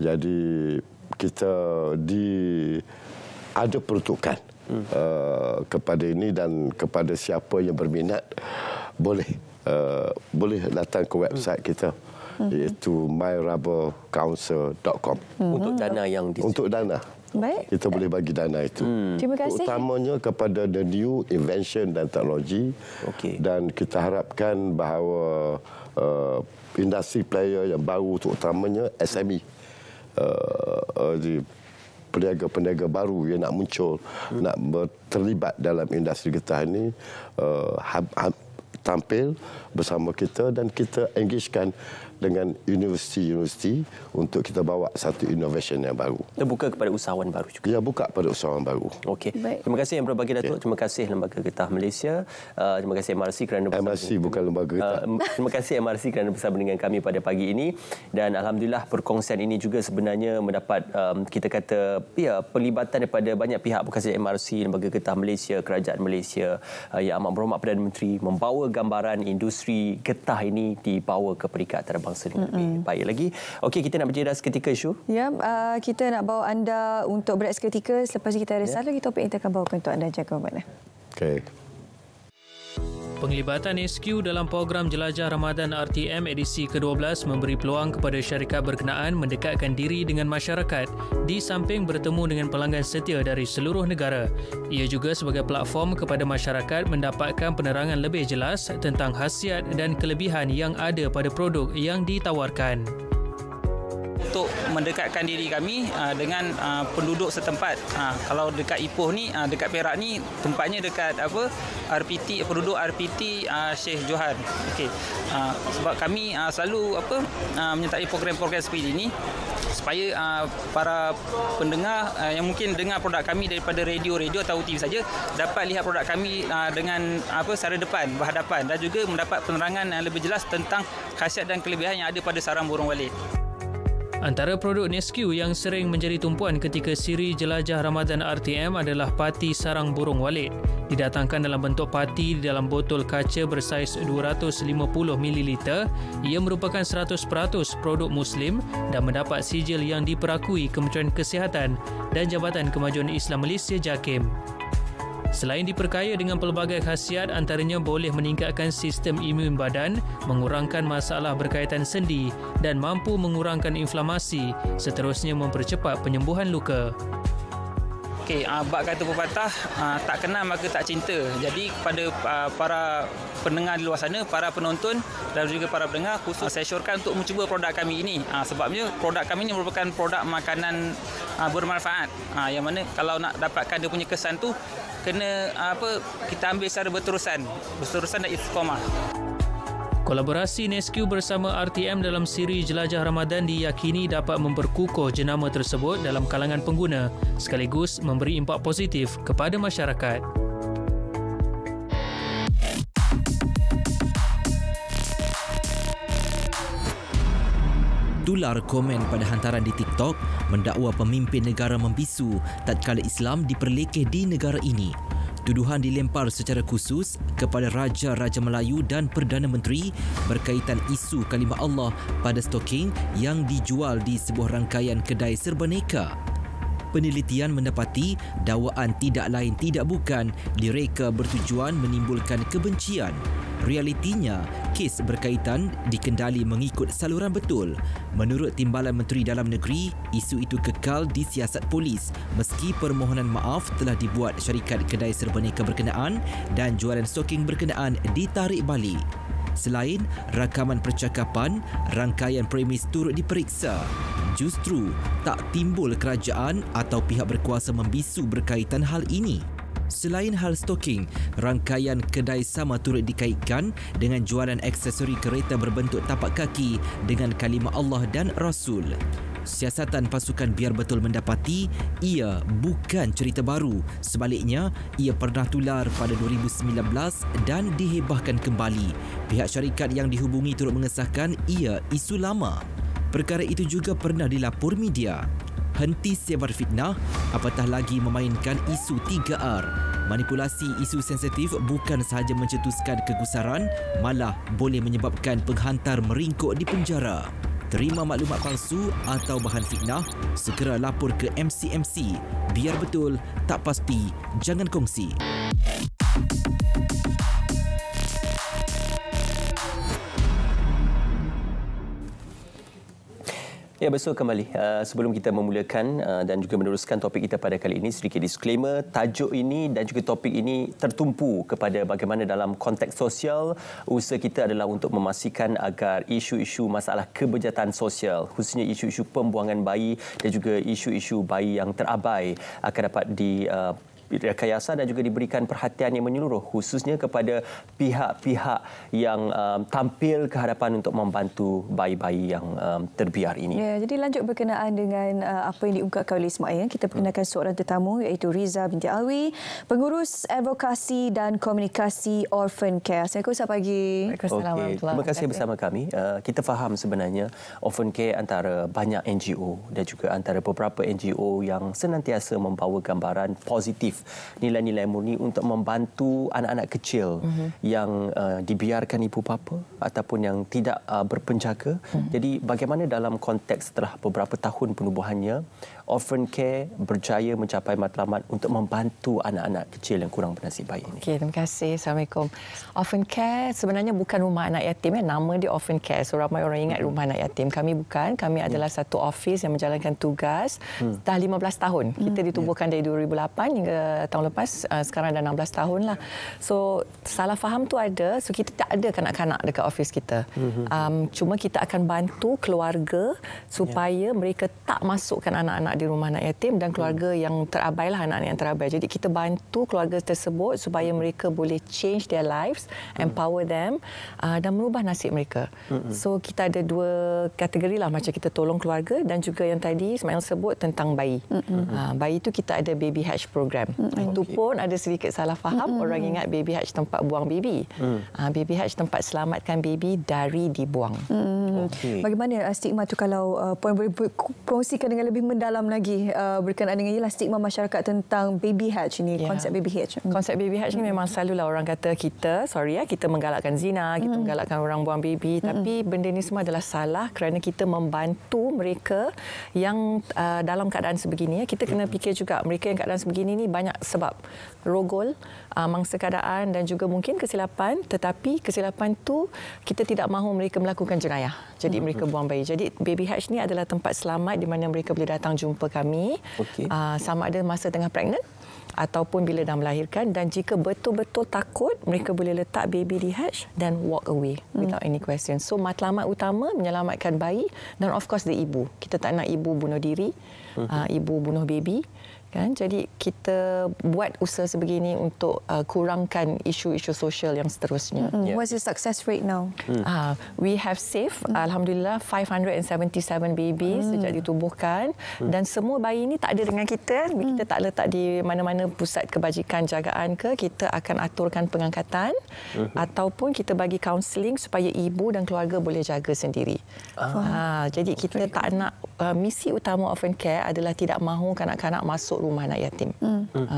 Jadi kita ada peruntukan kepada ini, dan kepada siapa yang berminat boleh datang ke website kita, iaitu myrubbercouncil.com. Untuk dana yang untuk dana. Baik. Kita boleh bagi dana itu. Terima kasih. Utamanya kepada the new invention dan teknologi. Dan kita harapkan bahawa industri player yang baru, terutamanya SME, peniaga-peniaga baru yang nak muncul, nak terlibat dalam industri getah ini, tampil bersama kita, dan kita engagekan dengan universiti-universiti untuk kita bawa satu innovation yang baru. Terbuka kepada usahawan baru juga. Ya, buka kepada usahawan baru. Okey. Terima kasih yang berbagi, Datuk. Terima kasih Lembaga Getah Malaysia. Terima kasih MRC kerana bersama. MRC bukan Lembaga Getah. Terima kasih MRC kerana bersama dengan kami pada pagi ini, dan alhamdulillah perkongsian ini juga sebenarnya mendapat kita kata pelibatan daripada banyak pihak, bukan sahaja MRC, Lembaga Getah Malaysia, Kerajaan Malaysia, Yang Amat Berhormat Perdana Menteri membawa gambaran industri getah ini dibawa ke peringkat antarabangsa dengan lebih baik lagi. Okey, kita nak berjeda seketika, Syu. Ya, kita nak bawa anda untuk berehat seketika. Selepas kita ada satu lagi topik yang kita akan bawakan untuk anda. Jaga mana. Okey. Penglibatan SQ dalam program Jelajah Ramadan RTM edisi ke-12 memberi peluang kepada syarikat berkenaan mendekatkan diri dengan masyarakat di samping bertemu dengan pelanggan setia dari seluruh negara. Ia juga sebagai platform kepada masyarakat mendapatkan penerangan lebih jelas tentang khasiat dan kelebihan yang ada pada produk yang ditawarkan. untuk mendekatkan diri kami dengan penduduk setempat. Kalau dekat Ipoh ni, dekat Perak ni, tempatnya dekat RPT, penduduk RPT Sheikh Johan. Okey. Sebab kami selalu menyertai program-program seperti ini supaya para pendengar yang mungkin dengar produk kami daripada radio atau TV saja dapat lihat produk kami dengan secara depan, berhadapan, dan juga mendapat penerangan yang lebih jelas tentang khasiat dan kelebihan yang ada pada sarang burung walet. Antara produk Nesquik yang sering menjadi tumpuan ketika siri Jelajah Ramadan RTM adalah pati sarang burung walet. Didatangkan dalam bentuk pati di dalam botol kaca bersaiz 250 ml, ia merupakan 100% produk Muslim dan mendapat sijil yang diperakui Kementerian Kesihatan dan Jabatan Kemajuan Islam Malaysia JAKIM. Selain diperkaya dengan pelbagai khasiat, antaranya boleh meningkatkan sistem imun badan, mengurangkan masalah berkaitan sendi dan mampu mengurangkan inflamasi, seterusnya mempercepat penyembuhan luka. Okey, bab kata pepatah, tak kenal maka tak cinta. Jadi kepada para pendengar di luar sana, para penonton dan juga para pendengar, khusus saya syorkan untuk mencuba produk kami ini. Sebabnya produk kami ini merupakan produk makanan bermanfaat. Yang mana kalau nak dapatkan dia punya kesan tu, kena kita ambil secara berterusan dan istiqamah. Kolaborasi Nesquik bersama RTM dalam siri Jelajah Ramadan diyakini dapat memperkukuh jenama tersebut dalam kalangan pengguna sekaligus memberi impak positif kepada masyarakat. Tular komen pada hantaran di TikTok mendakwa pemimpin negara membisu tatkala Islam diperlekeh di negara ini. Tuduhan dilempar secara khusus kepada Raja-Raja Melayu dan Perdana Menteri berkaitan isu kalimah Allah pada stoking yang dijual di sebuah rangkaian kedai serbaneka. Penelitian mendapati dakwaan tidak lain tidak bukan direka bertujuan menimbulkan kebencian. Realitinya, kes berkaitan dikendali mengikut saluran betul. Menurut Timbalan Menteri Dalam Negeri, isu itu kekal disiasat polis meski permohonan maaf telah dibuat syarikat kedai serbaneka berkenaan dan jualan stoking berkenaan ditarik balik. Selain rakaman percakapan, rangkaian premis turut diperiksa. Justru tak timbul kerajaan atau pihak berkuasa membisu berkaitan hal ini. Selain hal stoking, rangkaian kedai sama turut dikaitkan dengan jualan aksesori kereta berbentuk tapak kaki dengan kalimah Allah dan Rasul. Siasatan pasukan Biar Betul mendapati ia bukan cerita baru. Sebaliknya, ia pernah tular pada 2019 dan dihebahkan kembali. Pihak syarikat yang dihubungi turut mengesahkan ia isu lama. Perkara itu juga pernah dilapor media. Henti sebar fitnah, apatah lagi memainkan isu 3R. Manipulasi isu sensitif bukan sahaja mencetuskan kegusaran, malah boleh menyebabkan penghantar meringkuk di penjara. Terima maklumat palsu atau bahan fitnah, segera lapor ke MCMC. Biar betul, tak pasti, jangan kongsi. Ya, betul kembali. Sebelum kita memulakan dan juga meneruskan topik kita pada kali ini, sedikit disclaimer, tajuk ini dan juga topik ini tertumpu kepada bagaimana dalam konteks sosial, usaha kita adalah untuk memastikan agar isu-isu masalah kebejahatan sosial, khususnya isu-isu pembuangan bayi dan juga isu-isu bayi yang terabai akan dapat direkayasa dan juga diberikan perhatian yang menyeluruh khususnya kepada pihak-pihak yang tampil ke hadapan untuk membantu bayi-bayi yang terbiar ini. Ya, jadi lanjut berkenaan dengan apa yang diungkapkan oleh Ismail, kita perkenalkan seorang tetamu iaitu Riza binti Alwi, pengurus advokasi dan komunikasi Orphan Care. Assalamualaikum, selamat pagi. Okay. Terima kasih bersama kami. Kita faham sebenarnya Orphan Care antara banyak NGO dan juga antara beberapa NGO yang senantiasa membawa gambaran positif, nilai-nilai murni untuk membantu anak-anak kecil yang dibiarkan ibu bapa ataupun yang tidak berpenjaga. Jadi bagaimana dalam konteks setelah beberapa tahun penubuhannya, Orphan Care berjaya mencapai matlamat untuk membantu anak-anak kecil yang kurang bernasib baik ini. Okey, terima kasih. Assalamualaikum. Orphan Care sebenarnya bukan rumah anak yatim. Nama dia Orphan Care. So ramai orang ingat rumah anak yatim. Kami bukan. Kami adalah satu office yang menjalankan tugas dah 15 tahun. Kita ditubuhkan dari 2008 hingga tahun lepas, sekarang dah 16 tahun lah. So salah faham tu ada, so kita tak ada kanak-kanak dekat office kita. Cuma kita akan bantu keluarga supaya mereka tak masukkan anak-anak di rumah anak yatim dan keluarga yang terabai lah, anak-anak yang terabai. Jadi kita bantu keluarga tersebut supaya mereka boleh change their lives, empower them dan merubah nasib mereka. So kita ada dua kategori lah, macam kita tolong keluarga dan juga yang tadi Ismail sebut tentang bayi. Bayi tu kita ada baby hatch program. Itu pun ada sedikit salah faham. Orang ingat baby hatch tempat buang baby. Baby hatch tempat selamatkan baby dari dibuang. Bagaimana stigma tu, kalau Puan boleh kongsikan dengan lebih mendalam lagi berkenaan dengan ialah stigma masyarakat tentang baby hatch ini, konsep baby hatch. Konsep baby hatch ni memang selalulah orang kata kita menggalakkan zina, kita menggalakkan orang buang baby, tapi benda ni semua adalah salah kerana kita membantu mereka yang dalam keadaan sebegini. Kita kena fikir juga mereka yang keadaan sebegini ni banyak sebab rogol, mangsa keadaan dan juga mungkin kesilapan, tetapi kesilapan tu kita tidak mahu mereka melakukan jenayah. Jadi mereka buang bayi. Jadi baby hatch ni adalah tempat selamat di mana mereka boleh datang jumpa kami sama ada masa tengah pregnant ataupun bila dah melahirkan, dan jika betul-betul takut mereka boleh letak baby di hatch dan walk away without any question. So matlamat utama menyelamatkan bayi dan of course the ibu. Kita tak nak ibu bunuh diri, ibu bunuh baby. Kan? Jadi kita buat usaha sebegini untuk kurangkan isu-isu sosial yang seterusnya. What's the success rate now? We have saved, alhamdulillah, 577 babies sejak ditubuhkan, dan semua bayi ini tak ada dengan kita. Kita tak letak di mana-mana pusat kebajikan jagaan ke. Kita akan aturkan pengangkatan ataupun kita bagi kaunseling supaya ibu dan keluarga boleh jaga sendiri. Jadi kita tak nak, misi utama Orphan Care adalah tidak mahu kanak-kanak masuk rumah anak yatim.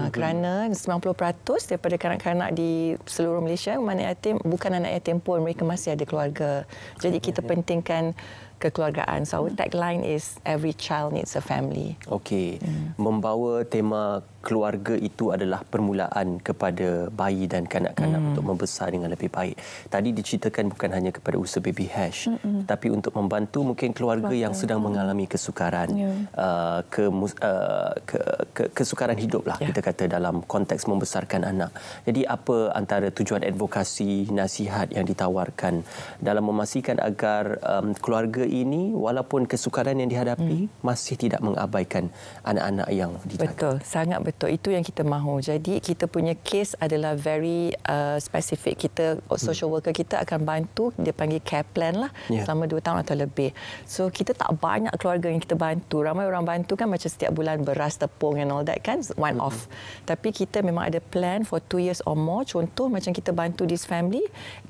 Kerana 90% daripada kanak-kanak di seluruh Malaysia rumah anak yatim, bukan anak yatim pun, mereka masih ada keluarga. Jadi kita pentingkan kekeluargaan. So our tagline is every child needs a family. Okey. Membawa tema keluarga itu adalah permulaan kepada bayi dan kanak-kanak untuk membesar dengan lebih baik. Tadi diceritakan bukan hanya kepada usaha baby hatch, tapi untuk membantu mungkin keluarga yang sedang mengalami kesukaran, kesukaran hidup lah kita kata dalam konteks membesarkan anak. Jadi apa antara tujuan advokasi, nasihat yang ditawarkan dalam memastikan agar keluarga ini walaupun kesukaran yang dihadapi masih tidak mengabaikan anak-anak yang dijaga? Betul, sangat betul. Itu yang kita mahu. Jadi kita punya case adalah very spesifik. Kita social worker kita akan bantu, dia panggil care plan lah, selama 2 tahun atau lebih. So kita tak banyak keluarga yang kita bantu. Ramai orang bantu kan macam setiap bulan beras, tepung and all that kan, one off. Tapi kita memang ada plan for 2 years or more. Contoh macam kita bantu this family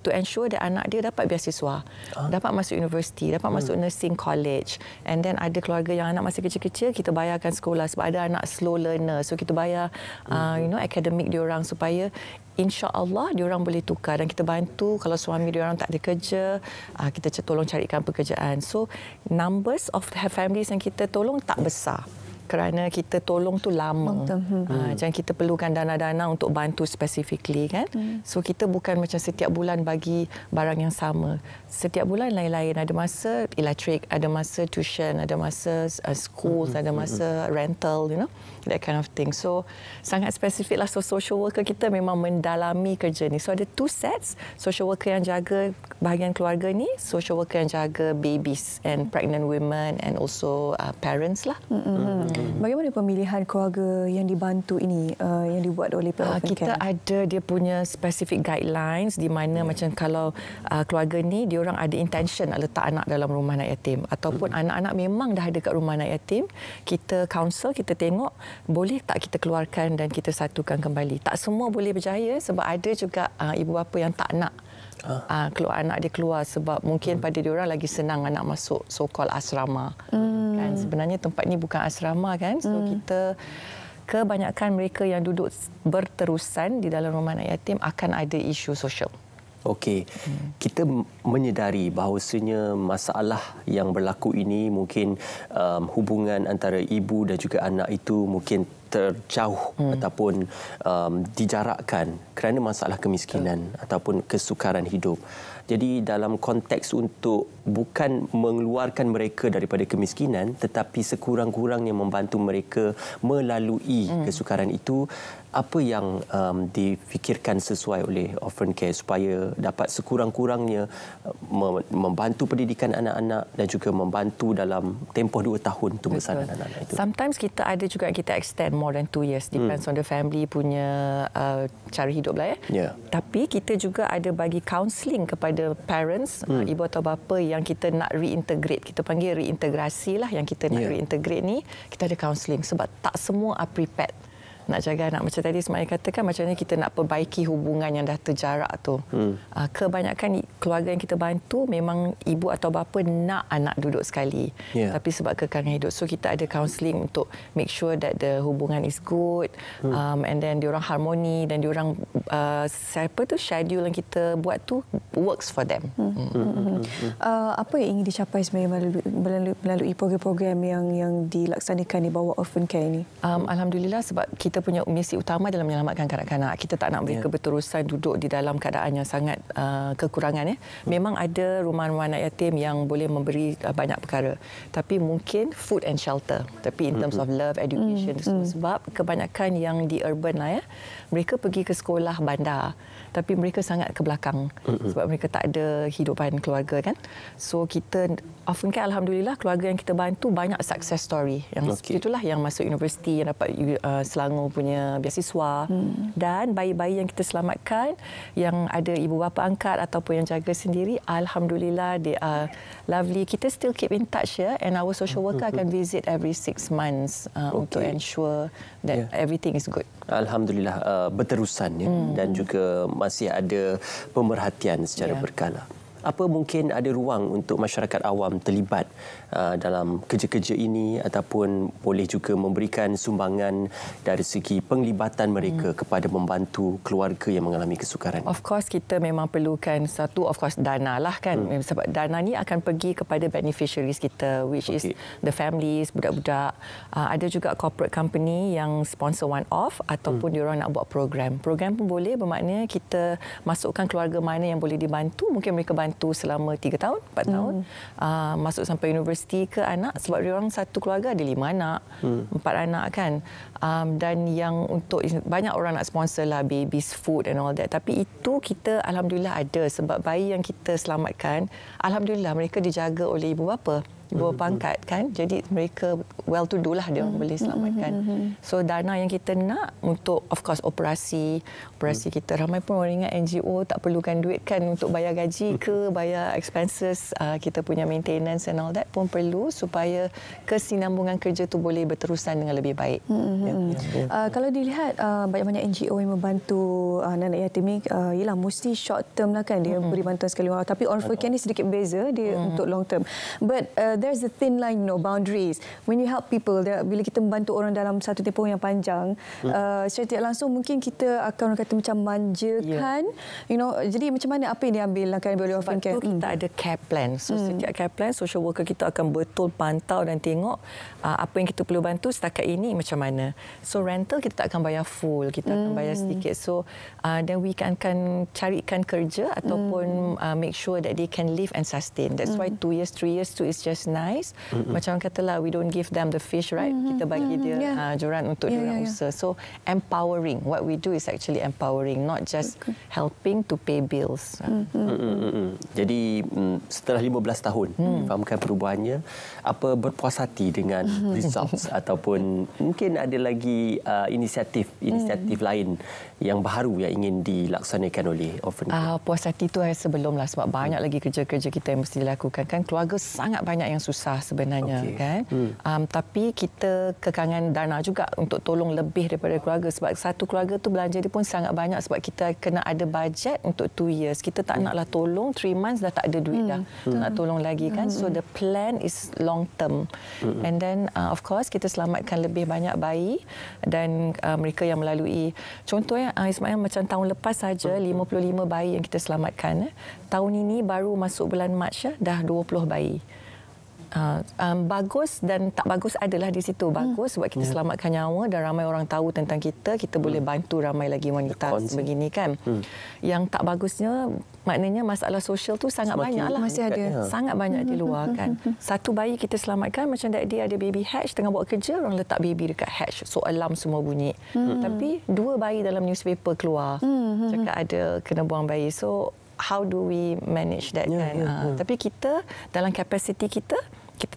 to ensure that anak dia dapat beasiswa, dapat masuk universiti, dapat masuk nursing college, and then ada keluarga yang anak masih kecil-kecil, kita bayarkan sekolah sebab ada anak slow learner, so kita bayar akademik diorang supaya insya-Allah diorang boleh tukar, dan kita bantu kalau suami diorang tak ada kerja, kita tolong carikan pekerjaan. So numbers of families yang kita tolong tak besar kerana kita tolong tu lama. Jangan kita perlukan dana-dana untuk bantu specifically kan. So kita bukan macam setiap bulan bagi barang yang sama. Setiap bulan lain-lain. Ada masa elektrik, ada masa tuition, ada masa schools, ada masa rental, you know, that kind of thing. So sangat spesifik lah. So social worker kita memang mendalami kerja ni. So ada 2 sets. Social worker yang jaga bahagian keluarga ni, social worker yang jaga babies and pregnant women and also parents lah. Bagaimana pemilihan keluarga yang dibantu ini yang dibuat oleh Orphan Care? Kita ada dia punya specific guidelines di mana macam kalau keluarga ni dia orang ada intention nak letak anak dalam rumah anak yatim ataupun anak-anak memang dah ada kat rumah anak yatim, kita counsel, kita tengok boleh tak kita keluarkan dan kita satukan kembali. Tak semua boleh berjaya sebab ada juga ibu bapa yang tak nak keluar anak dia keluar sebab mungkin pada dia orang lagi senang anak masuk so-called asrama. Kan sebenarnya tempat ni bukan asrama kan. So kita kebanyakan mereka yang duduk berterusan di dalam rumah anak yatim akan ada isu sosial. Okey, kita menyedari bahawasanya masalah yang berlaku ini mungkin hubungan antara ibu dan juga anak itu mungkin terjauh ataupun dijarakkan kerana masalah kemiskinan ataupun kesukaran hidup. Jadi dalam konteks untuk bukan mengeluarkan mereka daripada kemiskinan, tetapi sekurang-kurangnya membantu mereka melalui kesukaran itu, apa yang difikirkan sesuai oleh Orphan Care supaya dapat sekurang-kurangnya membantu pendidikan anak-anak dan juga membantu dalam tempoh 2 tahun untuk besaran anak-anak itu. Sometimes kita ada juga kita extend more than 2 years, depends on the family punya cara hidup lah ya. Tapi kita juga ada bagi counselling kepada parents, ibu atau bapa yang kita nak reintegrate. Kita panggil reintegrasi lah, yang kita nak reintegrate ni, kita ada counselling sebab tak semua are prepared nak jaga anak. Macam tadi Ismail katakan, macam mana kita nak perbaiki hubungan yang dah terjarak tu. Kebanyakan keluarga yang kita bantu memang ibu atau bapa nak anak duduk sekali. Tapi sebab kekangan hidup. So kita ada counselling untuk make sure that the hubungan is good, and then diorang harmoni dan diorang schedule yang kita buat tu works for them. Apa yang ingin dicapai sebenarnya melalui program-program yang dilaksanakan di bawah Orphan Care ini? Alhamdulillah, sebab kita punya misi utama dalam menyelamatkan kanak-kanak. Kita tak nak mereka berterusan duduk di dalam keadaan yang sangat kekurangan. Memang ada rumah-rumah anak yatim yang boleh memberi banyak perkara. Tapi mungkin food and shelter. Tapi in terms of love, education, sebab kebanyakan yang di urban lah ya, mereka pergi ke sekolah bandar. Tapi mereka sangat ke belakang sebab mereka tak ada hidupan keluarga kan. So kita Orphan Care, alhamdulillah, keluarga yang kita bantu banyak success story. Yang itulah yang masuk universiti, yang dapat Selangor punya beasiswa, dan bayi-bayi yang kita selamatkan yang ada ibu bapa angkat ataupun yang jaga sendiri, alhamdulillah they are lovely. Kita still keep in touch ya, and our social worker akan visit every 6 months untuk ensure that everything is good. Alhamdulillah, berterusan ya, dan juga masih ada pemerhatian secara berkala. Apa mungkin ada ruang untuk masyarakat awam terlibat dalam kerja-kerja ini ataupun boleh juga memberikan sumbangan dari segi penglibatan mereka kepada membantu keluarga yang mengalami kesukaran? Of course, kita memang perlukan satu, of course, dana lah kan. Sebab dana ni akan pergi kepada beneficiaries kita, which is the families, budak-budak. Ada juga corporate company yang sponsor one-off ataupun diorang nak buat program. Program pun boleh, bermakna kita masukkan keluarga mana yang boleh dibantu. Mungkin mereka bantu selama 3 tahun, 4 tahun. Masuk sampai universiti ke anak, sebab diorang satu keluarga ada 5 anak, 4 anak kan. Dan yang untuk banyak orang nak sponsor lah babies food and all that. Tapi itu kita alhamdulillah ada, sebab bayi yang kita selamatkan, alhamdulillah mereka dijaga oleh ibu bapa. Ibu bapa angkat kan, jadi mereka well to do lah, dia boleh selamatkan. So dana yang kita nak untuk of course operasi kita, ramai pun orang ingat NGO tak perlukan duit kan untuk bayar gaji ke bayar expenses, kita punya maintenance and all that pun perlu supaya kesinambungan kerja tu boleh berterusan dengan lebih baik. Kalau dilihat banyak-banyak NGO yang membantu anak-anak yatim ni, ialah mesti short term lah kan, dia beri bantuan sekali. Tapi Orphan Care ni sedikit beza, dia untuk long term. But there's a thin line, boundaries. When you help people, bila kita membantu orang dalam satu tempoh yang panjang, secara tidak langsung mungkin kita akan orang kata macam manjakan, jadi macam mana apa yang diambil langkah oleh Orphan Care? Kita ada care plan. So setiap care plan, social worker kita akan betul pantau dan tengok apa yang kita perlu bantu setakat ini macam mana. So rental kita tak akan bayar full, kita akan bayar sedikit. So then we akan carikan kerja ataupun make sure that they can live and sustain. That's why 2 years, 3 years tu is just nice. Macam katalah, we don't give them the fish, right? Kita bagi dia joran untuk diorang usaha. So empowering. What we do is actually empowering, not just helping to pay bills. Jadi setelah 15 tahun difahamkan perubahannya, apa berpuas hati dengan results ataupun mungkin ada lagi inisiatif lain yang baru yang ingin dilaksanakan oleh Orphan Care? Puas hati tu sebelumlah, sebab banyak lagi kerja-kerja kita yang mesti dilakukan kan. Keluarga sangat banyak yang susah sebenarnya kan. Tapi kita kekangan dana juga untuk tolong lebih daripada keluarga, sebab satu keluarga tu belanja dia pun sangat banyak, sebab kita kena ada bajet untuk 2 years. Kita tak naklah tolong 3 months dah tak ada duit dah nak tolong lagi kan. So the plan is long term. And then of course kita selamatkan lebih banyak bayi dan mereka yang melalui, contohnya Ismail, macam tahun lepas saja 55 bayi yang kita selamatkan. Tahun ini baru masuk bulan Mac dah 20 bayi. Bagus dan tak bagus adalah di situ. Bagus sebab kita selamatkan nyawa dan ramai orang tahu tentang kita. Kita boleh bantu ramai lagi wanita begini kan. Yang tak bagusnya maknanya masalah sosial tu sangat banyak lah. Masih ada. Sangat banyak di luar kan. Satu bayi kita selamatkan macam dia ada baby hatch tengah buat kerja, orang letak baby dekat hatch. So alarm semua bunyi. Tapi 2 bayi dalam newspaper keluar. Cakap ada kena buang bayi. So how do we manage that kan? Tapi kita dalam kapasiti kita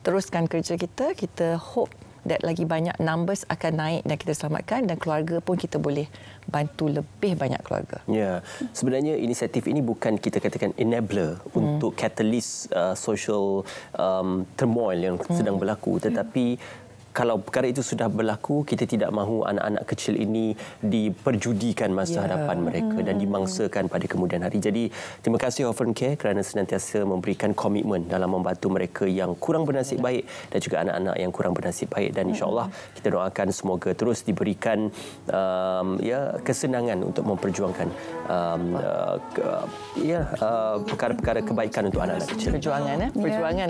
teruskan kerja kita. Kita hope that lagi banyak numbers akan naik dan kita selamatkan dan keluarga pun kita boleh bantu lebih banyak keluarga. Ya, sebenarnya inisiatif ini bukan kita katakan enabler untuk catalyst social turmoil yang sedang berlaku, tetapi kalau perkara itu sudah berlaku, kita tidak mahu anak-anak kecil ini diperjudikan masa hadapan mereka dan dimangsakan pada kemudian hari. Jadi, terima kasih Orphan Care kerana senantiasa memberikan komitmen dalam membantu mereka yang kurang bernasib baik dan juga anak-anak yang kurang bernasib baik. Dan insya-Allah kita doakan semoga terus diberikan kesenangan untuk memperjuangkan perkara-perkara kebaikan untuk anak-anak kecil. Perjuangan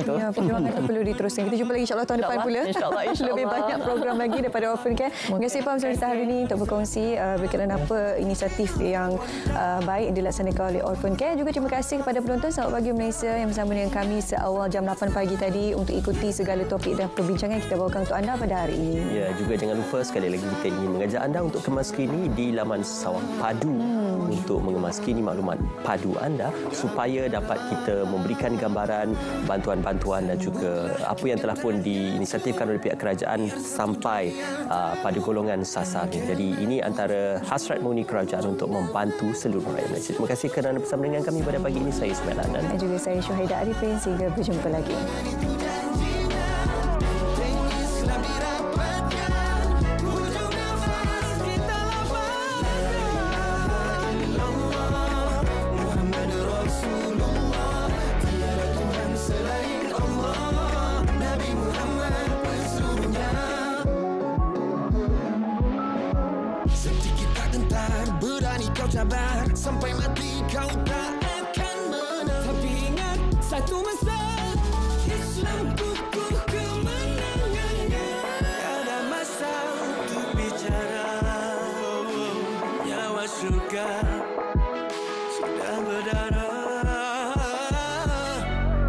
tu. Perjuangan tu perlu diteruskan. Kita jumpa lagi insya-Allah tahun depan pula. InsyaAllah. Lebih banyak program lagi daripada Orphan Care. Terima kasih Pam serta hari ini untuk berkongsi berkenaan apa inisiatif yang baik dilaksanakan oleh Orphan Care. Juga terima kasih kepada penonton Selamat Pagi Malaysia yang bersama dengan kami seawal jam 8 pagi tadi untuk ikuti segala topik dan perbincangan yang kita bawakan untuk anda pada hari ini. Ya, juga jangan lupa sekali lagi kita ingin mengajak anda untuk kemaskini di laman Sawang Padu untuk mengemaskini maklumat padu anda supaya dapat kita memberikan gambaran bantuan-bantuan dan juga apa yang telah pun diinisiatifkan oleh pihak kerajaan sampai pada golongan sasarnya. Jadi ini antara hasrat murni kerajaan untuk membantu seluruh rakyat Malaysia. Terima kasih kerana bersama dengan kami pada pagi ini. Saya Ismail Adnan. Dan juga saya Syuhaida Arifin. Sehingga berjumpa lagi. Sampai mati kau tak akan menang. Tapi ingat satu masa Islam kukuh kemenangannya. Ada masa untuk bicara. Nyawa syurga sudah berdarah.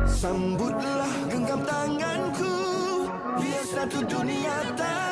Sambutlah genggam tanganku. Biar satu dunia tak